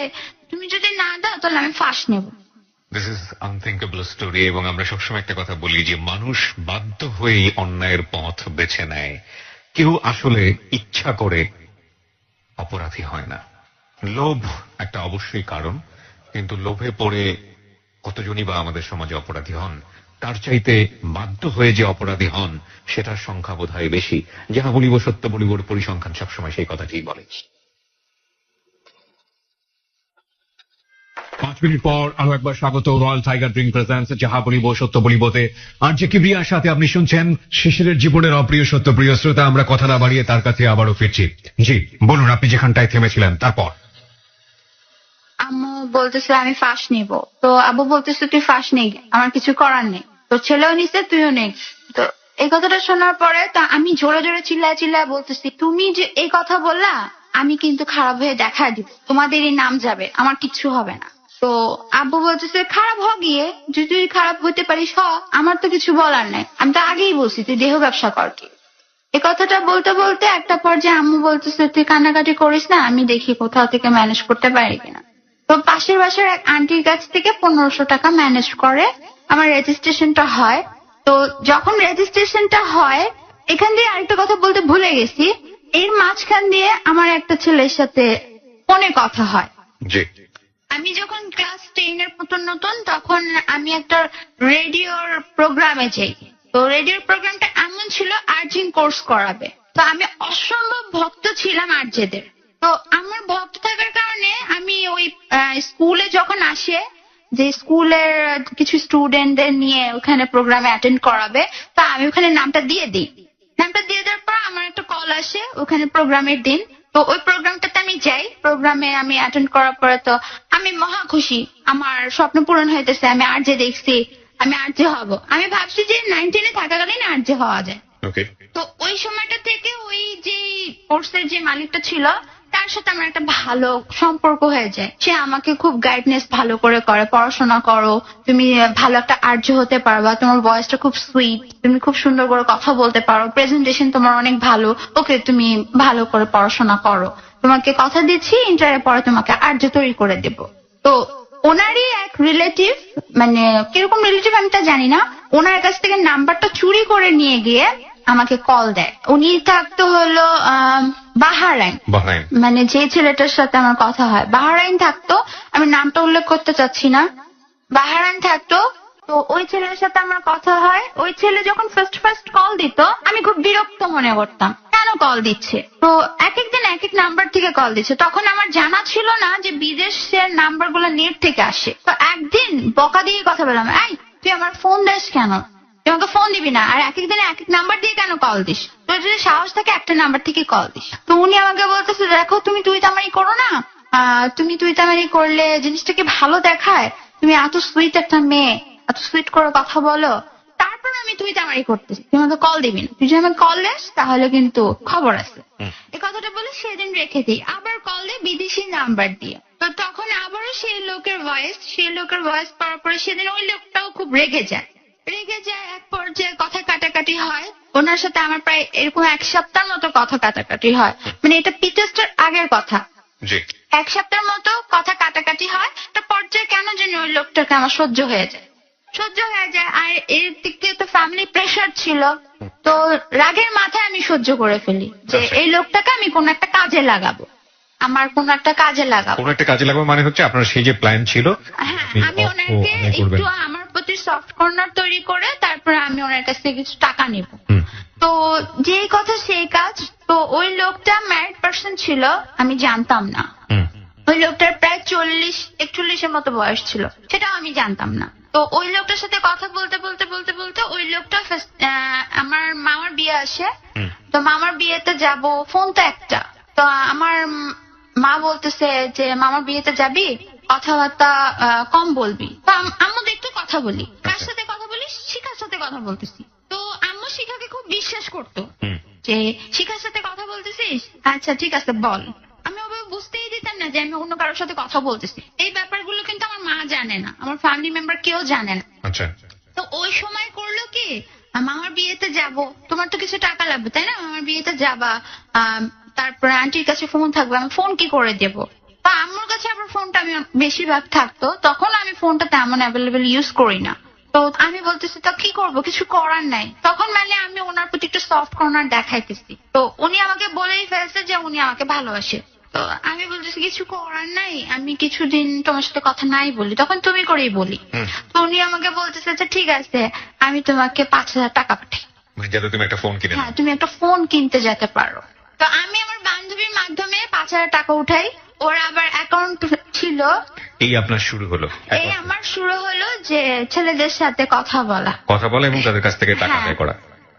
তুমি যদি না দাও তাহলে আমি ফাঁস নেব। This is unthinkable story. এবং আমরা সবসময় একটা কথা বলি যে মানুষ বাধ্য হয়েই অন্যায়ের পথ বেছে নেয়, কেউ আসলে ইচ্ছা করে অপরাধী হয় না। লোভ একটা অবশ্যই কারণ, কিন্তু লোভে পড়ে কতজনই বা আমাদের সমাজে অপরাধী হন, তার চাইতে বাধ্য হয়ে যে অপরাধী হন সেটার সংখ্যা বোধ হয় বেশি। যাহা বলিব সত্য বলিবর পরিসংখ্যান সবসময় সেই কথাটিই বলে। 5 মিনিট পর আরো একবার স্বাগত রয়্যাল টাইগার ড্রিঙ্ক প্রেজেন্স যাহা বলিব সত্য বলিবতে। আর যে কিবরিয়ার সাথে আপনি শুনছেন শিশিরের জীবনের অপ্রিয় সত্য। প্রিয় শ্রোতা, আমরা কথা না বাড়িয়ে তার কাছে আবারও ফিরছি। জি বলুন, আপনি যেখানটায় থেমেছিলেন তারপর। আম্মু বলতেছে আমি ফাঁস নিব। তো আব্বু বলতেছে তুই ফাঁস নেই, আমার কিছু করার নেই, তো ছেলেও নিছে তুইও নেই। তো এই কথাটা শোনার পরে তো আমি জোরে জোরে চিল্লায় চিল্লায় বলতেছি, তুমি যে এই কথা বললা আমি কিন্তু খারাপ হয়ে দেখা দিব, তোমাদেরই নাম যাবে, আমার কিচ্ছু হবে না। তো আব্বু বলতেছে খারাপ হ গিয়ে, যদি তুই খারাপ হতে পারিস হ, আমার তো কিছু বলার নাই, আমি তো আগেই বলছি তুই দেহ ব্যবসা কর কি। এই কথাটা বলতে বলতে একটা পর্যায়ে আম্মু বলতেছে তুই কান্নাকাটি করিস না, আমি দেখি কোথাও থেকে ম্যানেজ করতে পারি কিনা। তো পাশের বাসার এক আন্টির কাছ থেকে 1500 টাকা ম্যানেজ করে আমার রেজিস্ট্রেশনটা হয়। তো যখন রেজিস্ট্রেশনটা হয়, এখান দিয়ে আরেকটা কথা বলতে ভুলে গেছি, এর মাঝখান দিয়ে আমার একটা ছেলের সাথে ফোনে কথা হয়। জি। আমি যখন ক্লাস 10 এর নতুন নতুন, তখন আমি একটা রেডিওর প্রোগ্রামে যাই। তো রেডিওর প্রোগ্রামটা এমন ছিল আর্জিং কোর্স করাবে। তো আমি অসম্ভব ভক্ত ছিলাম আরজেদের। তো আমার ভক্ত থাকার কারণে আমি ওই স্কুলে যখন আসে, যে স্কুলের কিছু স্টুডেন্টদের নিয়ে ওখানে প্রোগ্রামে অ্যাটেন্ড করাবে, তো আমি ওখানে নামটা দিয়ে দিই। নামটা দিয়ে দেওয়ার পর আমার একটা কল আসে ওখানে প্রোগ্রামের দিন। তো ওই প্রোগ্রামটাতে আমি যাই, প্রোগ্রামে আমি অ্যাটেন্ড করার পরে তো আমি মহা খুশি, আমার স্বপ্ন পূরণ হইতেছে, আমি আরজে দেখছি, আমি আরজে হব। আমি ভাবছি যে 19-এ থাকাকালীন আরজে হওয়া যায়। ওকে। তো ওই সময়টা থেকে ওই যে কোর্সের যে মালিকটা ছিল তার সাথে আমার একটা ভালো সম্পর্ক হয়ে যায়। সে আমাকে খুব গাইডনেস ভালো করে করে, পড়াশোনা করো, তুমি ভালো একটা আর্য হতে পারবা, তোমার ভয়েসটা খুব সুইট, তুমি খুব সুন্দর করে কথা বলতে পারো, প্রেজেন্টেশন তোমার অনেক ভালো, ওকে তুমি ভালো করে পড়াশোনা করো, তোমাকে কথা দিচ্ছি ইন্টারের পরে তোমাকে আর্য তৈরি করে দেব। তো ওনারই এক রিলেটিভ, মানে কিরকম রিলেটিভ আমি তা জানি না, ওনার কাছ থেকে নাম্বারটা চুরি করে নিয়ে গিয়ে আমাকে কল দেয়। উনি থাকতো হলো বাহরাইন, মানে যে ছেলেটার সাথে আমার কথা হয় বাহরাইন থাকতো, আমি নামটা উল্লেখ করতে চাচ্ছি না, বাহরাইন থাকতো। তো ওই ছেলের সাথে আমার কথা হয়। ওই ছেলে যখন ফার্স্ট কল দিত আমি খুব বিরক্ত মনে করতাম, কেন কল দিচ্ছে। তো এক একদিন এক এক নাম্বার থেকে কল দিচ্ছে। তখন আমার জানা ছিল না যে বিদেশের নাম্বার গুলো নেট থেকে আসে। তো একদিন বকা দিয়ে কথা বললাম, এই তুই আমার ফোন দিস কেন, তুই আমাকে ফোন দিবি না, আর এক একদিন এক এক নাম্বার দিয়ে কেন কল দিস, তোর যদি সাহস থাকে একটা নাম্বার থেকে কল দিস। তো উনি আমাকে বলতেছে দেখো তুমি তুই তামারি করো না, তুমি তুই তামারি করলে জিনিসটাকে ভালো দেখায়, তুমি এত সুইট একটা মেয়ে, এত সুইট করে কথা বলো, তারপর আমি তুই তামারি করতেছি, তুই আমাকে কল দিবি না, তুই যদি আমাকে কল দিস তাহলে কিন্তু খবর আছে। এই কথাটা বলে সেদিন রেখে দিই, আবার কল দিই বিদেশি নাম্বার দিয়ে। তো তখন আবারও সেই লোকের ভয়েস পাওয়ার পরে সেদিন ওই লোকটাও খুব রেগে যায়। এক পর্যায়ে কথা কাটাকাটি হয় ওনার সাথে আমার, প্রায় এরকম 1 সপ্তাহ মতো কথা কাটাকাটি হয়, মানে এটা পিটেস্টের আগের কথা। 1 সপ্তাহের মতো কথা কাটাকাটি হয়। একটা পর্যায়ে কেন জানি ওই লোকটাকে আমার সহ্য হয়ে যায়। সহ্য হয়ে যায়। আর এর দিক থেকে তো ফ্যামিলি প্রেশার ছিল, তো রাগের মাথায় আমি সহ্য করে ফেলি যে আচ্ছা। এই লোকটাকে আমি কোন একটা কাজে লাগাবো, আমার কোন একটা কাজে লাগাবো। কোনো একটা কাজে লাগবে মানে হচ্ছে আপনার সেই যে প্ল্যান ছিল হ্যাঁ, আপনি আমি অর্থ ওনাকে আদায় করবেন। একটু আমার প্রতি সফট কর্নার তৈরি করে তারপরে আমি ওনার কাছ থেকে কিছু টাকা নেব। হুম, তো যেই কথা সেই কাজ। তো ওই লোকটা ম্যারিড পার্সন ছিল, আমি জানতাম না। হুম, ওই লোকটার প্রায় 40-41 মতো বয়স ছিল, সেটাও আমি জানতাম না। তো ওই লোকটার সাথে কথা বলতে বলতে বলতে বলতে ওই লোকটা আমার মামার বিয়ে আসে। হুম। তো মামার বিয়েতে যাব, ফোন তো একটা। তো আমার মা বলতেছে যে মামার বিয়েতে যাবি, কথাবার্তা কম বলবি। তো আম্মু দেখতো কথা বলি, কার সাথে কথা বলি, শিখার সাথে কথা বলতেছি। তো আম্মু শিখাকে খুব বিশ্বাস করতো হুম। যে শিখার সাথে কথা বলতেছিস, আচ্ছা ঠিক আছে বল। আমি ওভাবে বুঝতেই দিতাম না যে আমি অন্য কারোর সাথে কথা বলতেছি। এই ব্যাপারগুলো কিন্তু আমার মা জানে না, আমার ফ্যামিলি মেম্বার কেউ জানে না। আচ্ছা। তো ওই সময় করলো কি, মামার বিয়েতে যাব, তোমার তো কিছু টাকা লাগবে তাই না, মামার বিয়েতে যাবা, তারপরে আন্টির কাছে ফোন থাকবে, আমি ফোন কি করে দেব। তো আম্মুর কাছে আবার ফোনটা আমি বেশিরভাগ থাকতো, তখন আমি ফোনটা তেমন অ্যাভেলেবেল ইউজ করি না। তো আমি বলতেছি তো কি করব, কিছু করার নাই। তখন মানে আমি ওনার প্রতি একটু সফট কর্নার দেখাইতেছি। তো উনি আমাকে বলেই ফেলছে যে উনি আমাকে ভালোবাসে। তো আমি বলতেছি কিছু করার নাই, আমি কিছুদিন তোমার সাথে কথা নাই বলি, তখন তুমি করেই বলি। হুম। তো উনি আমাকে বলতেছে যে ঠিক আছে, আমি তোমাকে 5,000 টাকা পাঠাই, মানে যাতে তুমি একটা ফোন কিনে নাও। হ্যাঁ তুমি একটা ফোন কিনতে যেতে পারো। তো আমি আমার বান্ধবীর মাধ্যমে 5,000 টাকা উঠাই, ওর আবার অ্যাকাউন্ট ছিল। এই আপনার শুরু হলো এই আমার শুরু হলো যে ছেলেদের সাথে কথা বলা, কথা বলা এবং তাদের কাছ থেকে টাকা হ্যাঁ। আদায় করা।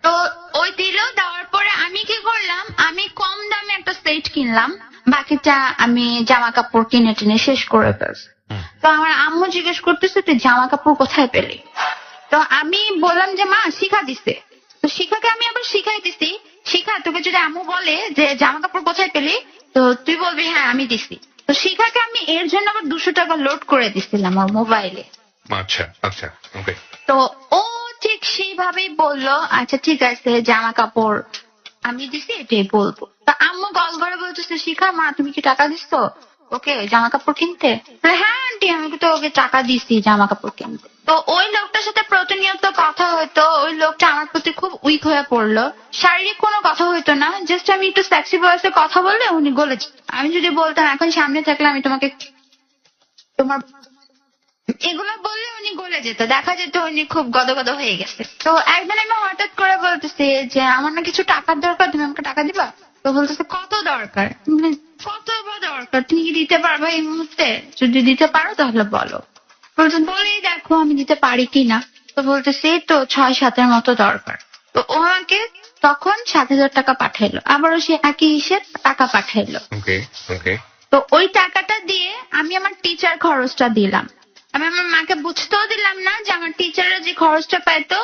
তো ওই দিল, দেওয়ার পরে আমি কি করলাম, আমি কম দামে একটা সেট কিনলাম, বাকিটা আমি জামা কাপড় কিনে টেনে শেষ করে ফেলছি। হুম। তো আমার আম্মু জিজ্ঞেস করতেছে তুই জামা কাপড় কোথায় পেলি। তো আমি বললাম যে মা শিখা দিছে। তো শিখাকে আমি আবার শিখাই দিছি, শিখা তোকে যদি আম্মু বলে যে জামা কাপড় কোথায় পেলি, তো তুই বলবি হ্যাঁ আমি দিছি। তো শিখাকে আমি এর জন্য আবার 200 টাকা লোড করে দিছিলাম আমার মোবাইলে। আচ্ছা আচ্ছা, ওকে। তো ও ঠিক সেইভাবেই বললো আচ্ছা ঠিক আছে জামা কাপড় আমি দিছি এটাই বলবো। তা আম্মু গল ঘরে বলতেছে শিখা মা তুমি কি টাকা দিছো ওকে জামা কাপড় কিনতে। বলে, হ্যাঁ আন্টি আমি তো ওকে টাকা দিছি জামা কাপড় কিনতে। তো ওই লোকটার সাথে প্রতিনিয়ত কথা হইতো, ওই লোকটা আমার প্রতি খুব উইক হয়ে পড়লো। শারীরিক কোনো কথা হইতো না, জাস্ট আমি একটু সেক্সি ভয়েসে কথা বললে উনি গলে যেত। আমি যদি বলতাম এখন সামনে থাকলে আমি তোমাকে তোমার এগুলো বললে উনি গলে যেত, দেখা যেত উনি খুব গদগদ হয়ে গেছে। তো একদিন আমি হঠাৎ করে বলতেছি যে আমার না কিছু টাকার দরকার, তুমি আমাকে টাকা দিবা। তো বলতেছে কত দরকার, কত বা দরকার, তুমি কি দিতে পারবে এই মুহূর্তে, যদি দিতে পারো তাহলে বলো। বলতে বলেই দেখো আমি দিতে পারি কিনা। তো বলতেছে এই তো 6-7 মতো দরকার। তো ও আমাকে তখন 7,000 টাকা পাঠাইলো, আবারও সে একই হিসেব টাকা পাঠাইলো। ওকে ওকে। তো ওই টাকাটা দিয়ে আমি আমার টিচার খরচটা দিলাম। আমি আমার মাকে বুঝতেও দিলাম না যে আমার টিচাররা যে খরচটা পাইতো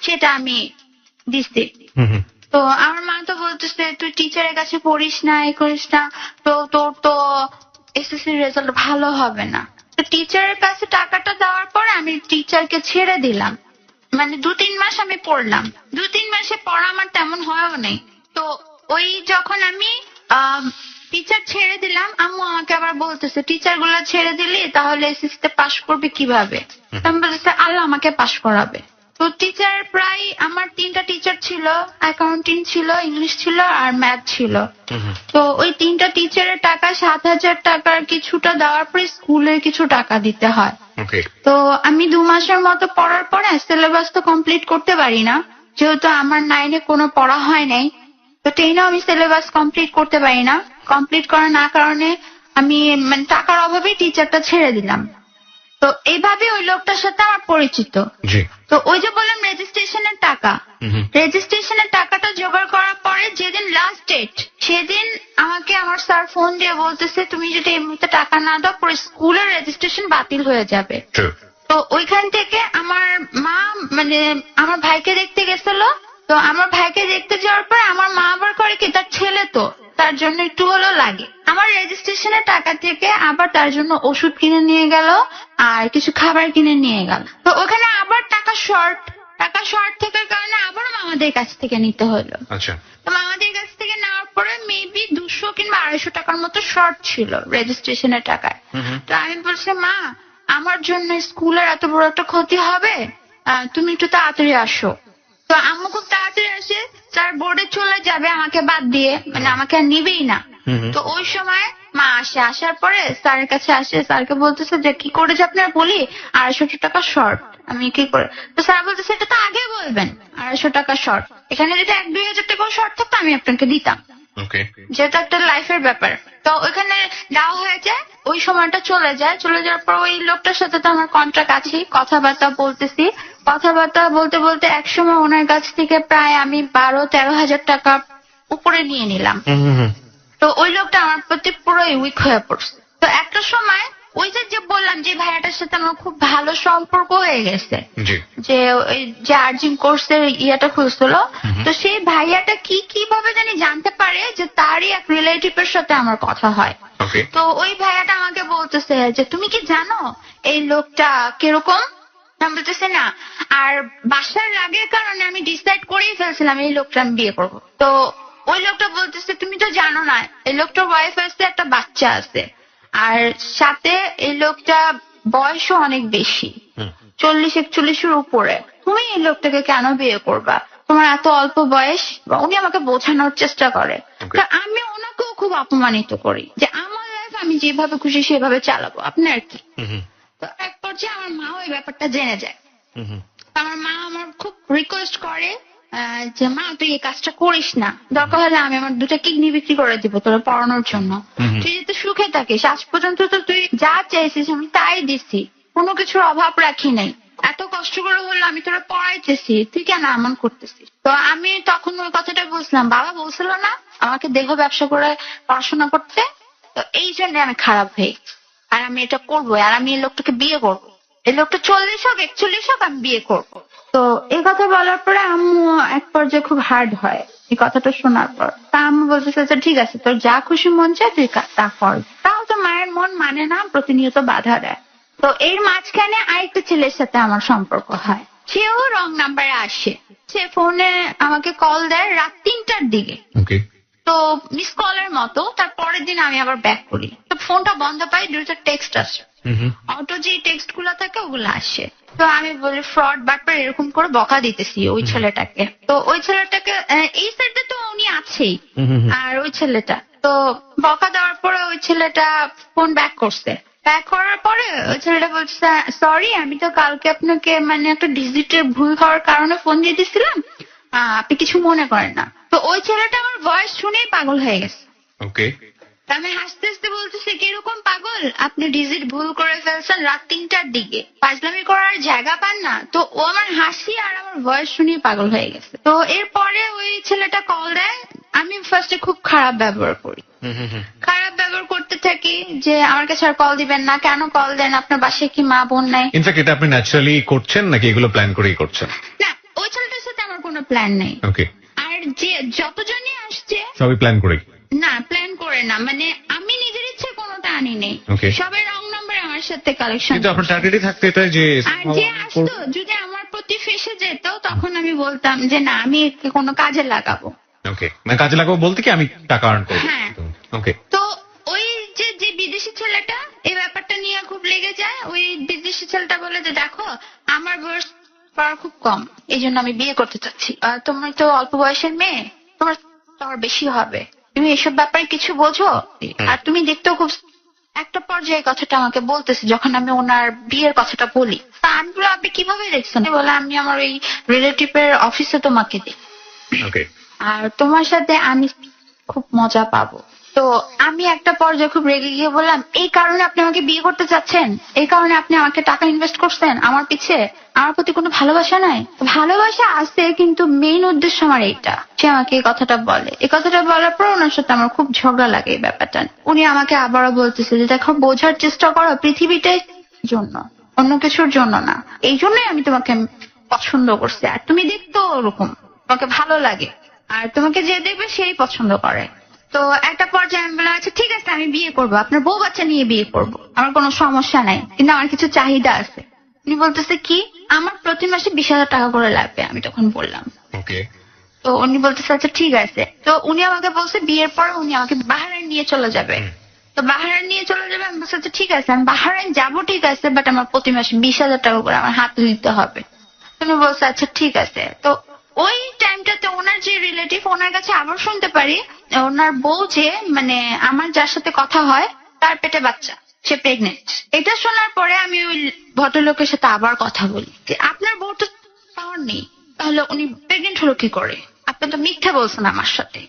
সেটা আমি দিচ্ছি। হুম হুম। তো আমার মা তো বলতেছে তুই টিচারের কাছে পড়িস না, এ করিস না, তো তোর তো এসএসসি রেজাল্ট ভালো হবে না। তো টিচারের কাছে টাকাটা দেওয়ার পরে আমি টিচারকে ছেড়ে দিলাম। মানে 2-3 মাস আমি পড়লাম, 2-3 মাসে পড়া আমার তেমন হয়ও নেই। তো ওই যখন আমি টিচার ছেড়ে দিলাম, আম্মু আমাকে আবার বলতেছে টিচার গুলো ছেড়ে দিলি তাহলে এসএসসি তে পাশ করবে কিভাবে। আমি বলতেছে আল্লাহ আমাকে পাশ করাবে। তো টিচার প্রায় আমার 3টা টিচার ছিল, অ্যাকাউন্টিং ছিল, ইংলিশ ছিল আর ম্যাথ ছিল। তো ওই 3টা টিচারের টাকা 7,000 টাকার কিছুটা দেওয়ার পরে স্কুলের কিছু টাকা দিতে হয়। ওকে। তো আমি 2 মাসের মতো পড়ার পরে সিলেবাস তো কমপ্লিট করতে পারি না, যেহেতু আমার 9-এ কোনো পড়া হয় নাই। তো 10-এও আমি সিলেবাস কমপ্লিট করতে পারি না, কমপ্লিট করার না কারণে আমি মানে টাকার অভাবে টিচারটা ছেড়ে দিলাম। তো এইভাবে ওই লোকটার সাথে আমার পরিচিত। জি। তো ওই যে বললাম রেজিস্ট্রেশনের টাকা, রেজিস্ট্রেশনের টাকাটা জোগাড় করার পরে যেদিন লাস্ট ডেট সেদিন আমাকে আমার স্যার ফোন দিয়ে বলতেছে তুমি যদি এই মুহূর্তে টাকা না দাও পরে স্কুলের রেজিস্ট্রেশন বাতিল হয়ে যাবে। তো ওইখান থেকে আমার মা মানে আমার ভাইকে দেখতে গেছিল। তো আমার ভাইকে দেখতে যাওয়ার পর আমার মা আবার করে কি তার ছেলে তো তার জন্য একটু হলেও লাগে, আমার রেজিস্ট্রেশনের টাকা থেকে আবার তার জন্য ওষুধ কিনে নিয়ে গেল আর কিছু খাবার কিনে নিয়ে গেল। তো ওখানে আবার টাকা শর্ট থাকার কারণে আবার মামাদের কাছ থেকে নিতে হলো। আচ্ছা। তো মামাদের কাছ থেকে নেওয়ার পরে মেবি 200 কিংবা 250 টাকার মতো শর্ট ছিল রেজিস্ট্রেশনের টাকায়। তো আমি বলছি মা আমার জন্য স্কুলের এত বড় একটা ক্ষতি হবে, তুমি একটু তাড়াতাড়ি আসো। তো আম্মু খুব তাড়াতাড়ি আসে, স্যার বোর্ডে চলে যাবে আমাকে বাদ দিয়ে, মানে আমাকে আর নিবেই না। তো ওই সময় মা আসে, আসার পরে স্যারের কাছে আসে, স্যারকে বলতেছে যে কি করেছে আপনার বলি, 250 টাকা শর্ট। আমি কি করে, তো স্যার বলতেছে এটা তো আগে বলবেন, 250 টাকা শর্ট। এখানে যদি 1-2 হাজার টাকা শর্ট থাকতো আমি আপনাকে দিতাম, ওকে। যেহেতু একটা লাইফের ব্যাপার। তো ওইখানে দেওয়া হয়ে যায়, ওই সময়টা চলে যায়। চলে যাওয়ার পর ওই লোকটার সাথে তো আমার কন্ট্রাক্ট আছে, কথাবার্তা বলতেছি। কথাবার্তা বলতে বলতে একসময় ওনার কাছ থেকে প্রায় আমি 12-13 হাজার টাকা উপরে নিয়ে নিলাম। তো ওই লোকটা আমার প্রতি পুরোই উইক হয়ে পড়ছে। তো একটা সময় ওই যে বললাম যে ভাইয়াটার সাথে আমার খুব ভালো সম্পর্ক হয়ে গেছে, জি। যে ওই যে আর্জিং কোর্সের ইয়েটা খুলছিল, তো সেই ভাইয়াটা কিভাবে জানি জানতে পারে যে তারই এক রিলেটিভের সাথে আমার কথা হয়। ওকে। তো ওই ভাইয়াটা আমাকে বলতেছে যে তুমি কি জানো এই লোকটা কিরকম? আমি বলতেছি না। আর বাসার রাগের কারণে আমি ডিসাইড করেই ফেলছিলাম এই লোকটা আমি বিয়ে করবো। তো ওই লোকটা বলতেছে তুমি তো জানো না এই লোকটার ওয়াইফ আছে, একটা বাচ্চা আছে, আর সাথে এই লোকটা বয়সও অনেক বেশি, 40-41-এর উপরে। তুমি এই লোকটাকে কেন বিয়ে করবা? তোমার এত অল্প বয়স। উনি আমাকে বোঝানোর চেষ্টা করে। তো আমি ওনাকেও খুব অপমানিত করি যে আমার লাইফ আমি যেভাবে খুশি সেভাবে চালাবো, আপনার কি? তো এক পর্যায়ে আমার মা ওই ব্যাপারটা জেনে যায়। আমার মা আমার খুব রিকোয়েস্ট করে যে মা তুই এই কাজটা করিস না, দরকার হলে আমি আমার 2টা কিডনি বিক্রি করে দিব তোরা পড়ানোর জন্য, তুই যাতে সুখে থাকিস। আজ পর্যন্ত তো তুই যা চাইছিস আমি তাই দিছি, কোনো কিছুর অভাব রাখি নাই, এত কষ্ট করে হলো আমি তোরা পড়াইতেছি, তুই কেন এমন করতেছিস? তো আমি তখন ওই কথাটা বুঝলাম, বাবা বলছিল না আমাকে দেহ ব্যবসা করে পড়াশোনা করতে, তো এই জন্য আমি খারাপ হয়ে গেছি। আর আমি এটা করবো, আর আমি এই লোকটাকে বিয়ে করবো, এই লোকটা 40 হোক 41 হোক আমি বিয়ে করবো। তো এই কথা বলার পরে আম্মু এক পর্যায়ে খুব হার্ড হয় এই কথাটা শোনার পর। তা আম্মু বলতেছে আচ্ছা ঠিক আছে, তোর যা খুশি মন চায় তুই তা কর। তাও তো মায়ের মন মানে না, প্রতিনিয়ত বাধা দেয়। তো এর মাঝখানে আরেকটা ছেলের সাথে আমার সম্পর্ক হয়, সেও রং নাম্বারে আসে। সে ফোনে আমাকে কল দেয় রাত 3টার দিকে, ওকে। তো মিস কলের মতো। তার পরের দিন আমি আবার ব্যাক করি, তো ফোনটা বন্ধ পাই, 2টা টেক্সট আসে, অটো যে টেক্সট গুলা থাকে ওগুলো আসে। তো আমি বলি ফ্রড বাটপার এরকম করে বকা দিতেছি ওই ছেলেটাকে। তো ওই ছেলেটাকে এই সাইডে তো উনি আছেই, আর ওই ছেলেটা তো বকা দেওয়ার পরে ওই ছেলেটা ফোন ব্যাক করছে। ব্যাক করার পরে ওই ছেলেটা বলছে সরি আমি তো কালকে আপনাকে মানে একটা ডিজিটের ভুল হওয়ার কারণে ফোন দিয়ে দিছিলাম, আপনি কিছু মনে করেন না। তো ওই ছেলেটা আমার ভয়েস শুনেই পাগল হয়ে গেছে। ওকে। আমি হাসতে হাসতে বলতেছি কিরকম পাগল, আপনি ডিজিট ভুল করে ফেলছেন রাত 3টার দিকে, ফাজলামি করার জায়গা পান না। তো ও আমার হাসি আর আমার ভয়েস শুনেই পাগল হয়ে গেছে। তো এরপরে ওই ছেলেটা কল দেয়, আমি ফার্স্টে খুব খারাপ ব্যবহার করি, খারাপ ব্যবহার করতে থাকি যে আমার কাছে আর কল দিবেন না, কেন কল দেন, আপনার বাসায় কি মা বোন নাই? ইনফ্যাক্ট এটা আপনি ন্যাচারালি করছেন নাকি এগুলো প্ল্যান করেই করছেন? না, ওই ছেলেটার সাথে আমার কোনো প্ল্যান নেই। ওকে। আর যে যতজনই আসছে সবই প্ল্যান করে? না, প্ল্যান করে না, মানে আমি নিজের ইচ্ছে কোনোটা আনি নেই। Okay. সবাই রং নাম্বার আমার সাথে কালেকশন। কিন্তু আপনার টার্গেটই থাকতে এটা যে আর যে আসতো যদি আমার প্রতি ফেসে যেত তখন আমি বলতাম যে না আমি একে কোনো কাজে লাগাবো। ওকে, মানে কাজে লাগাবো বলতে কি আমি টাকা আর্ন করবো। হ্যাঁ। ওকে। তো ওই যে বিদেশি ছেলেটা এই ব্যাপারটা নিয়ে খুব লেগে যায়। ওই বিদেশি ছেলেটা বলে যে দেখো আমার বয়স পড়া খুব কম, এই জন্য আমি বিয়ে করতে চাচ্ছি, তুমি তো অল্প বয়সের মেয়ে, তোমার তোর বেশি হবে, তুমি এসব ব্যাপারে কিছু বোঝো, আর তুমি দেখতেও খুব। একটা পর্যায়ে কথাটা আমাকে বলতেছে যখন আমি ওনার বিয়ের কথাটা বলি, তা আমি বলে আপনি কিভাবে দেখছেন? বলে আমি আমার ওই রিলেটিভের অফিসে তোমাকে দিই, ওকে। আর তোমার সাথে আমি খুব মজা পাবো। তো আমি একটা পর্যায়ে খুব রেগে গিয়ে বললাম এই কারণে আপনি আমাকে বিয়ে করতে চাচ্ছেন, এই কারণে আপনি আমাকে টাকা ইনভেস্ট করছেন আমার পিছে, আমার প্রতি কোনো ভালোবাসা নাই? ভালোবাসা আছে কিন্তু মেইন উদ্দেশ্য আমার এইটা। সে আমাকে এই কথাটা বলে, এই কথাটা বলার পর ওনার সাথে আমার খুব ঝগড়া লাগে এই ব্যাপারটা। উনি আমাকে আবারও বলতেছে যে দেখো বোঝার চেষ্টা করো, পৃথিবীটাই জন্য, অন্য কিছুর জন্য না, এই জন্যই আমি তোমাকে পছন্দ করছি, আর তুমি দেখতো ওরকম, তোমাকে ভালো লাগে, আর তোমাকে যে দেখবে সেই পছন্দ করে। তো একটা পর্যায়ে আমি বললাম আচ্ছা ঠিক আছে আমি বিয়ে করবো, আপনার বউ বাচ্চা নিয়ে বিয়ে করবো, আমার কোনো সমস্যা নাই, কিন্তু আমার কিছু চাহিদা আছে। উনি বলতেছে কি? আমার প্রতি মাসে 20,000 টাকা করে লাগবে। আমি তখন বললাম ওকে। তো উনি বলতেছে আচ্ছা ঠিক আছে। তো উনি আমাকে বলছে বিয়ের পর উনি আমাকে বাহারাইন নিয়ে চলে যাবে, তো বাহারাইন নিয়ে চলে যাবে। আমি বলছি আচ্ছা ঠিক আছে, আমি বাহারাইন যাবো ঠিক আছে, বাট আমার প্রতি মাসে 20,000 টাকা করে আমার হাতে দিতে হবে। তুমি বলছো আচ্ছা ঠিক আছে। তো ওই টাইমটাতে ওনার যে রিলেটিভ, ওনার কাছে আবার শুনতে পারি ওনার বউ যে মানে আমার যার সাথে কথা হয় তার পেটে বাচ্চা, সে প্রেগনেন্ট। এটা শোনার পরে আমি ওই ভদ্রলোকের সাথে আবার কথা বলি যে আপনার বউ তো পাওয়ার নেই, তাহলে উনি প্রেগনেন্ট হলো কি করে? আপনি তো মিথ্যা বলছেন আমার সাথে।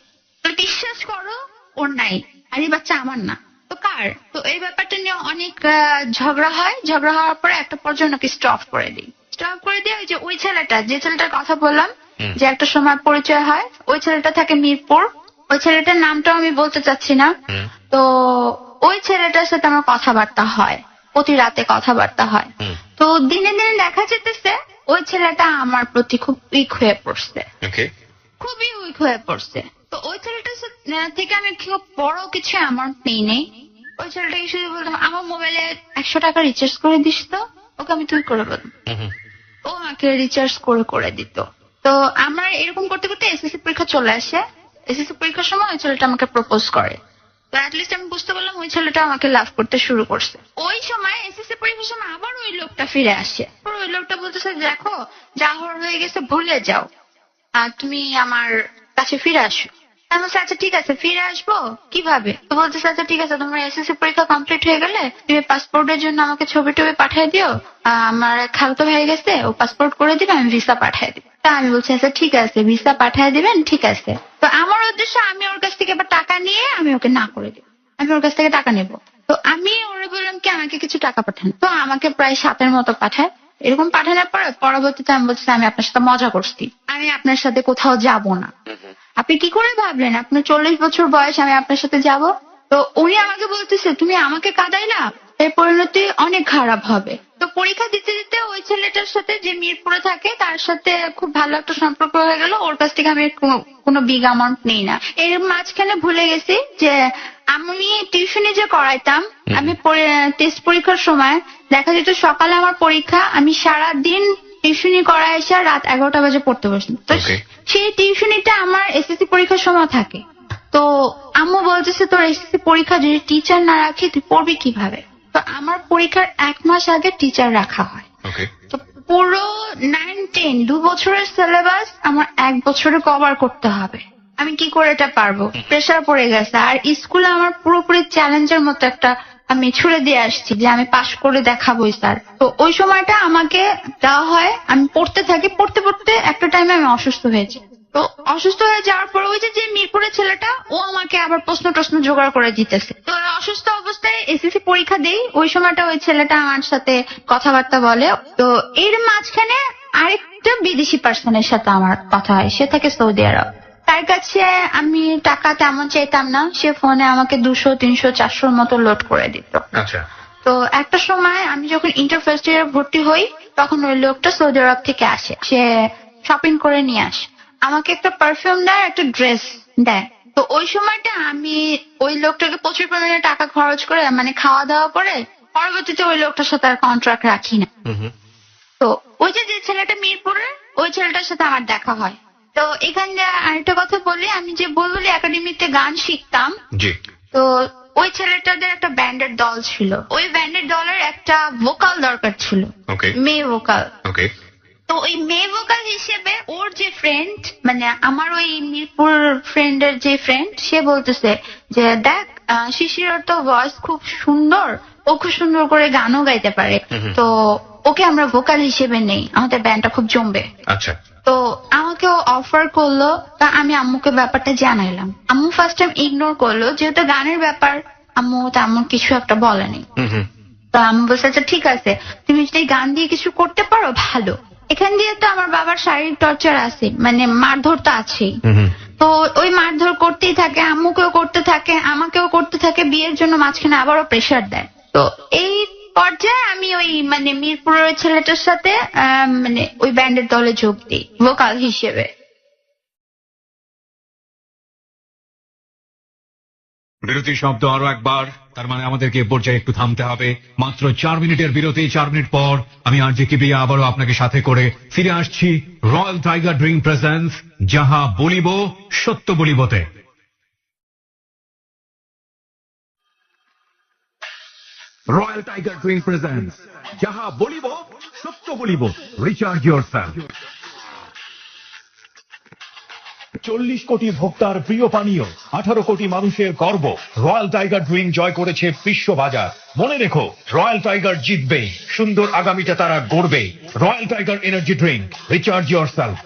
তো বিশ্বাস করো ওর নাই, আর এই বাচ্চা আমার না, তো কার? তো এই ব্যাপারটা নিয়ে অনেক ঝগড়া হয়। ঝগড়া হওয়ার পরে একটা পর্যায়ে ওনাকে স্টপ করে দিই। স্টপ করে দিয়ে ওই যে ওই ছেলেটা, যে ছেলেটার কথা বললাম যে একটা সময় পরিচয় হয়, ওই ছেলেটা থাকে মিরপুর। ওই ছেলেটার নামটাও আমি বলতে চাচ্ছি না। তো ওই ছেলেটার সাথে আমার কথাবার্তা হয়, প্রতি রাতে কথাবার্তা হয়। তো দিনে দিনে দেখা যেতেছে ওই ছেলেটা আমার প্রতি খুব উইক হয়ে পড়ছে, খুবই উইক হয়ে পড়ছে। তো ওই ছেলেটার থেকে আমি খুব বড় কিছু অ্যামাউন্ট নেই নেই। ওই ছেলেটাকে শুধু বলতাম আমার মোবাইলে 100 টাকা রিচার্জ করে দিস তো, ওকে আমি তুই করে বলতাম। ও আমাকে রিচার্জ করে দিত। তো আমার এরকম করতে করতে এসএসসি পরীক্ষা চলে আসে। এসএসসি পরীক্ষার সময় ওই ছেলেটা আমাকে প্রপোজ করে। তো অ্যাটলিস্ট আমি বুঝতে পারলাম ওই ছেলেটা আমাকে লাভ করতে শুরু করছে। ওই সময় এসএসসি পরীক্ষার সময় আবার ওই লোকটা ফিরে আসে। ওই লোকটা বলতেছে দেখো যা হয়ে গেছে ভুলে যাও, আর তুমি আমার কাছে ফিরে আসো। আমি বলছি আচ্ছা ঠিক আছে ফিরে আসবো, কিভাবে? তো বলতেছে আচ্ছা ঠিক আছে, তোমার এসএসসি পরীক্ষা কমপ্লিট হয়ে গেলে তুমি পাসপোর্টের জন্য আমাকে ছবি টবি পাঠিয়ে দিও। আমার খালাতো ভাই গেছে, ও পাসপোর্ট করে দিবে, আমি ভিসা পাঠিয়ে দিব। তা আমি বলছি আচ্ছা ঠিক আছে ভিসা পাঠিয়ে দিবেন, ঠিক আছে। তো আমার উদ্দেশ্য আমি ওর কাছ থেকে এবার টাকা নিয়ে আমি ওকে না করে দিব, আমি ওর কাছ থেকে টাকা নেব। তো আমি ওরে বললাম কি আমাকে কিছু টাকা পাঠান। তো আমাকে প্রায় 7-এর মতো পাঠায়। এরকম পাঠানোর পরে পরবর্তীতে আমি বলছি আমি আপনার সাথে মজা করছি, আমি আপনার সাথে কোথাও যাব না। আপনি কি করে ভাবলেন আপনার 40 বছর বয়স আমি আপনার সাথে যাব? তো উনি আমাকে বলতেছে তুমি আমাকে কাঁদাইলা, এর পরিণতি অনেক খারাপ হবে। তো পরীক্ষা দিতে দিতে ওই ছেলেটার সাথে যে মিরপুরে থাকে তার সাথে খুব ভালো একটা সম্পর্ক হয়ে গেল। ওর কাছ থেকে আমি কোনো বিগ অ্যামাউন্ট নেই না। এর মাঝখানে ভুলে গেছি যে আমি টিউশনি যে করাইতাম, আমি টেস্ট পরীক্ষার সময় দেখা যেত সকালে আমার পরীক্ষা, আমি সারাদিন টিউশনি করায় এসে রাত 11টা বাজে পড়তে বসতাম। তো সেই টিউশনিটা আমার এসএসসি পরীক্ষার সময় থাকে। তো আম্মু বলতেছে তোর এসএসসি পরীক্ষা যদি টিচার না রাখি তুই পড়বি কিভাবে? তো আমার পরীক্ষার 1 মাস আগে টিচার রাখা হয়। তো পুরো 9-10 2 বছরের সিলেবাস আমার 1 বছরে কভার করতে হবে। আমি কি করে এটা পারবো? প্রেসার পড়ে গেছে। আর স্কুলে আমার পুরোপুরি চ্যালেঞ্জের মতো একটা আমি ছুড়ে দিয়ে আসছি যে আমি পাশ করে দেখাবোই স্যার। তো ওই সময়টা আমাকে দেওয়া হয়, আমি পড়তে থাকি। পড়তে পড়তে একটা টাইমে আমি অসুস্থ হয়েছি। তো অসুস্থ হয়ে যাওয়ার পর ওই যে মিরপুরের ছেলেটা ও আমাকে আবার প্রশ্ন জোগাড় করে দিতেছে। তো অসুস্থ অবস্থায় এসএসসি পরীক্ষা দেই, ওই সময়টা ওই ছেলেটা আমার সাথে কথাবার্তা বলে। তো এর মাঝখানে আরেকটা বিদেশি পার্সনের সাথে আমার কথা হয়, সে থাকে সৌদি আরব। তার কাছে আমি টাকা তেমন চাইতাম না, সে ফোনে আমাকে 200, 300, 400 মতো লোড করে দিত। আচ্ছা। তো একটা সময় আমি যখন ইন্টার ফার্স্ট ইয়ারে ভর্তি হই তখন ওই লোকটা সৌদি আরব থেকে আসে, সে শপিং করে নিয়ে আসে, আমাকে একটা পারফিউম দেয়, একটা ড্রেস দেয়। তো ওই সময়টা আমি ওই লোকটাকে প্রচুর পরিমাণে টাকা খরচ করে মানে খাওয়া দাওয়া করে পরবর্তীতে ওই লোকটার সাথে আর কন্ট্রাক্ট রাখি না। তো ওই যে ছেলেটা মিরপুরের, ওই ছেলেটার সাথে আমার দেখা হয়। তো এখানে আরেকটা কথা বলি, আমি যে বুলবুলি একাডেমিতে গান শিখতাম, তো ওই ছেলেটাদের একটা ব্যান্ডের দল ছিল। ওই ব্যান্ডের দলের একটা ভোকাল দরকার ছিল, মেয়ে ভোকাল। তো ওই মেয়ে ভোকাল হিসেবে ওর যে ফ্রেন্ড, মানে আমার ওই মিরপুর ফ্রেন্ডের যে ফ্রেন্ড, সে বলতেছে যে দেখ শিশির তো ভয়েস খুব সুন্দর, ও খুব সুন্দর করে গানও গাইতে পারে, তো ওকে আমরা ভোকাল হিসেবে নেই, আমাদের ব্যান্ডটা খুব জমবে। আচ্ছা। তো আমাকে অফার করলো, তা আমি আম্মুকে ব্যাপারটা জানাইলাম। আম্মু ফার্স্ট টাইম ইগনোর করলো, যেহেতু গানের ব্যাপার আম্মু তেমন কিছু একটা বলেনি। তো আম্মু বলছে আচ্ছা ঠিক আছে, তুমি যদি গান দিয়ে কিছু করতে পারো ভালো। এখান দিয়ে তো আমার বাবার শারীরিক টর্চার আছে, মানে মারধর তো আছেই। তো ওই মারধর করতেই থাকে, আম্মুকেও করতে থাকে, আমাকেও করতে থাকে, বিয়ের জন্য মাঝখানে আবারও প্রেশার দেয়। তো এই পর্যায়ে আমি ওই মানে মিরপুরের ওই ছেলেটার সাথে মানে ওই ব্যান্ডের দলে যোগ দিই ভোকাল হিসেবে। বিরতি শব্দ আরো একবার, তার মানে আমাদেরকে এ পর্যায়ে একটু থামতে হবে। মাত্র 4 মিনিটের বিরতি। 4 মিনিট পর আমি আরজে কিবরিয়া আবারও আপনাকে সাথে করে ফিরে আসছি রয়্যাল টাইগার ড্রিঙ্ক প্রেজেন্স যাহা বলিব সত্য বলিবতে। রয়্যাল টাইগার ড্রিঙ্ক প্রেজেন্টস যাহা বলিব সত্য বলিব, রিচার্জ ইয়োরসেলফ। 40 কোটি ভোক্তার প্রিয় পানীয়, 18 কোটি মানুষের গর্ব, রয়্যাল টাইগার ড্রিঙ্ক জয় করেছে বিশ্ববাজার। মনে রেখো, রয়্যাল টাইগার জিতবে, সুন্দর আগামীটা তারা গড়বে। Royal Tiger energy drink, recharge yourself.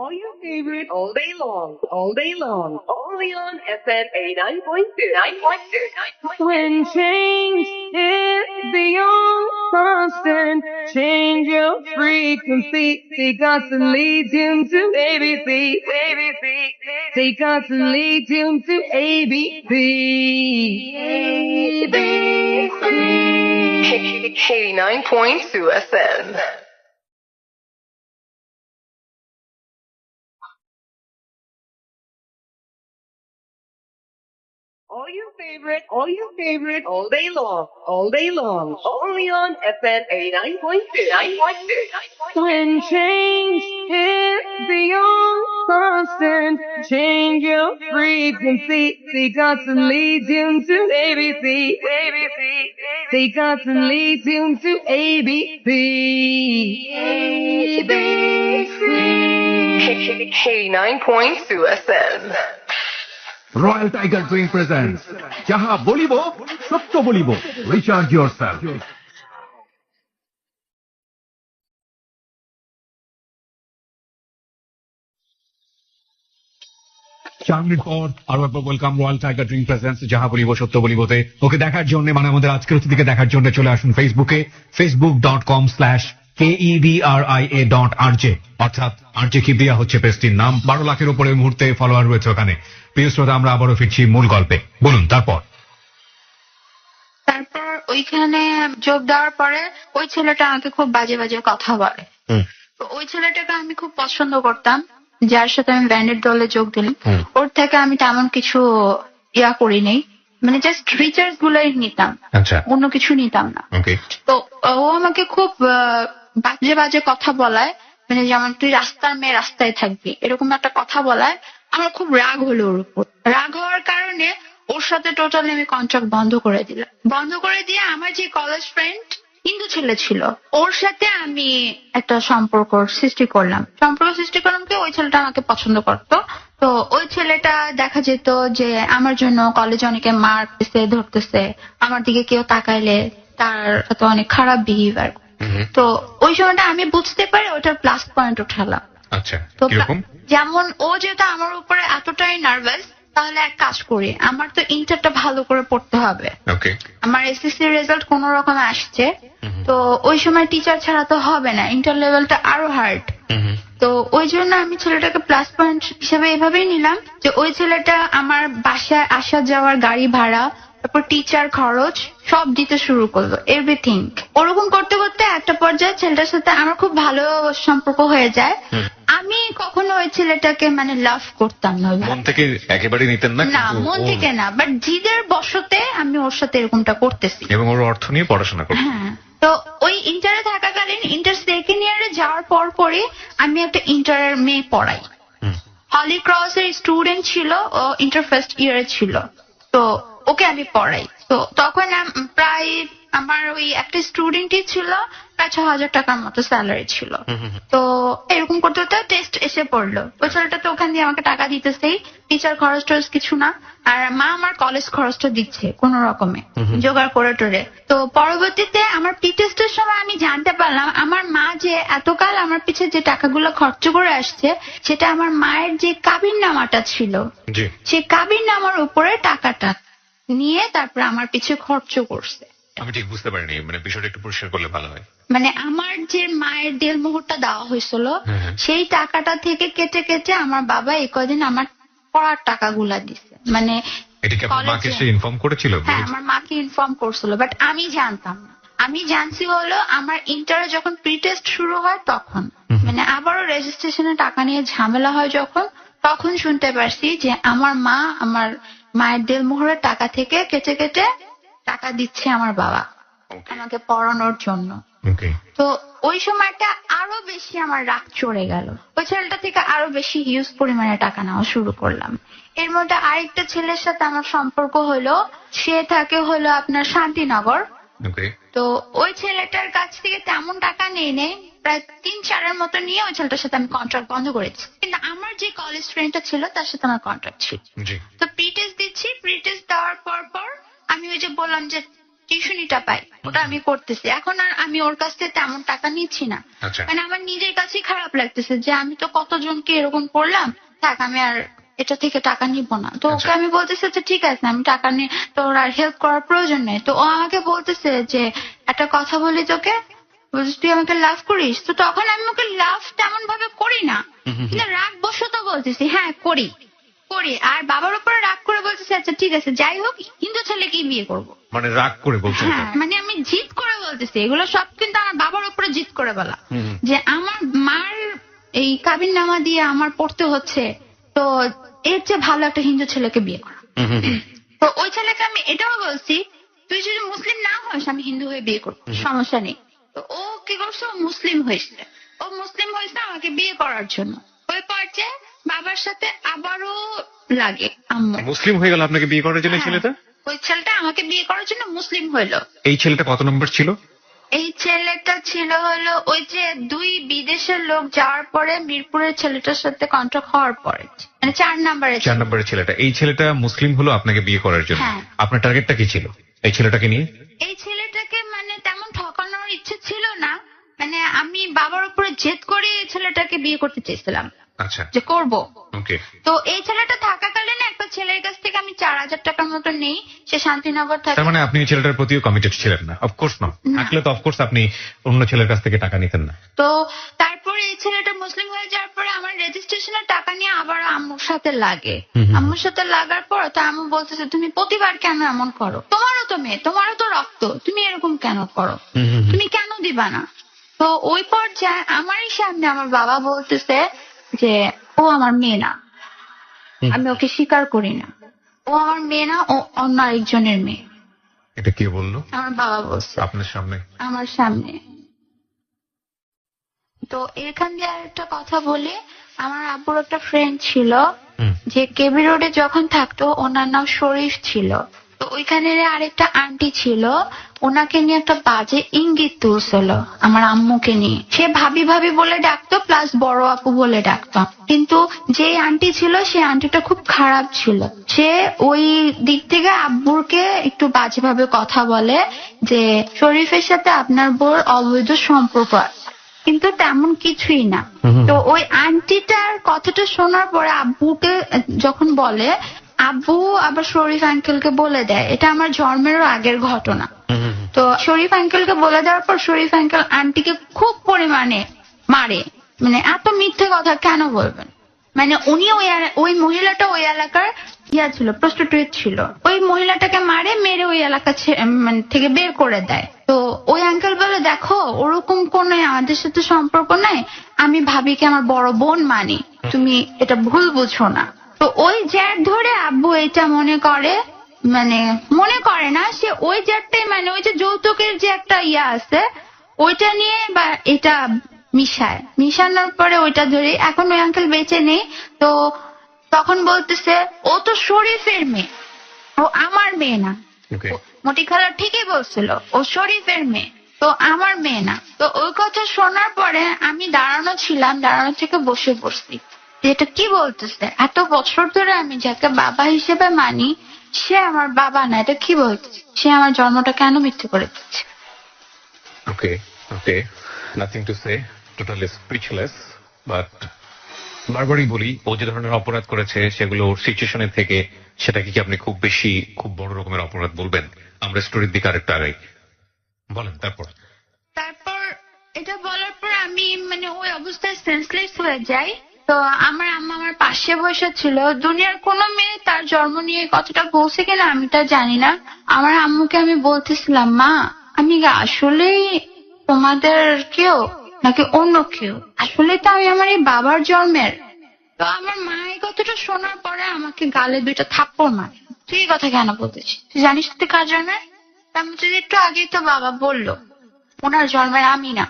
All your favorite, all day long, only on FM 89.2. When change is beyond constant, change your frequency. Take us and lead you to ABC. Take us and lead you to ABC. ABC. 89.2 FM. All your favorite, all day long, only on FM 89.2. When change is beyond constant, change your frequency. Take us and lead you to ABC. Take us and lead you to ABC. ABC. 89.2 FM. Royal tiger drink presents যাহা বলিব সত্য বলিব, recharge yourself. চার minute পর আরো একবার welcome royal tiger drink presence যাহা বলিব সত্য বলিবতে। ওকে দেখার জন্য মানে আমাদের আজকের অতিথিকে দেখার জন্য চলে আসুন ফেসবুকে, facebook.com/KEBRIA.RJ, অর্থাৎ আরজে কিবরিয়া হচ্ছে পেজটির নাম। 12 লাখের উপরে মুহূর্তে ফলোয়ার রয়েছে ওখানে। প্রিয় শ্রোতা, আমরা আবারও ফিরছি মূল গল্পে। বলুন তারপর। তারপর ওইখানে যোগ দেওয়ার পরে ওই ছেলেটা আমাকে খুব বাজে বাজে কথা বলে। তো ওই ছেলেটাকে আমি খুব পছন্দ করতাম, যার সাথে আমি ব্যান্ডের দলে যোগ দিলাম। ওর থেকে আমি তেমন কিছু করি নাই, মানে জাস্ট রিচার্জ গুলোই নিতাম, অন্য কিছু নিতাম না। তো ও আমাকে খুব বাজে বাজে কথা বলায়, মানে যেমন তুই রাস্তার মেয়ে রাস্তায় থাকবি, এরকম একটা কথা বলায় আমার খুব রাগ হলো ওর উপর। রাগ হওয়ার কারণে ওর সাথে টোটালি আমি কন্ট্রাক্ট বন্ধ করে দিলাম। বন্ধ করে দিয়ে আমার যে কলেজ ফ্রেন্ড হিন্দু ছেলে ছিল, ওর সাথে আমি একটা সম্পর্ক সৃষ্টি করলাম কি ওই ছেলেটা আমাকে পছন্দ করতো। তো ওই ছেলেটা দেখা যেত যে আমার জন্য কলেজে অনেকে মারতেছে, ধরতেছে, আমার দিকে কেউ তাকাইলে তার সাথে অনেক খারাপ বিহেভিয়ার। তো ওই সময়টা আমি বুঝতে পারি ওটার প্লাস পয়েন্ট উঠালাম। তো যেমন ও যেহেতু আমার উপরে এতটাই নার্ভাস, তাহলে এক কাজ করি, আমার তো ইন্টারটা ভালো করে পড়তে হবে। আমার এসএসসি রেজাল্ট কোন রকম আসছে, তো ওই সময় টিচার ছাড়া তো হবে না, ইন্টার লেভেলটা আরো হার্ড। তো ওই জন্য আমি ছেলেটাকে প্লাস পয়েন্ট হিসেবে এভাবেই নিলাম যে ওই ছেলেটা আমার বাসায় আসা যাওয়ার গাড়ি ভাড়া, তারপর টিচার খরচ সব দিতে শুরু করলো, এভরিথিং। ওরকম করতে করতে একটা পর্যায়ে ছেলেটার সাথে আমার খুব ভালো সম্পর্ক হয়ে যায়। আমি কখনো ওই ছেলেটাকে মানে লাভ করতাম না, মন থেকে একেবারে নিতেন না? না, মন থেকে না, বাট জিদের বশতে আমি ওর সাথে এরকমটা করতেছি। এবং ওর অর্থ নিয়ে পড়াশোনা করতেন। হ্যাঁ, তো ওই ইন্টারে থাকাকালীন ইন্টার সেকেন্ড ইয়ারে যাওয়ার পরে আমি একটা ইন্টারের মেয়ে পড়াই। হলি ক্রসের স্টুডেন্ট ছিল, ও ইন্টার ফার্স্ট ইয়ারে ছিল, তো ওকে আমি পড়াই। তো তখন প্রায় আমার ওই একটা স্টুডেন্টই ছিল, প্রায় 6,000 টাকার মতো স্যালারি ছিল। তো এরকম করতে করতে টেস্ট এসে পড়লো, ওই ছেলেটা তো ওখান দিয়ে আমাকে টাকা দিতেছে, টিচার খরচ টরচ কিছু না, আর মা আমার কলেজ খরচটা দিচ্ছে কোন রকমে জোগাড় করে টোরে। তো পরবর্তীতে আমার প্রি টেস্টের সময় আমি জানতে পারলাম আমার মা যে এতকাল আমার পিছে যে টাকাগুলো খরচ করে আসছে, সেটা আমার মায়ের যে কাবিন নামাটা ছিল, সেই কাবিন নামার উপরে টাকাটা নিয়ে তারপরে আমার পিছে খরচ করছে। আমি ঠিক বুঝতে পারিনি, মানে বিষয়টা একটু পরিষ্কার করলে ভালো হয়। মানে আমার যে মায়ের দেড়মোহরটা দেওয়া হয়েছিল, সেই টাকাটা থেকে কেটে কেটে আমার বাবা এই কদিন আমার পড়ার টাকাগুলা দিছে। মানে মাকে সে ইনফর্ম করেছিল? হ্যাঁ, আমার মাকে ইনফর্ম করছিল, বাট আমি জানতাম না। আমি জানছি হলো আমার ইন্টারে যখন প্রি টেস্ট শুরু হয় তখন, মানে আবারও রেজিস্ট্রেশনে টাকা নিয়ে ঝামেলা হয় যখন, তখন শুনতে পারছি যে আমার মা আমার মায়ের দেড়মোহরের টাকা থেকে কেটে কেটে টাকা দিচ্ছে আমার বাবা আমাকে পড়ানোর জন্য। ওকে। তো ওই সময়টা আরো বেশি আমার রাগ চড়ে গেল। ওই ছেলেটা থেকে আরো বেশি হিউজ পরিমাণে টাকা নেওয়া শুরু করলাম। এর মধ্যে আরেকটা ছেলের সাথে আমার সম্পর্ক হলো, সে থাকে হলো আপনার শান্তিনগর। ওকে। তো ওই ছেলেটার কাছ থেকে তেমন টাকা নিয়ে নেই, প্রায় 3-4 মতো নিয়ে ওই ছেলেটার সাথে আমি কন্ট্রাক্ট বন্ধ করেছি। কিন্তু আমার যে কলেজ ফ্রেন্ডটা ছিল তার সাথে আমার কন্ট্রাক্ট ছিল। জি। তো প্রিটেস্ট দিচ্ছি, প্রিটেস্ট দেওয়ার পর আমি ওই যে বললাম যে টিউশনিটা পাই, ওটা আমি করতেছি। এখন আর আমি ওর কাছ থেকে তেমন টাকা নিচ্ছি না। আচ্ছা। মানে আমার নিজের কাছেই খারাপ লাগতেছে যে আমি তো কতজনকে এরকম করলাম, থাক আমি আর এটা থেকে টাকা নিব না। তো ওকে আমি বলতেছি যে ঠিক আছে, আমি টাকা নিয়ে তোর আর হেল্প করার প্রয়োজন নেই। তো ও আমাকে বলতেছে যে একটা কথা বলি তোকে, বলছিস তুই আমাকে লাভ করিস? তো তখন আমি ওকে লাভ তেমন ভাবে করি না, কিন্তু রাগ বসত বলতেছি হ্যাঁ করি। আর বাবার উপরে রাগ করে বলতেছি আচ্ছা ঠিক আছে যাই হোক হিন্দু ছেলেকেই বিয়ে করবো। মানে রাগ করে বলছেন? হ্যাঁ, মানে আমি জিদ করে বলতেছি। এগুলো সব কিন্তু আমার বাবার উপরে জিদ করে বলা, যে আমার মার এই কাবিন নামা দিয়ে আমার পড়তে হচ্ছে, তো এর চেয়ে ভালো একটা হিন্দু ছেলেকে বিয়ে করা। তো ওই ছেলেকে আমি এটাও বলছি তুই যদি মুসলিম না হস আমি হিন্দু হয়ে বিয়ে করবো, সমস্যা নেই। তো ও কি করছে, ও মুসলিম হয়েছে আমাকে বিয়ে করার জন্য। ওই পর্যায়ে বাবার সাথে আবারও লাগে আম্মু। মুসলিম হয়ে গেল আপনাকে বিয়ে করার জন্য হ্যাঁ, ছেলেটা? ওই ছেলেটা আমাকে বিয়ে করার জন্য মুসলিম হইলো। এই ছেলেটা কত নম্বর ছিল? এই ছেলেটা ছিল হলো ওই যে 2 বিদেশের লোক যাওয়ার পরে মিরপুরের ছেলেটার সাথে কন্ট্রাক্ট হওয়ার পরে, মানে 4 নম্বরের 4 নম্বরের ছেলেটা। এই ছেলেটা মুসলিম হলো আপনাকে বিয়ে করার জন্য। হ্যাঁ। আপনার টার্গেটটা কি ছিল এই ছেলেটাকে নিয়ে? এই ছেলেটাকে মানে তেমন ঠকানোর ইচ্ছে ছিল না, মানে আমি বাবার উপরে জেদ করে এই ছেলেটাকে বিয়ে করতে চেয়েছিলাম আচ্ছা। যে করব। ওকে। তো এই ছেলেটা থাকাকালীন একটা ছেলের কাছ থেকে আমি 4000 টাকার মতো নেই, সে শান্তিনগর থাকে। তার মানে আপনি এই ছেলেটার প্রতিও কমিটেড ছিলেন না? অফকোর্স না। থাকলে তো অফকোর্স আপনি অন্য ছেলের কাছ থেকে টাকা নিতেন না। তো তারপরে এই ছেলেটা মুসলিম হয়ে যাওয়ার পরে আমার রেজিস্ট্রেশনের টাকা নিয়ে আবার আম্মুর সাথে লাগে। আম্মুর সাথে লাগার পর তো আম্মু বলতেছে তুমি প্রতিবার কেন এমন করো, তোমারও তো মেয়ে, তোমারও তো রক্ত, তুমি এরকম কেন করো, তুমি কেন দিবা না? তো ওই পর্যায়ে আমারই সামনে আমার বাবা বলতেছে যে ও আমার মেয়ে না, আমি ওকে স্বীকার করি না, ও আমার মেয়ে না, ও অন্য আরেকজনের মেয়ে। এটা কে বললো? আমার বাবা বলছে আপনার সামনে? আমার সামনে। তো এখান দিয়ে আরেকটা কথা বলি, আমার আব্বুর একটা ফ্রেন্ড ছিল যে কেবি রোডে যখন থাকতো, ওনার নাম শরীফ ছিল। তো ওইখানে আরেকটা আন্টি ছিল, ওনাকে নিয়ে একটা বাজে ইঙ্গিত তুলছিল আমার আম্মুকে নিয়ে। সে ভাবি ভাবি বলে ডাকতো, প্লাস বড় আপু বলে ডাকতো। কিন্তু যে আন্টি ছিল সে আন্টিটা খুব খারাপ ছিল। সে ওই দিক থেকে আব্বুরকে একটু বাজেভাবে কথা বলে যে শরীফের সাথে আপনার বোর অবৈধ সম্পর্ক আছে, কিন্তু তেমন কিছুই না। তো ওই আন্টিটার কথাটা শোনার পরে আব্বুকে যখন বলে, আব্বু আবার শরীফ আঙ্কেলকে বলে দেয়, এটা আমার জন্মেরও আগের ঘটনা। তো শরীফ আঙ্কেলকে বলে দেওয়ার পর শরীফ আঙ্কেল আন্টিকে খুব পরিমাণে মারে। মানে এত মিথ্যে কথা কেন বলবেন, মানে উনি ওই মহিলাটা ওই এলাকার ছিল, প্রস্টিটিউট ছিল। ওই মহিলাটাকে মারে, মেরে ওই এলাকা মানে থেকে বের করে দেয়। তো ওই আঙ্কেল বলে দেখো ওরকম কোন আমাদের সাথে সম্পর্ক নাই, আমি ভাবিকে আমার বড় বোন মানি, তুমি এটা ভুল বুঝো না। তো ওই জ্যাট ধরে আব্বু এটা মনে করে না, সে ওই জ্যাটটাই মানে ওই যে যৌতুকের যে একটা আছে ওইটা নিয়ে বা এটা মিশানোর পরে ওইটা ধরে। এখন ওই আঙ্কেল বেঁচে নেই। তো তখন বলতেছে ও তো শরীফের মেয়ে, ও আমার মেয়ে না। মতি খালা ঠিকই বলছিল, ও শরীফের মেয়ে, তো আমার মেয়ে না। তো ওই কথা শোনার পরে আমি দাঁড়ানো ছিলাম, দাঁড়ানো থেকে বসে পড়ছি যে এটা কি বলতেছে, এত বছর ধরে আমি যাকে বাবা হিসেবে মানি সে আমার বাবা না, এটা কি বলতেছে, সে আমার জন্মটা কেন মিথ্যে করে দিচ্ছে। Okay okay, nothing to say, totally speechless. But বারবারই বলি, ও যে ধরনের অপরাধ করেছে সেগুলো সিচুয়েশনের থেকে সেটাকে কি আপনি খুব বড় রকমের অপরাধ বলবেন? আমরা স্টোরির দিকে আরেকটা আগাই, বলেন। তারপর এটা বলার পর আমি মানে ওই অবস্থায় সেন্সলেস হয়ে যাই। তো আমার আম্মা আমার পাশে বসে ছিল। দুনিয়ার কোন মেয়ে তার জন্ম নিয়ে কতটা বলছে কিনা আমি তা জানি না। আমার আম্মুকে আমি বলতেছিলাম, মা আমি আসলেই তোমাদের কেউ নাকি অন্য কেউ, আসলে তো আমি আমার এই বাবার জন্মের। তো আমার মা এই কথাটা শোনার পরে আমাকে গালে 2টা থাপ্পড় মারে। তুই এই কথা কেন বলতেছিস, তুই জানিস তুই কার জন্মের? আমি যদি একটু আগেই তো বাবা বললো ওনার জন্মের আমি না।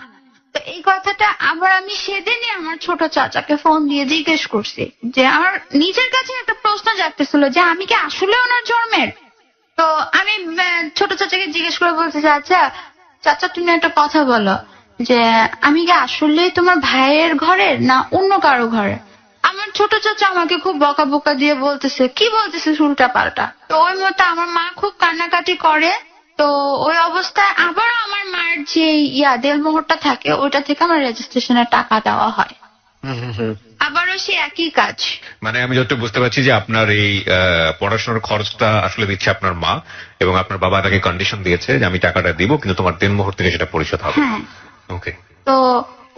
তো এই কথাটা আবার আমি সেদিনই আমার ছোট চাচাকে ফোন দিয়ে জিজ্ঞেস করছি, যে আমার নিজের কাছে একটা প্রশ্ন জাগতেছিল যে আমি কি আসলে ওনার জন্মের। তো আমি ছোট চাচাকে জিজ্ঞেস করে বলতে চাচা, চাচা তুমি একটা কথা বলো, যে আমি কি আসলে তোমার ভাইয়ের ঘরের না অন্য কারো ঘরে। আমার ছোট চাচা আমাকে খুব বকা বকা দিয়ে বলতেছে, কি বলতেছে উল্টা পাল্টা। তো ওই মতো আমার মা খুব কান্নাকাটি করে। তো ওই অবস্থায় আবার আমার মায়ের যে দেলমোহরটা থাকে ওইটা থেকে আমার রেজিস্ট্রেশনের টাকা দেওয়া হয়। আবারও সে একই কাজ। মানে আমি যতটুকু বুঝতে পারছি যে আপনার এই পড়াশোনার খরচটা আসলে দিচ্ছে আপনার মা, এবং আপনার বাবা তাকে কন্ডিশন দিয়েছে যে আমি টাকাটা দিব কিন্তু তোমার দেনমোহর থেকে সেটা পরিশোধ হবে। হ্যাঁ। ওকে। তো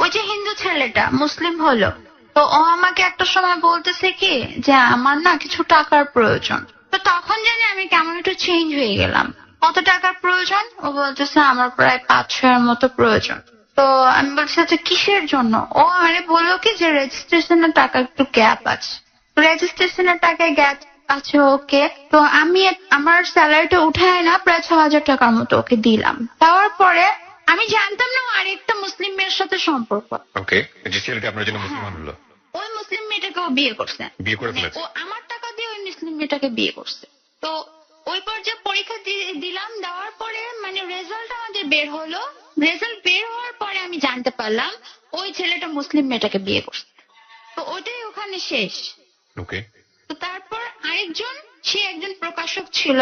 ওই যে হিন্দু ছেলেটা মুসলিম হলো, তো ও আমাকে একটা সময় বলতেছে কি যে আমার না কিছু টাকার প্রয়োজন। তো তখন জানি আমি কেমন একটু চেঞ্জ হয়ে গেলাম। কত টাকার প্রয়োজন? ও বলতেছে আমার প্রায় 5-6 মতো প্রয়োজন। তো আমি বলছি আচ্ছা কিসের জন্য? ও মানে বললো কি যে রেজিস্ট্রেশনের টাকা একটু গ্যাপ আছে। রেজিস্ট্রেশনের টাকায় গ্যাপ আছে, ওকে। তো আমি আমার স্যালারিটা উঠায় না প্রায় 6,000 টাকার মতো ওকে দিলাম। দেওয়ার পরে আমি জানতাম না ও আরেকটা মুসলিম মেয়ের সাথে সম্পর্ক। ওকে, যে ছেলেটা আপনার জন্য মুসলমান হলো, ওই মুসলিম মেয়েটাকে ও বিয়ে করছে। বিয়ে করে ফেলেছে। ও আমার টাকা দিয়ে ওই মুসলিম মেয়েটাকে বিয়ে করছে। তো ওই পর্যায়ে পরীক্ষা দিলাম, দেওয়ার পরে মানে রেজাল্ট আমাদের বের হলো। রেজাল্ট বের হওয়ার পরে আমি জানতে পারলাম ওই ছেলেটা মুসলিম মেয়েটাকে বিয়ে করছে। তো ওইটাই ওখানে শেষ। ওকে। তো তারপর আরেকজন, সে একজন প্রকাশক ছিল,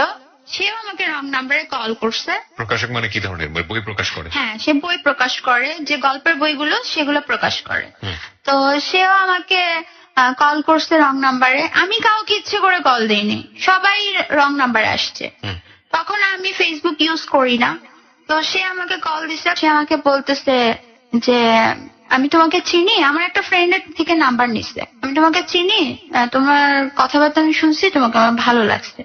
সেও আমাকে রং নাম্বারে কল করছে। প্রকাশক মানে কি ধরনের বই প্রকাশ করে? হ্যাঁ, সে বই প্রকাশ করে, যে গল্পের বইগুলো সেগুলো প্রকাশ করে। তো সেও আমাকে কল করছে রং নাম্বারে। আমি কাউকে ইচ্ছে করে কল দিইনি, সবাই রং নাম্বারে আসছে। তখন আমি ফেসবুক ইউজ করি না। তো সে আমাকে কল দিছে, সে আমাকে বলতেছে যে আমি তোমাকে চিনি, আমার একটা ফ্রেন্ডের থেকে নাম্বার নিছে, আমি তোমাকে চিনি, তোমার কথাবার্তা আমি শুনছি, তোমাকে আমার ভালো লাগছে।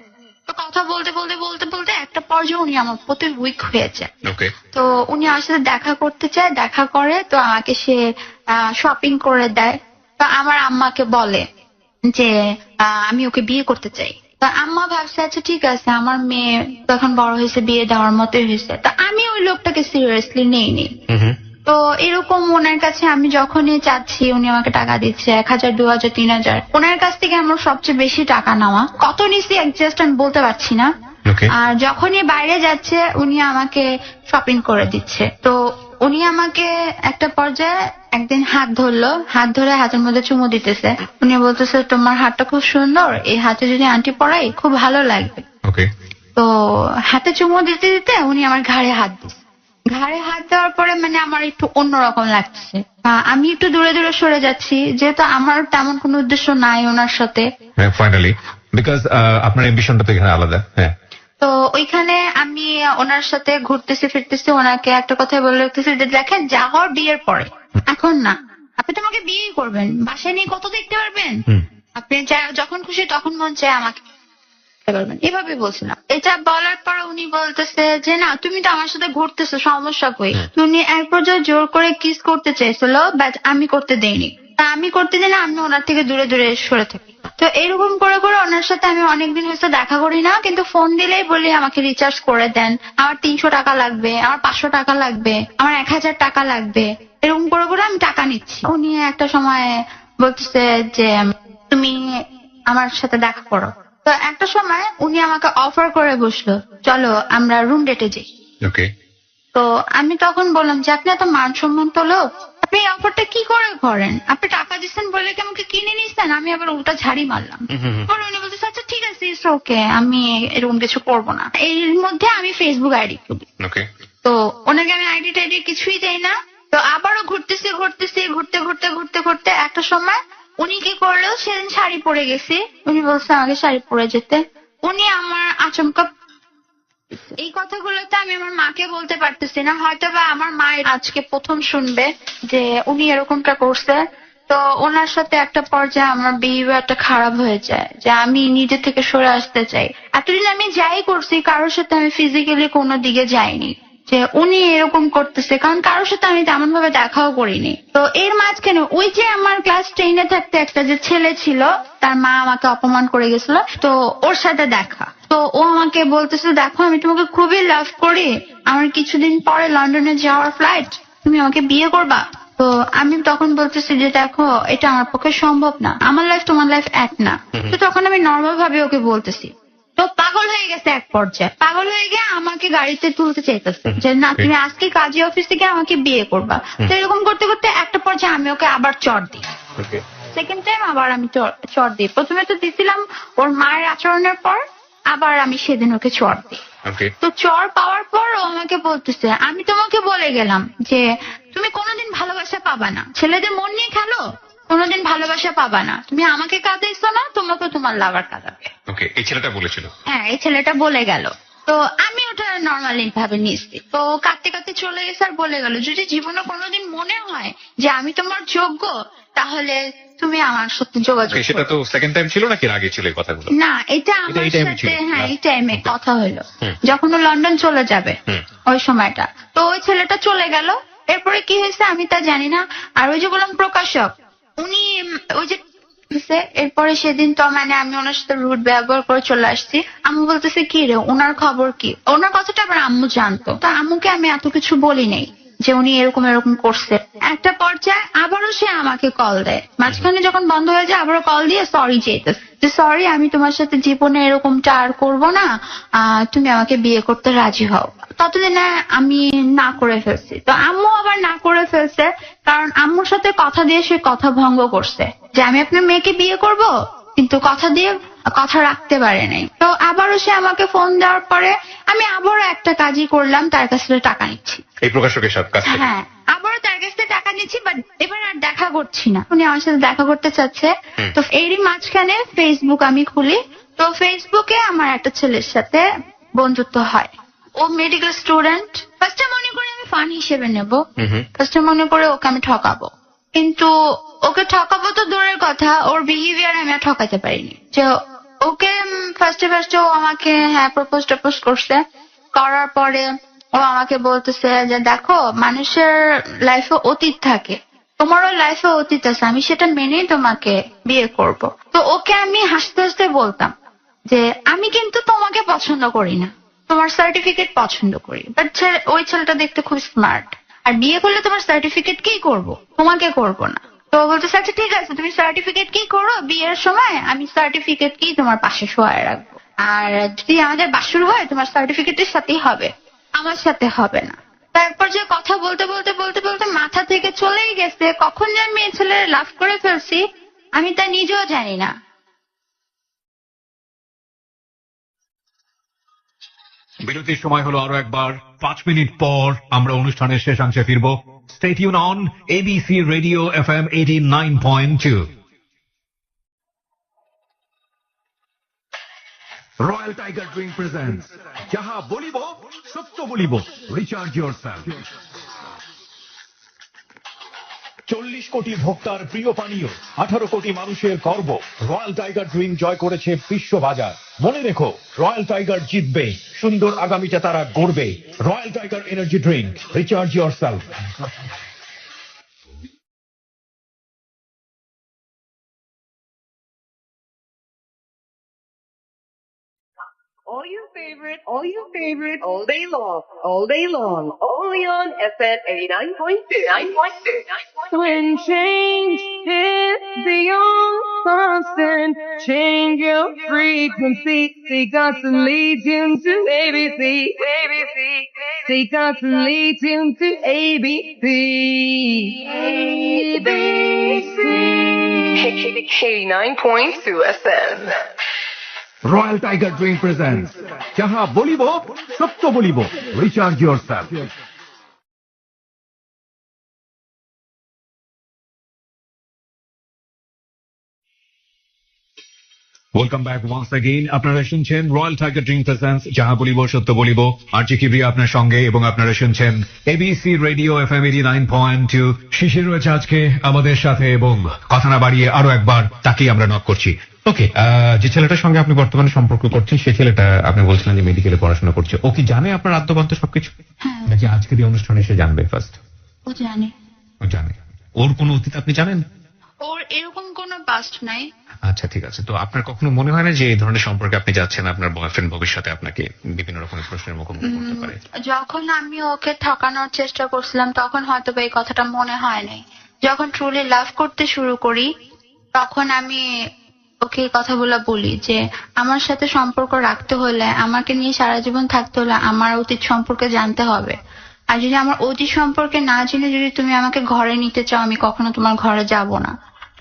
তো কথা বলতে বলতে বলতে বলতে একটা পর্যায়ে উনি আমার প্রতি উইক হয়েছে। ওকে। তো উনি আমার সাথে দেখা করতে চায়, দেখা করে। তো আমাকে সে শপিং করে দেয়। তো আমার আম্মাকে বলে যে আমি ওকে বিয়ে করতে চাই। তো আম্মা ভাবছে আচ্ছা ঠিক আছে, আমার মেয়ে তখন বড় হয়েছে, বিয়ে দেওয়ার মতোই হয়েছে। তো আমি ওই লোকটাকে সিরিয়াসলি নেইনি। তো এরকম ওনার কাছে আমি যখনই চাচ্ছি উনি আমাকে টাকা দিচ্ছে 1,000, 2,000, 3,000। ওনার কাছ থেকে আমার সবচেয়ে বেশি টাকা নেওয়া। কত নিচ্ছি একজাস্ট আমি বলতে পারছি না। আর যখনই বাইরে যাচ্ছে উনি আমাকে শপিং করে দিচ্ছে। তো উনি আমাকে একটা পর্যায়ে একদিন হাত ধরলো, হাত ধরে হাতের মধ্যে চুমু দিতেছে। উনি বলতেছে তোমার হাতটা খুব সুন্দর, এই হাতে যদি আন্টি পরাই খুব ভালো লাগবে। ওকে। তো হাতে চুমু দিতে দিতে উনি আমার ঘাড়ে হাত দিচ্ছে। ঘাড়ে হাত দেওয়ার পরে মানে আমার একটু অন্যরকম লাগছে। আমি একটু দূরে দূরে সরে যাচ্ছি, যেহেতু আমার তেমন কোনো উদ্দেশ্য নাই ওনার সাথে। ফাইনালি বিকজ আপনার এমবিশনটা তো এখানে আলাদা। হ্যাঁ। তো ওইখানে আমি ওনার সাথে ঘুরতেছি ফিরতেছি, ওনাকে একটা কথা বলে রাখতেছি যে দেখেন যা হওয়ার বিয়ের পরে, এখন না। আপনি তোমাকে বিয়ে করবেন, বাসায় নিয়ে কত দেখতে পারবেন, আপনি যখন খুশি তখন মন চায় আমাকে পারবেন, এভাবে বলছিলাম। এটা বলার পর উনি বলতেছে যে না তুমি তো আমার সাথে ঘুরতেছো, সমস্যা কই। উনি এক পর্যায়ে জোর করে কিস করতে চেয়েছিল, বাট আমি করতে দেইনি। তা আমি করতে দিই না, আমি ওনার থেকে দূরে দূরে সরে থাকি। তো এরকম করে করে ওনার সাথে আমি অনেকদিন হয়েছে দেখা করি না, কিন্তু ফোন দিলেই বলি আমাকে রিচার্জ করে দেন, আমার 300 টাকা লাগবে, আমার 500 টাকা লাগবে, আমার 1,000 টাকা লাগবে। এরকম করে করে আমি টাকা নিচ্ছি। উনি একটা সময় বলতেছে যে তুমি আমার সাথে দেখা করো। তো একটা সময় উনি আমাকে অফার করে বসলো, চলো আমরা রুম ডেটে যাই। ওকে। তো আমি তখন বললাম যে আপনি এত মান সম্মান তো লোক, আপনি এই অফারটা কি করে করেন? আপনি টাকা দিচ্ছেন বলে কি আমাকে কিনে নিচ্ছেন? আমি আবার উল্টা ঝাড়ি মারলাম। পরে উনি বলতেছে আচ্ছা ঠিক আছে, ইটস ওকে, আমি এরকম কিছু করবো না। এর মধ্যে আমি ফেসবুক আইডি খুলি। ওকে। তো ওনাকে আমি আইডি টাইডি কিছুই দেই না। তো আবারও ঘুরতেছি ঘুরতেছি ঘুরতে ঘুরতে ঘুরতে ঘুরতে একটা সময় উনি কি করলো, সেদিন শাড়ি পরে গেছি, উনি বলছে আমাকে শাড়ি পরে যেতে। উনি আমার আচমকা, এই কথাগুলোতে আমি আমার মাকে বলতে পারতেছি না, হয়তো বা আমার মা আজকে প্রথম শুনবে যে উনি এরকমটা করছে। তো ওনার সাথে একটা পর্যায়ে আমার বিহেভিয়ারটা খারাপ হয়ে যায়, যে আমি নিজে থেকে সরে আসতে চাই। এতদিন আমি যাই করছি কারোর সাথে আমি ফিজিক্যালি কোনো দিকে যাইনি, যে উনি এরকম করতেছে, কারণ কারোর সাথে আমি তেমন ভাবে দেখাও করিনি। তো এর মাঝখানে ওই যে আমার ক্লাস 10-এ থাকতে একটা যে ছেলে ছিল, তার মা আমাকে অপমান করে গেছিল, তো ওর সাথে দেখা। তো তো ও আমাকে বলতেছে, দেখো আমি তোমাকে খুবই লাভ করি, আমার কিছুদিন পরে লন্ডনে যাওয়ার ফ্লাইট, তুমি আমাকে বিয়ে করবা? তো আমি তখন বলতেছি যে দেখো এটা আমার পক্ষে সম্ভব না, আমার লাইফ তোমার লাইফ এক না। তো তখন আমি নর্মাল ভাবে ওকে বলতেছি। তো পাগল হয়ে গেছে, এক পর্যায়ে পাগল হয়ে গিয়ে আমাকে গাড়িতে তুলতে চাইতেছে যে না তুমি আজকে কাজী অফিস থেকে আমাকে বিয়ে করবা। তো এরকম করতে করতে একটা পর্যায়ে আমি ওকে আবার চড় দিই। সেকেন্ড টাইম আবার আমি চড় দিই। প্রথমে তো দিছিলাম ওর মায়ের আচরণের পর, আবার আমি সেদিন ওকে চড় দিই। তো চড় পাওয়ার পর ও আমাকে বলতেছে, আমি তোমাকে বলে গেলাম যে তুমি কোনোদিন ভালোবাসা পাবা না, ছেলেদের মন নিয়ে খেলো, কোনোদিন ভালোবাসা পাবা না, তুমি আমাকে কাঁদাইছো না, তোমাকে তোমার লাভার কাঁদাবে। ওকে, এই ছেলেটা বলেছিল? হ্যাঁ, এই ছেলেটা বলে গেল। তো আমি ওটা নর্মালি ভাবে নিচ্ছি। তো কাঁদতে কাঁদতে চলে গেছে আর বলে গেল, যদি জীবনে কোনোদিন মনে হয় যে আমি তোমার যোগ্য, তাহলে তুমি আমার সাথে যোগাযোগ করো। সেটা তো সেকেন্ড টাইম ছিল নাকি আগে ছিল এই কথাগুলো? না, এটা আমার এই টাইমে ছিল? সাথে, হ্যাঁ এই টাইমে কথা হলো যখন ও লন্ডন চলে যাবে ওই সময়টা। তো ওই ছেলেটা চলে গেল, এরপরে কি হয়েছে আমি তা জানি না। আর ওই যে বললাম প্রকাশক, উনি ওই যে এরপরে সেদিন তো মানে আমি ওনার সাথে রুট ব্যবহার করে চলে আসছি। আম্মু বলতেছে কি রে ওনার খবর কি, ওনার কথাটা আবার আম্মু জানতো। তো আম্মুকে আমি এত কিছু বলি নাই যে উনি এরকম এরকম করছে। একটা পর্যায়ে আবারও সে আমাকে কল দেয়, মাঝখানে যখন বন্ধ হয়ে যায় আবারও কল দিয়ে সরি চেয়েছে যে সরি আমি তোমার সাথে জীবনে এরকমটা আর করবো না, তুমি আমাকে বিয়ে করতে রাজি হও। ততদিনে আমি না করে ফেলছি। তো আম্মু আবার না করে ফেলছে, কারণ আম্মুর সাথে কথা দিয়ে সে কথা ভঙ্গ করছে যে আমি আপনার মেয়েকে বিয়ে করব, কিন্তু কথা দিয়ে কথা রাখতে পারে নাই। তো আবারও সে আমাকে ফোন দেওয়ার পরে আমি আবারও একটা কাজই করলাম, তার কাছ থেকে টাকা নিচ্ছি। এই প্রকাশকের সাথে কাজ থেকে? হ্যাঁ, আবারও তার কাছ থেকে টাকা নিচ্ছি, বাট এবার আর দেখা করছি না। উনি আমার সাথে দেখা করতে চাচ্ছে। তো এরই মাঝখানে ফেসবুক আমি খুলি। তো ফেসবুকে আমার একটা ছেলের সাথে বন্ধুত্ব হয়। ও মেডিকেল স্টুডেন্ট। ফার্স্টে মনে করে আমি ফান হিসেবে নেব, ফার্স্টে মনে করে ওকে আমি ঠকাবো, কিন্তু ওকে ঠকাবো তো দূরের কথা, ওর বিহেভিয়ার আমি আর ঠকাতে পারিনি। যে ওকে ফার্স্টে ও আমাকে হ্যাঁ প্রপোজ করছে। করার পরে ও আমাকে বলতেছে যে দেখো মানুষের লাইফে অতীত থাকে, তোমারও লাইফে অতীত আছে, আমি সেটা মেনেই তোমাকে বিয়ে করব। তো ওকে আমি হাসতে হাসতে বলতাম যে আমি কিন্তু তোমাকে পছন্দ করি না, তোমার সার্টিফিকেট পছন্দ করি। বাট ওই ছেলেটা দেখতে খুব স্মার্ট, আর বিয়ে করলে তোমার সার্টিফিকেট কি করব, তোমাকে করব না। তো বলতেছে আচ্ছা ঠিক আছে তুমি সার্টিফিকেট কি করো, বিয়ের সময় আমি সার্টিফিকেট কি তোমার পাশে শোয়ায় রাখবো, আর যদি আমাদের বাসর হয় তোমার সার্টিফিকেটের সাথেই হবে, আমার সাথে হবে না। তারপর যে কথা বলতে বলতে বলতে বলতে মাথা থেকে চলেই গেছে, কখন যে আমি এই ছেলের লাভ করে ফেলছি আমি তা নিজেও জানি না। বিরতির সময় হলো আরো একবার। 5 মিনিট পর আমরা অনুষ্ঠানের শেষাংশে ফিরবো। Stay tune on ABC radio FM 89.2। Royal tiger drink presents যাহা বলিব সত্য বলিব, রিচার্জ ইয়োরসেলফ। 40 কোটি ভোক্তার প্রিয় পানীয়, 18 কোটি মানুষের গর্ব, রয়্যাল টাইগার ড্রিঙ্ক জয় করেছে বিশ্ববাজার। মনে রেখো রয়্যাল টাইগার জিতবে, সুন্দর আগামীটা তারা গড়বে। Royal Tiger energy drink, recharge yourself. All your favorite, all day long, only on FM 89.2. When change is beyond constant, change your frequency, take us and lead you to ABC, take us and lead you to ABC, ABC, 89.2 FM. Royal tiger drink presents যাহা বলিব সত্য বলিব, recharge yourself. Welcome back once again. আপনারা শুনছেন royal tiger drink presents যাহা বলিব সত্য বলিব, আর জি কিবরিয়া আপনার সঙ্গে, এবং আপনারা শুনছেন এবিসি রেডিও FM 89.2। শিশির রয়েছে আজকে আমাদের সাথে, এবং কথা না বাড়িয়ে আরো একবার তাকেই আমরা নক করছি। ওকে, যে ছেলেটার সঙ্গে আপনি বর্তমানে সম্পর্ক করছেন, সেই ছেলেটা আপনি বলছিলেন যে মেডিকেলে পড়াশোনা করছে, ও কি জানে আপনার আদ্যপান্ত সবকিছু, নাকি আজকের এই অনুষ্ঠানে সে জানবে ফার্স্ট? ও জানে। ও জানে। ওর কোনো অতীত আপনি জানেন? ওর এরকম কোনো পাস্ট নাই। আচ্ছা ঠিক আছে, তো আপনার কখনো মনে হয় না যে এই ধরনের সম্পর্কে আপনি যাচ্ছেন, আপনার বয়ফ্রেন্ড ভবিষ্যতে আপনাকে বিভিন্ন রকমের প্রশ্নের মুখোমুখি করতে পারে? যখন আমি ওকে ঠকানোর চেষ্টা করছিলাম তখন হয়তো বা এই কথাটা মনে হয় নাই। যখন ট্রুলি লাভ করতে শুরু করি তখন আমি ওকে এই কথাগুলো বলি যে আমার সাথে সম্পর্ক রাখতে হলে, আমাকে নিয়ে সারা জীবন থাকতে হলে আমার অতীত সম্পর্কে জানতে হবে। আর যদি আমার অতীত সম্পর্কে না জেনে যদি তুমি আমাকে ঘরে নিতে চাও, আমি কখনো তোমার ঘরে যাব না।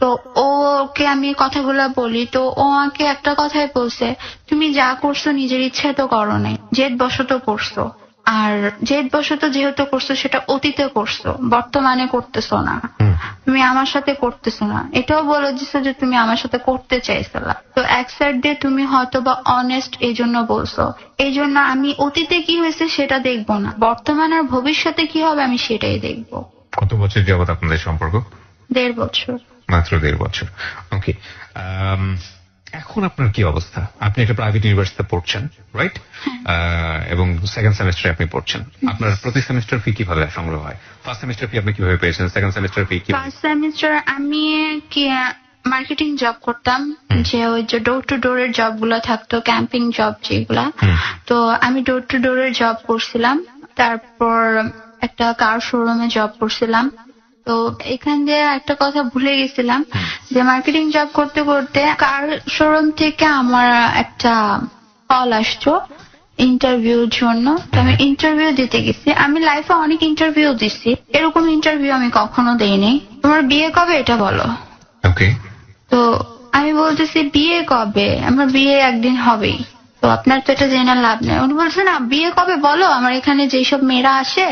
তো ওকে আমি কথাগুলো বলি, তো ও আমাকে একটা কথাই বলছে, তুমি যা করছো নিজের ইচ্ছে তো করো নাই, জেদ বশত করছো। আর জেদ বশত যেহেতু করছো সেটা অতীতে করছো, বর্তমানে করতেছো না, তুমি আমার সাথে করতেছো না। এটাও বলে দিছো যে তুমি আমার সাথে করতে চাইছিলা। তো এক সাইড দিয়ে তুমি হয়তো বা অনেস্ট এই জন্য বলছো। এই জন্য আমি অতীতে কি হয়েছে সেটা দেখবো না, বর্তমান আর ভবিষ্যতে কি হবে আমি সেটাই দেখবো। কত বছর যাবত আপনাদের সম্পর্ক? 1.5 বছর। মাত্র 1.5 বছর। ওকে, এখন আপনার কি অবস্থা? আপনি একটা প্রাইভেট ইউনিভার্সিটিতে পড়ছেন, রাইট? এবং সেকেন্ড সেমিস্টারে আপনি পড়ছেন। আপনার প্রতি সেমিস্টার ফি কিভাবে সংগ্রহ হয়? ফার্স্ট সেমিস্টার ফি আপনি কিভাবে পেয়েছেন? সেকেন্ড সেমিস্টার ফি কি? ফার্স্ট সেমিস্টার আমি কি মার্কেটিং জব করতাম, যে ওই যে ডোর টু ডোরের জব গুলো থাকতো, ক্যাম্পিং জব যেগুলা। তো আমি ডোর টু ডোরের জব করছিলাম, তারপর একটা কার শোরুমে জব করছিলাম। তো এখান দিয়ে একটা কথা ভুলে গেছিলাম যে মার্কেটিং জব করতে করতে কার শোরুম থেকে আমার একটা কল আসতো ইন্টারভিউর জন্য। তো আমি ইন্টারভিউ দিতে গেছি। আমি লাইফে অনেক ইন্টারভিউ দিচ্ছি, এরকম ইন্টারভিউ আমি কখনো দেইনি। তোমার বিয়ে কবে এটা বলো। ওকে। তো আমি বলতেছি বিয়ে কবে, আমার বিয়ে একদিন হবেই। তো আপনার তো এটা জেনে লাভ নেই। উনি বলছে না বিয়ে কবে বলো, আমার এখানে যেসব মেয়েরা আসে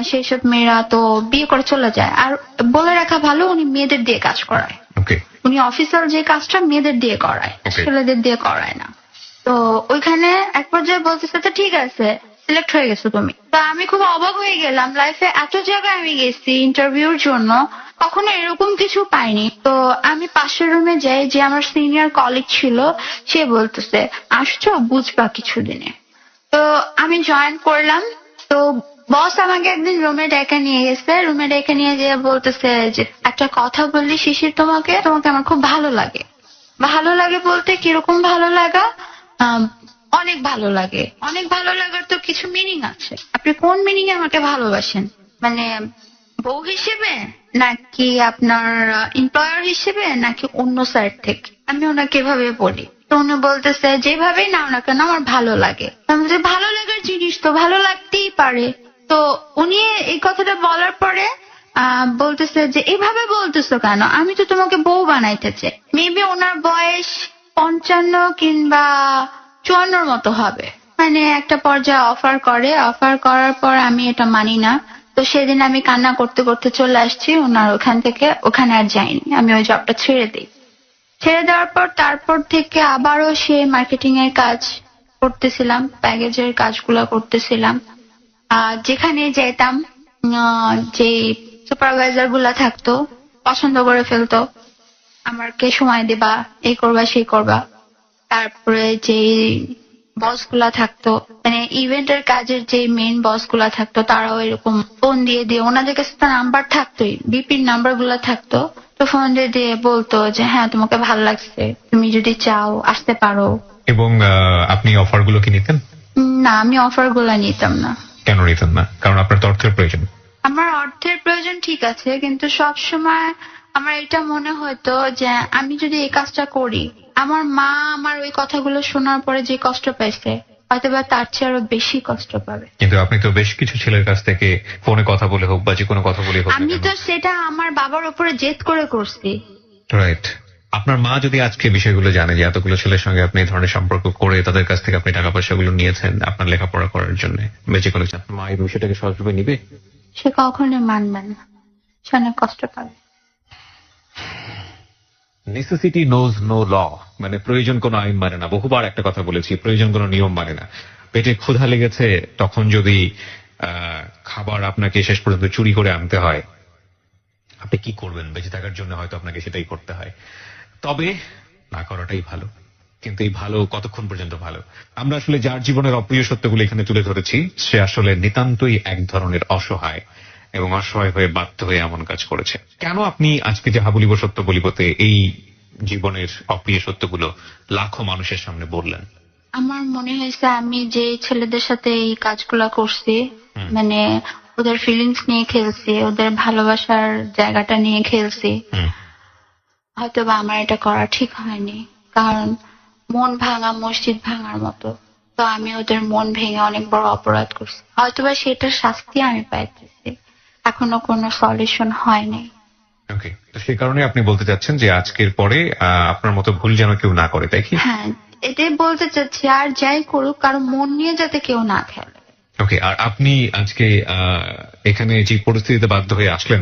সেই সব মেয়েরা তো বিয়ে করে চলে যায়। আর বলে রাখা ভালো, উনি মেয়েদের দিয়ে কাজ করায়। ওকে। উনি অফিসিয়াল যে কাজটা মেয়েদের দিয়ে করায়, ছেলেদের দিয়ে করায় না। তো ওইখানে এক পর্যায়ে বলতেছে তো ঠিক আছে, সিলেক্ট হয়ে গেছো তুমি। তো আমি খুব অবাক হয়ে গেলাম, লাইফে এত জায়গায় আমি গেছি ইন্টারভিউর জন্য, কখনো এরকম কিছু পাইনি। তো আমি পাশের রুমে যাই, যে আমার সিনিয়র কলিগ ছিল, সে বলতেছে আসছো বুঝবা কিছুদিনে। তো আমি জয়েন করলাম। তো বস আমাকে একদিন রুমে ডেকে নিয়ে গেছে, রুমে ডেকে নিয়ে যেয়ে বলতেছে যে একটা কথা বললি শিশির, তোমাকে তোমাকে আমার খুব ভালো লাগে। ভালো লাগে বলতে কিরকম ভালো লাগা? অনেক ভালো লাগে। অনেক ভালো লাগার তো কিছু মিনিং আছে। আপনি কোন মিনিং এ আমাকে ভালোবাসেন? মানে বউ হিসেবে, নাকি আপনার এমপ্লয়ার হিসেবে, নাকি অন্য সাইড থেকে? আমি ওনাকে এভাবে বলি। তো উনি বলতেছে যেভাবেই নাও না কেন আমার ভালো লাগে। আমি বলছি ভালো লাগার জিনিস তো ভালো লাগতেই পারে। তো উনি এই কথাটা বলার পরে বলতেছে যে এভাবে বলতেছো কেন, আমি তো তোমাকে বউ বানাইতে চাই। মেবি ওনার বয়স 55 কিংবা 54 মতো হবে। মানে একটা পর্যায়ে অফার করে, অফার করার পর আমি এটা মানি না। তো সেদিন আমি কান্না করতে করতে চলে আসছি ওনার ওখান থেকে, ওখানে আর যাইনি। আমি ওই জবটা ছেড়ে দিই। ছেড়ে দেওয়ার পর তারপর থেকে আবারও সে মার্কেটিং এর কাজ করতেছিলাম, প্যাকেজের কাজগুলো করতেছিলাম। যেখানে যেতাম যে সুপারভাইজার গুলা থাকতো পছন্দ করে ফেলতো, আমাকে সময় দিবা, এই করবা সেই করবা। তারপরে যে বস গুলা থাকতো, মানে ইভেন্টের কাজের যে মেইন বস গুলা থাকতো, তারাও এরকম ফোন দিয়ে দিয়ে, ওনাদের কাছে তো নাম্বার থাকতোই, বিপির নাম্বার গুলা থাকতো। তো ফোন দিয়ে দিয়ে বলতো যে হ্যাঁ তোমাকে ভালো লাগছে, তুমি যদি চাও আসতে পারো। এবং আপনি অফার গুলো কি নিতেন? না, আমি অফার গুলা নিতাম না। কেন নিতেন না? কারণ আপনার তো অর্থের প্রয়োজন। আমার অর্থের প্রয়োজন ঠিক আছে, কিন্তু সব সময় আমার এটা মনে হতো যে আমি যদি এই কাজটা করি, আমার মা আমার ওই কথাগুলো শোনার পরে যে কষ্ট পাইছে, হয়তোবা তার চেয়ে আরো বেশি কষ্ট পাবে। কিন্তু আপনি তো বেশ কিছু ছেলের কাছ থেকে ফোনে কথা বলে হোক বা যে কোনো কথা বলে হোক, আমি তো সেটা আমার বাবার উপরে জেদ করে করছি। রাইট। আপনার মা যদি আজকে বিষয়গুলো জানে যে এতগুলো ছেলের সঙ্গে আপনি এই ধরনের সম্পর্ক করে তাদের কাছ থেকে আপনি টাকা পয়সাগুলো নিয়েছেন আপনার লেখাপড়া করার জন্য, বেঁচে কোনো মা এই বিষয়টাকে সহজভাবে নিবে? সে কখনো মানবে না, সে অনেক কষ্ট পাবে। নেসেসিটি নোজ নো ল, মানে প্রয়োজন কোনো আইন মানে না। বহুবার একটা কথা বলেছি, প্রয়োজন কোনো নিয়ম মানে না। পেটে ক্ষুধা লেগেছে, তখন যদি খাবার আপনাকে শেষ পর্যন্ত চুরি করে আনতে হয়, আপনি কি করবেন? বেঁচে থাকার জন্য হয়তো আপনাকে সেটাই করতে হয়। তবে না করাটাই ভালো। কিন্তু এই ভালো কতক্ষণ পর্যন্ত ভালো? আমরা আসলে যার জীবনের অপ্রিয় সত্যগুলো এখানে তুলে ধরেছি, সে আসলে নিতান্তই এক ধরনের অসহায়, এবং অসহায় হয়ে বাধ্য হয়ে এমন কাজ করেছে। কেন আপনি আজকে যাহা বলিব সত্য বলিবতে এই জীবনের অপ্রিয় সত্যগুলো লাখো মানুষের সামনে বললেন? আমার মনে হয়েছে আমি যে ছেলেদের সাথে এই কাজগুলা করছি, মানে ওদের ফিলিংস নিয়ে খেলছি, ওদের ভালোবাসার জায়গাটা নিয়ে খেলছি, হয়তোবা আমার এটা করা ঠিক হয়নি। কারণ মন ভাঙা মসজিদ ভাঙার মতো, তো আমি ওদের মন ভেঙে অনেক বড় অপরাধ করছি, হয়তোবা সেটার শাস্তি আমি পাইতেছি, এখনো কোনো সলিউশন হয়নি। ওকে, তো সেই কারণে আপনি বলতে চাচ্ছেন যে আজকের পরে আপনার মতো ভুল যেন কেউ না করে, তাই কি? হ্যাঁ, এটাই বলতে চাচ্ছি, আর যাই করুক কারো মন নিয়ে যাতে কেউ না খেলে। ওকে, আর আপনি আজকে এখানে যে পরিস্থিতিতে বাধ্য হয়ে আসলেন,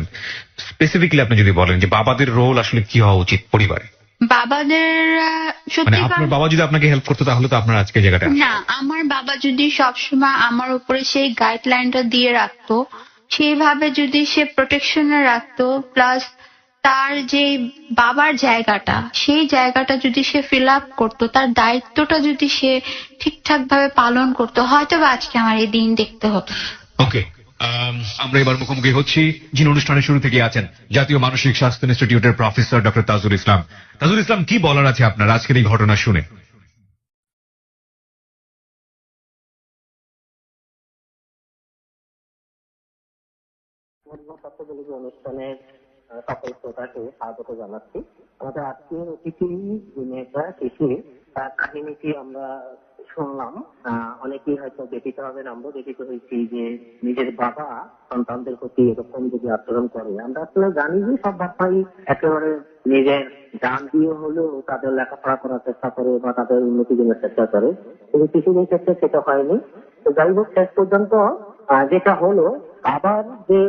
স্পেসিফিকলি আপনি যদি বলেন যে বাবাদের রোল আসলে কি হওয়া উচিত পরিবারে? বাবাদের মানে সত্যি আপনার বাবা যদি আপনাকে হেল্প করতো তাহলে তো আপনার আজকে জায়গাটা। না, আমার বাবা যদি সবসময় আমার উপরে সেই গাইডলাইনটা দিয়ে রাখতো, সেইভাবে যদি সে প্রোটেকশনে রাখতো, প্লাস তার যে বাবার জায়গাটা, সেই জায়গাটা যদি সে ফিল আপ করতো, তার দায়িত্বটা যদি সে ঠিকঠাক ভাবে পালন করতো, হয়তো বা আজকে আমার এই দিন দেখতে হতো। ওকে, আমরা এবার মুখোমুখি হচ্ছি যিনি অনুষ্ঠানের শুরু থেকে আছেন, জাতীয় মানসিক স্বাস্থ্য ইনস্টিটিউটের প্রফেসর ডক্টর তাজুল ইসলাম। তাজুল ইসলাম, কি বলার আছে আপনার আজকের এই ঘটনা শুনে? অনুষ্ঠানের সকল শ্রোতাকে স্বাগত জানাচ্ছি। আমাদের আজকের অতিথি মেয়েটা শিশু, তার কাহিনীটি আমরা শুনলাম। অনেকেই হয়তো ব্যথিত হবেন, আমরা ব্যথিত হয়েছি যে নিজের বাবা সন্তানদের প্রতি এরকম যদি আচরণ করে। আমরা আসলে জানি যে সব বাবাই একেবারে নিজের জান দিয়ে হলেও তাদের লেখাপড়া করার চেষ্টা করে বা তাদের উন্নতি জনের চেষ্টা করে, কিন্তু শিশুদের ক্ষেত্রে সেটা হয়নি। তো যাই হোক, শেষ পর্যন্ত যেটা হলো, বাবার যে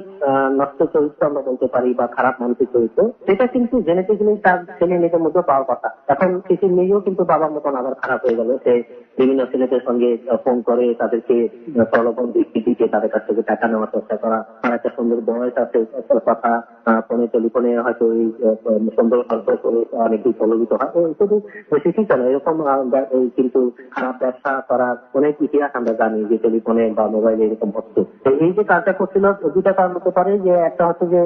নষ্ট চরিত্র আমরা বলতে পারি বা খারাপ মানসিক চরিত্র, সেটা কিন্তু জেনেটিক্যালি তার ছেলে মেয়েদের মধ্যে পাওয়ার কথা। এখন শিশুর মেয়েও কিন্তু বাবার মতন আবার খারাপ হয়ে গেল। সে বিভিন্ন ছেলেদের সঙ্গে ফোন করে তাদেরকে প্রলোভন দিকে তাদের কাছ থেকে টাকা নেওয়ার চেষ্টা করা। আর একটা সুন্দর বয়স আছে, কথা ফোনে টেলিফোনে হয়তো এই সুন্দর গল্প করে অনেকেই প্রলোভিত হয়। শুধু শিশু কেন, এরকম কিন্তু খারাপ ব্যবসা করার অনেক ইতিহাস আমরা জানি যে টেলিফোনে বা মোবাইলে এরকম হচ্ছে। তো এই যে কাজটা করছিল, দুটা কারণ হতে পারে, যে একটা হচ্ছে যে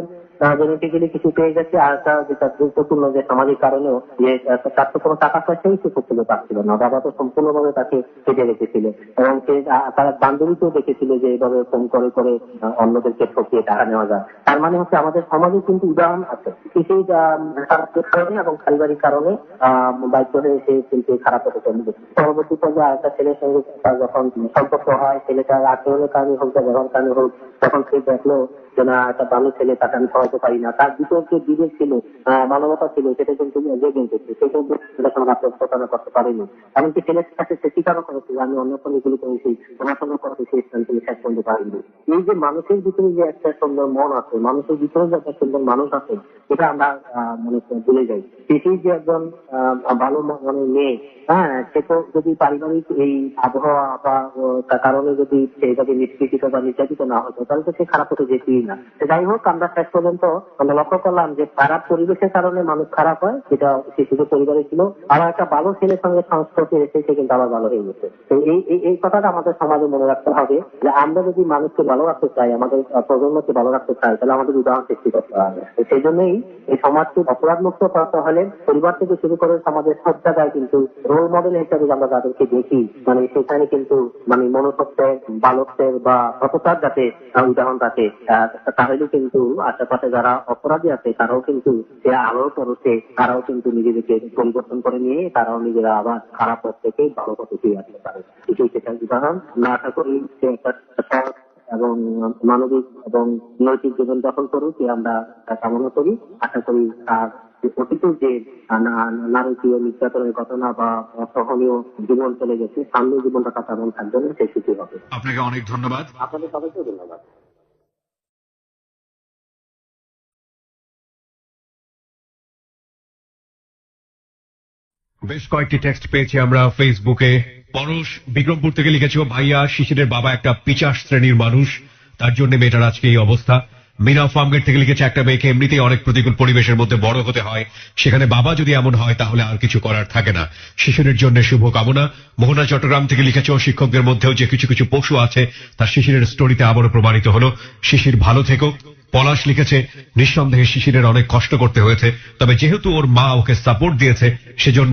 জেনেটিক্যালি কিছু পেয়ে গেছে, আর একটা যেটা গুরুত্বপূর্ণ যে সামাজিক কারণেও, যে তার তো কোনো টাকা পয়সাই সে করতে পারছিল না, বাবা তো সম্পূর্ণভাবে তাকে কেটে রেখেছিল। এবং সে তার বান্ধবীকেও দেখেছিল যে এইভাবে ফোন করে করে অন্যদেরকে ঠকিয়ে টাকা নেওয়া যায়। তার মানে হচ্ছে আমাদের সমাজে কিন্তু উদাহরণ আছে, কিছু কারণে এবং পারিবারিক কারণে বাধ্য হয়ে সে কিন্তু খারাপ হতে চলে। পরবর্তী পর্যায়ে একটা ছেলের সঙ্গে তার যখন সম্পর্ক হয়, ছেলেটার আচরণের কারণে হোক বা ব্যবহার কারণে হোক, তখন সে দেখলো যে না, একটা ভালো ছেলে, তাকে আমি খাওয়াতে পারি না। তার ভিতর যে বিবেক ছিল, মানবতা ছিল, সেটা কিন্তু জেগে উঠেছে। সে কিন্তু প্রতারণা করতে পারেনি। এমনকি ছেলের কাছে সে স্বীকারও করেছে যে আমি অন্য কোনো এগুলো করেছি, পড়াশোনা করেছি, সেই স্থান থেকে শেষ করতে পারিনি। এই যে মানুষের ভিতরে যে একটা সুন্দর মন আছে, মানুষের ভিতরে যে একটা সুন্দর মানুষ আছে, এটা আমরা মানে ভুলে যাই। সেই যে একজন ভালো মনের মেয়ে, হ্যাঁ, সে তো যদি পারিবারিক এই আবহাওয়া বা কারণে যদি সেইভাবে নিষ্কৃত বা নির্যাতিত না হতো, তাহলে তো সে খারাপ হতে যেতেই না। যাই হোক, আমরা শেষ পর্যন্ত আমরা লক্ষ্য করলাম যে খারাপ পরিবেশের কারণে মানুষ খারাপ হয়, যেটা শিশুদের পরিবারে ছিল। আবার একটা ভালো ছেলের সঙ্গে সংস্পর্শে এসে সে কিন্তু আবার ভালো হয়ে গেছে। তো এই কথাটা আমাদের সমাজে মনে রাখতে হবে যে আমরা যদি মানুষকে ভালো রাখতে চাই, আমাদের প্রজন্মকে ভালো রাখতে চাই, তাহলে আমাদের উদাহরণ সৃষ্টি করতে হবে। সেই জন্যই এই সমাজকে অপরাধ মুক্ত করতে হলে পরিবার থেকে শুরু করে সমাজের সব জায়গায় কিন্তু রোল মডেল হিসেবে আমরা যাদেরকে দেখি, মানে সেখানে কিন্তু মানে মনুষ্যত্বের, বালকত্বের বা সততার যাতে উদাহরণ থাকে, তাহলে কিন্তু আশেপাশে যারা অপরাধী আছে তারাও কিন্তু সে আলোর পরশে তারাও কিন্তু নিজেদেরকে পরিবর্তন করে নিয়ে তারাও নিজেরা আবার খারাপ পথ থেকে ভালো পথে ফিরে আসতে পারে। এটাই সেটার উদাহরণ। আমরা আশা করি সে একটা এবং মানবিক এবং নৈতিক জীবন যাপন করুক, আমরা কামনা করি। আশা করি তার অতীত যে নারকীয় নির্যাতনের ঘটনা বা অসহনীয় জীবন চলে গেছে, সামনে জীবনটা তার তেমন থাকবে না, সে সুখী হবে। আপনাকে অনেক ধন্যবাদ। আপনাদের সবাইকে ধন্যবাদ। বেশ কয়েকটি টেক্সট পেয়েছি আমরা ফেসবুকে। পরশ বিক্রমপুর থেকে লিখেছে, ভাইয়া, শিশিরের বাবা একটা পিচাস শ্রেণীর মানুষ, তার জন্য মেয়েটার আজকে এই অবস্থা। মিনা ফার্মগেট থেকে লিখেছে, একটা মেয়েকে এমনিতেই অনেক প্রতিকূল পরিবেশের মধ্যে বড় হতে হয়, সেখানে বাবা যদি এমন হয় তাহলে আর কিছু করার থাকে না। শিশিরের জন্য শুভ কামনা। মোহনা চট্টগ্রাম থেকে লিখেছে, শিক্ষকদের মধ্যেও যে কিছু কিছু পশু আছে তা শিশিরের স্টোরিতে আবারও প্রমাণিত হলো। শিশির ভালো থেকো। পলাশ লিখেছে, নিঃসন্দেহে শিশিরের অনেক কষ্ট করতে হয়েছে, তবে যেহেতু ওর মা ওকে সাপোর্ট দিয়েছে সেজন্য